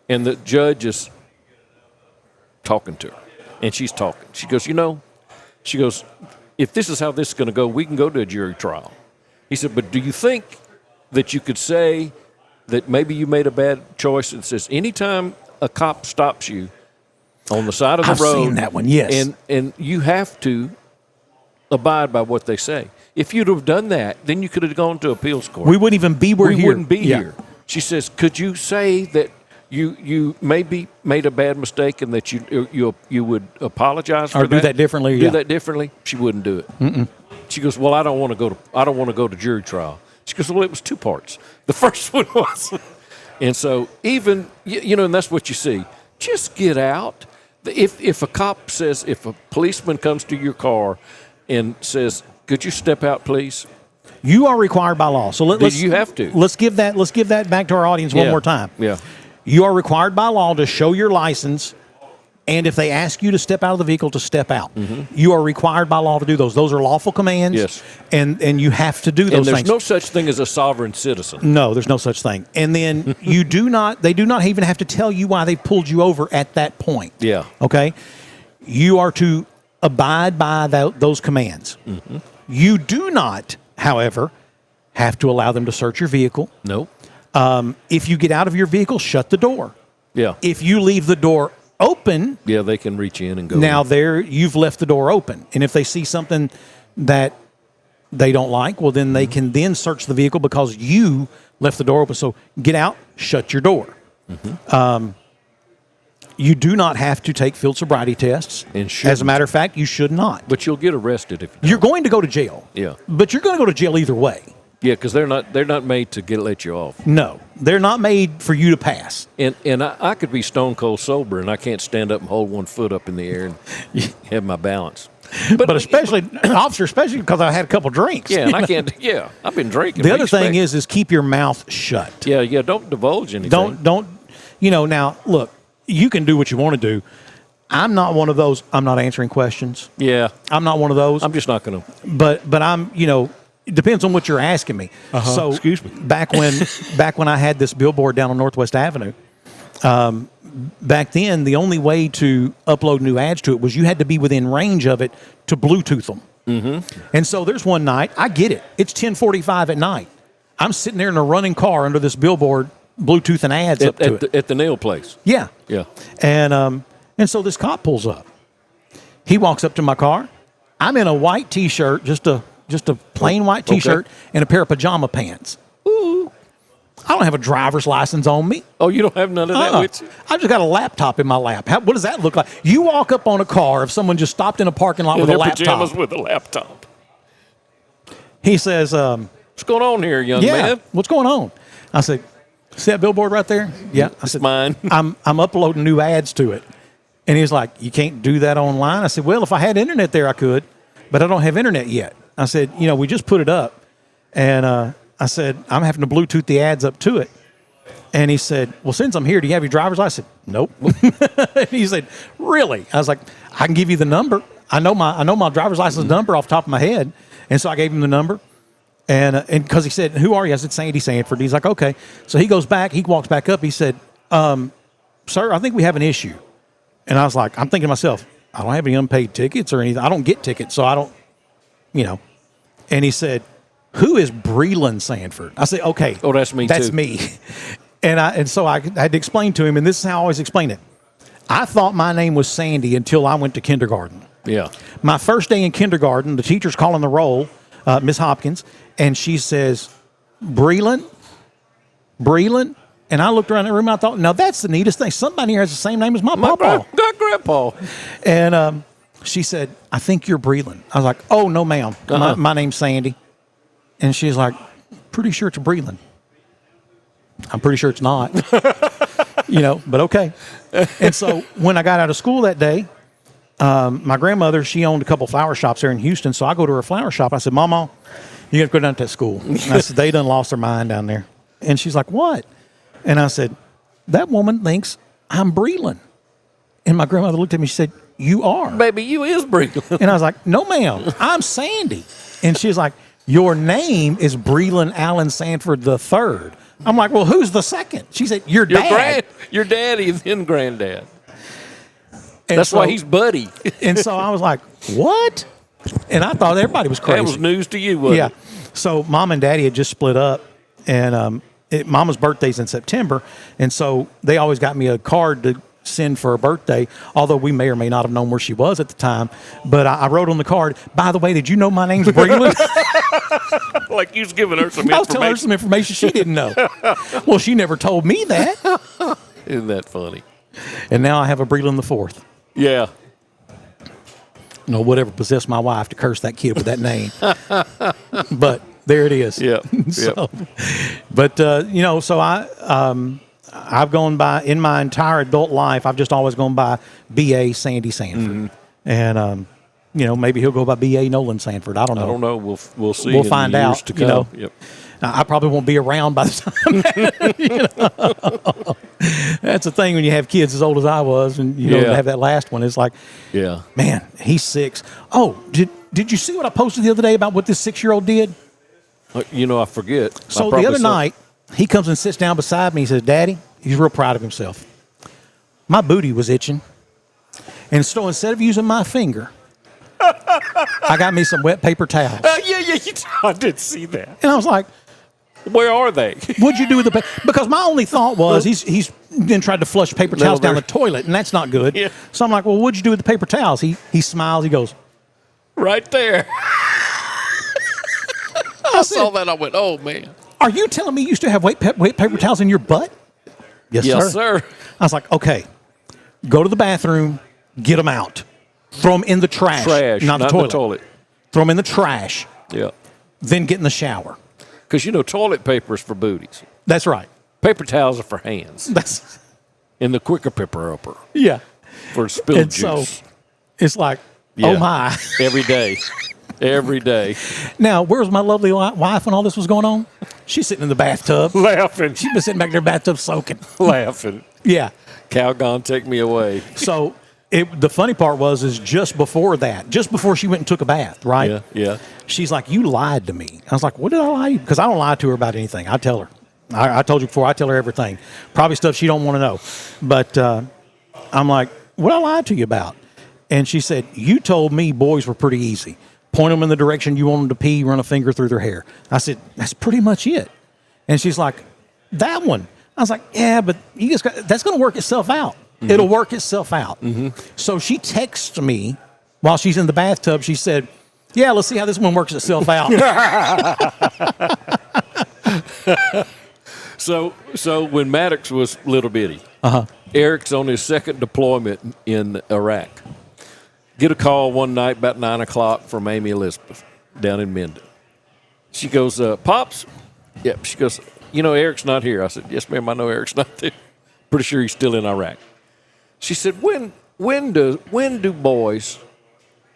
and the judge is talking to her, and she's talking. She goes, if this is how this is going to go, we can go to a jury trial. He said, but do you think that you could say that maybe you made a bad choice? It says anytime a cop stops you on the side of the road, I've seen that one, yes, and you have to abide by what they say. If you'd have done that, then you could have gone to appeals court. We wouldn't even be we wouldn't be here. She says, could you say that you maybe made a bad mistake and that you would apologize for or do that differently? Do that differently? She wouldn't do it. Mm-mm. She goes, well, I don't want to go to jury trial. She goes, well, it was 2 parts. The first one was, and so even and that's what you see. Just get out. If a cop says, if a policeman comes to your car and says, could you step out, please? You are required by law. So you have to. Let's give that back to our audience one more time. Yeah. You are required by law to show your license, and if they ask you to step out of the vehicle, to step out. Mm-hmm. You are required by law to do those. Those are lawful commands. Yes. And you have to do those things. And there's things. no such thing as a sovereign citizen. No, there's no such thing. And then they do not even have to tell you why they pulled you over at that point. Yeah. Okay? You are to abide by those commands. Mm-hmm. You do not, however, have to allow them to search your vehicle. No. If you get out of your vehicle, shut the door. Yeah. If you leave the door open, yeah, they can reach in and go. Now you've left the door open, and if they see something that they don't like, well, then they can then search the vehicle because you left the door open. So get out, shut your door. Mm-hmm. You do not have to take field sobriety tests. As a matter of fact, you should not. But you'll get arrested if you're going to go to jail. Yeah. But you're going to go to jail either way. Yeah, because they're not made to let you off. No, they're not made for you to pass. And I could be stone cold sober, and I can't stand up and hold one foot up in the air and have my balance. But especially, officer, especially because I had a couple drinks. Yeah, and I can't. Yeah, I've been drinking. The other thing is keep your mouth shut. Yeah. Don't divulge anything. Don't. Now look, you can do what you want to do. I'm not one of those. I'm not answering questions. Yeah, I'm not one of those. I'm just not going to. But I'm. It depends on what you're asking me. So excuse me. Back when I had this billboard down on Northwest Avenue, back then the only way to upload new ads to it was you had to be within range of it to Bluetooth them. Mm-hmm. And so there's one night, I get it. It's 10:45 at night. I'm sitting there in a running car under this billboard, Bluetooth and ads up to it at the nail place. Yeah. Yeah. And so this cop pulls up. He walks up to my car. I'm in a white T-shirt, just a plain white T-shirt and a pair of pajama pants. Ooh. I don't have a driver's license on me. Oh, you don't have none of that with you? I just got a laptop in my lap. What does that look like? You walk up on a car if someone just stopped in a parking lot with a laptop. Pajamas with a laptop. He says, what's going on here, young man? What's going on? I said, see that billboard right there? Yeah. I said, mine. I'm uploading new ads to it. And he's like, you can't do that online? I said, well, if I had internet there, I could, but I don't have internet yet. I said, we just put it up. And I said, I'm having to Bluetooth the ads up to it. And he said, well, since I'm here, do you have your driver's license? I said, nope. And he said, really? I was like, I can give you the number. I know my driver's license number off the top of my head. And so I gave him the number. And because he said, who are you? I said, Sandy Sanford. He's like, okay. So he goes back. He walks back up. He said, sir, I think we have an issue. And I was like, I'm thinking to myself, I don't have any unpaid tickets or anything. I don't get tickets, so I don't, And he said, who is Breland Sanford? I said, okay. Oh, that's me, That's too. me. And so I had to explain to him, and this is how I always explain it. I thought my name was Sandy until I went to kindergarten. Yeah. My first day in kindergarten, the teacher's calling the roll. Miss Hopkins, and she says, Breland? And I looked around the room and I thought, now that's the neatest thing. Somebody here has the same name as my papa. Grandpa. And she said, I think you're Breland. I was like, oh, no, ma'am. My name's Sandy. And she's like, pretty sure it's Breland. I'm pretty sure it's not. But okay. And so when I got out of school that day, my grandmother, she owned a couple flower shops there in Houston. So I go to her flower shop. I said, Mama, you got to go down to that school. And I said, they done lost their mind down there. And she's like, what? And I said, that woman thinks I'm Breland. And my grandmother looked at me, she said, you are. Baby, you is Breland. And I was like, no, ma'am, I'm Sandy. And she's like, your name is Breland Allen Sanford III. I'm like, well, who's the second? She said, your dad. Your daddy and then granddad. That's why he's Buddy. And so I was like, what? And I thought everybody was crazy. That was news to you, wasn't it? So Mom and Daddy had just split up, and Mama's birthday's in September, and so they always got me a card to send for her birthday, although we may or may not have known where she was at the time. But I wrote on the card, by the way, did you know my name's Breland? Like you was giving her some information. I was telling her some information she didn't know. Well, she never told me that. Isn't that funny? And now I have a Breland IV. Yeah. No, whatever possessed my wife to curse that kid with that name. But there it is. Yeah. But so I've gone by, in my entire adult life, I've just always gone by B.A. Sandy Sanford. And, maybe he'll go by B.A. Nolan Sanford. I don't know. I don't know. We'll see. We'll find out. To come. Yep. I probably won't be around by the time. That's the thing when you have kids as old as I was, and have that last one. It's like, man, he's 6. Oh, did you see what I posted the other day about what this 6-year-old did? I forget. So the other night, he comes and sits down beside me. He says, Daddy, he's real proud of himself. My booty was itching. And so instead of using my finger, I got me some wet paper towels. I did see that. And I was like, where are they? What'd you do with the paper? Because my only thought was he's then tried to flush paper towels down the toilet, and that's not good. Yeah. So I'm like, well, what'd you do with the paper towels? He smiles. He goes, right there. I saw that. I went, oh, man. Are you telling me you used to have wet paper towels in your butt? Yes, sir. I was like, okay, go to the bathroom, get them out. Throw them in the trash. Not the toilet. Throw them in the trash. Yeah. Then get in the shower. Because, toilet paper is for booties. That's right. Paper towels are for hands. That's in the quicker pepper upper. Yeah. For spilled juice. So it's like, oh, my. Every day. Every day. Now, where was my lovely wife when all this was going on? She's sitting in the bathtub. Laughing. She's been sitting back in her bathtub soaking. Laughing. Yeah. Calgon, take me away. So the funny part is just before she went and took a bath, right? Yeah. She's like, you lied to me. I was like, what did I lie to you? Because I don't lie to her about anything. I tell her. I told you before, I tell her everything. Probably stuff she don't want to know. But I'm like, what I lied to you about? And she said, you told me boys were pretty easy. Point them in the direction you want them to pee, run a finger through their hair. I said, that's pretty much it. And she's like, that one. I was like, yeah, but that's going to work itself out. Mm-hmm. It'll work itself out. Mm-hmm. So she texts me while she's in the bathtub. She said, yeah, let's see how this one works itself out. So when Maddox was little bitty, Eric's on his second deployment in Iraq. Get a call one night about 9 o'clock from Amy Elizabeth down in Minden. She goes, Pops? Yep. She goes, Eric's not here. I said, yes, ma'am, I know Eric's not there. Pretty sure he's still in Iraq. She said, when do boys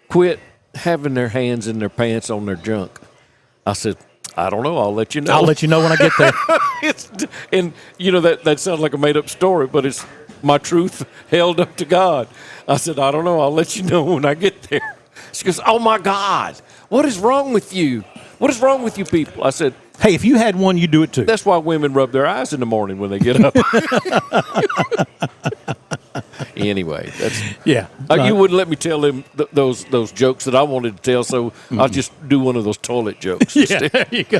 quit having their hands in their pants on their junk? I said, I don't know. I'll let you know. I'll let you know when I get there. That sounds like a made-up story, but it's my truth held up to God. I said, I don't know. I'll let you know when I get there. She goes, oh, my God. What is wrong with you? What is wrong with you people? I said, hey, if you had one, you'd do it too. That's why women rub their eyes in the morning when they get up. Anyway, that's you wouldn't let me tell them those jokes that I wanted to tell, so I'll just do one of those toilet jokes. Yeah, there you go.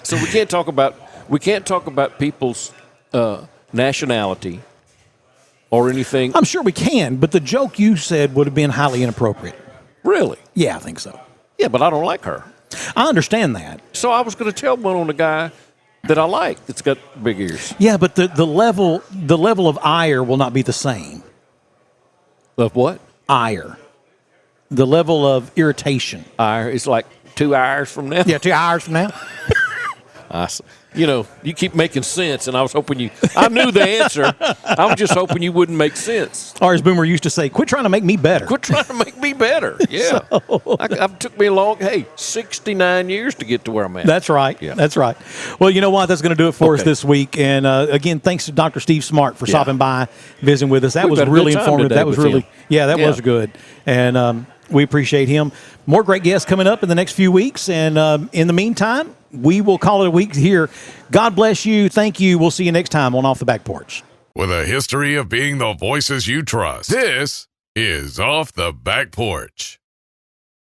So we can't talk about people's nationality or anything. I'm sure we can, but the joke you said would have been highly inappropriate. Really? Yeah, I think so. Yeah, but I don't like her. I understand that. So I was going to tell one on the guy that I like that's got big ears. Yeah, but the level of ire will not be the same. Of what? Ire. The level of irritation. Ire is like 2 hours from now. Yeah, 2 hours from now. You keep making sense, and I was hoping I knew the answer. I was just hoping you wouldn't make sense. Or as Boomer used to say, quit trying to make me better. Quit trying to make me better. Yeah. It took me 69 years to get to where I'm at. That's right. Yeah. That's right. Well, you know what? That's going to do it for us this week. And again, thanks to Dr. Steve Smart for stopping by, visiting with us. That was really informative. That was really, was good. And we appreciate him. More great guests coming up in the next few weeks. And in the meantime, we will call it a week here. God bless you. Thank you. We'll see you next time on Off the Back Porch. With a history of being the voices you trust, this is Off the Back Porch.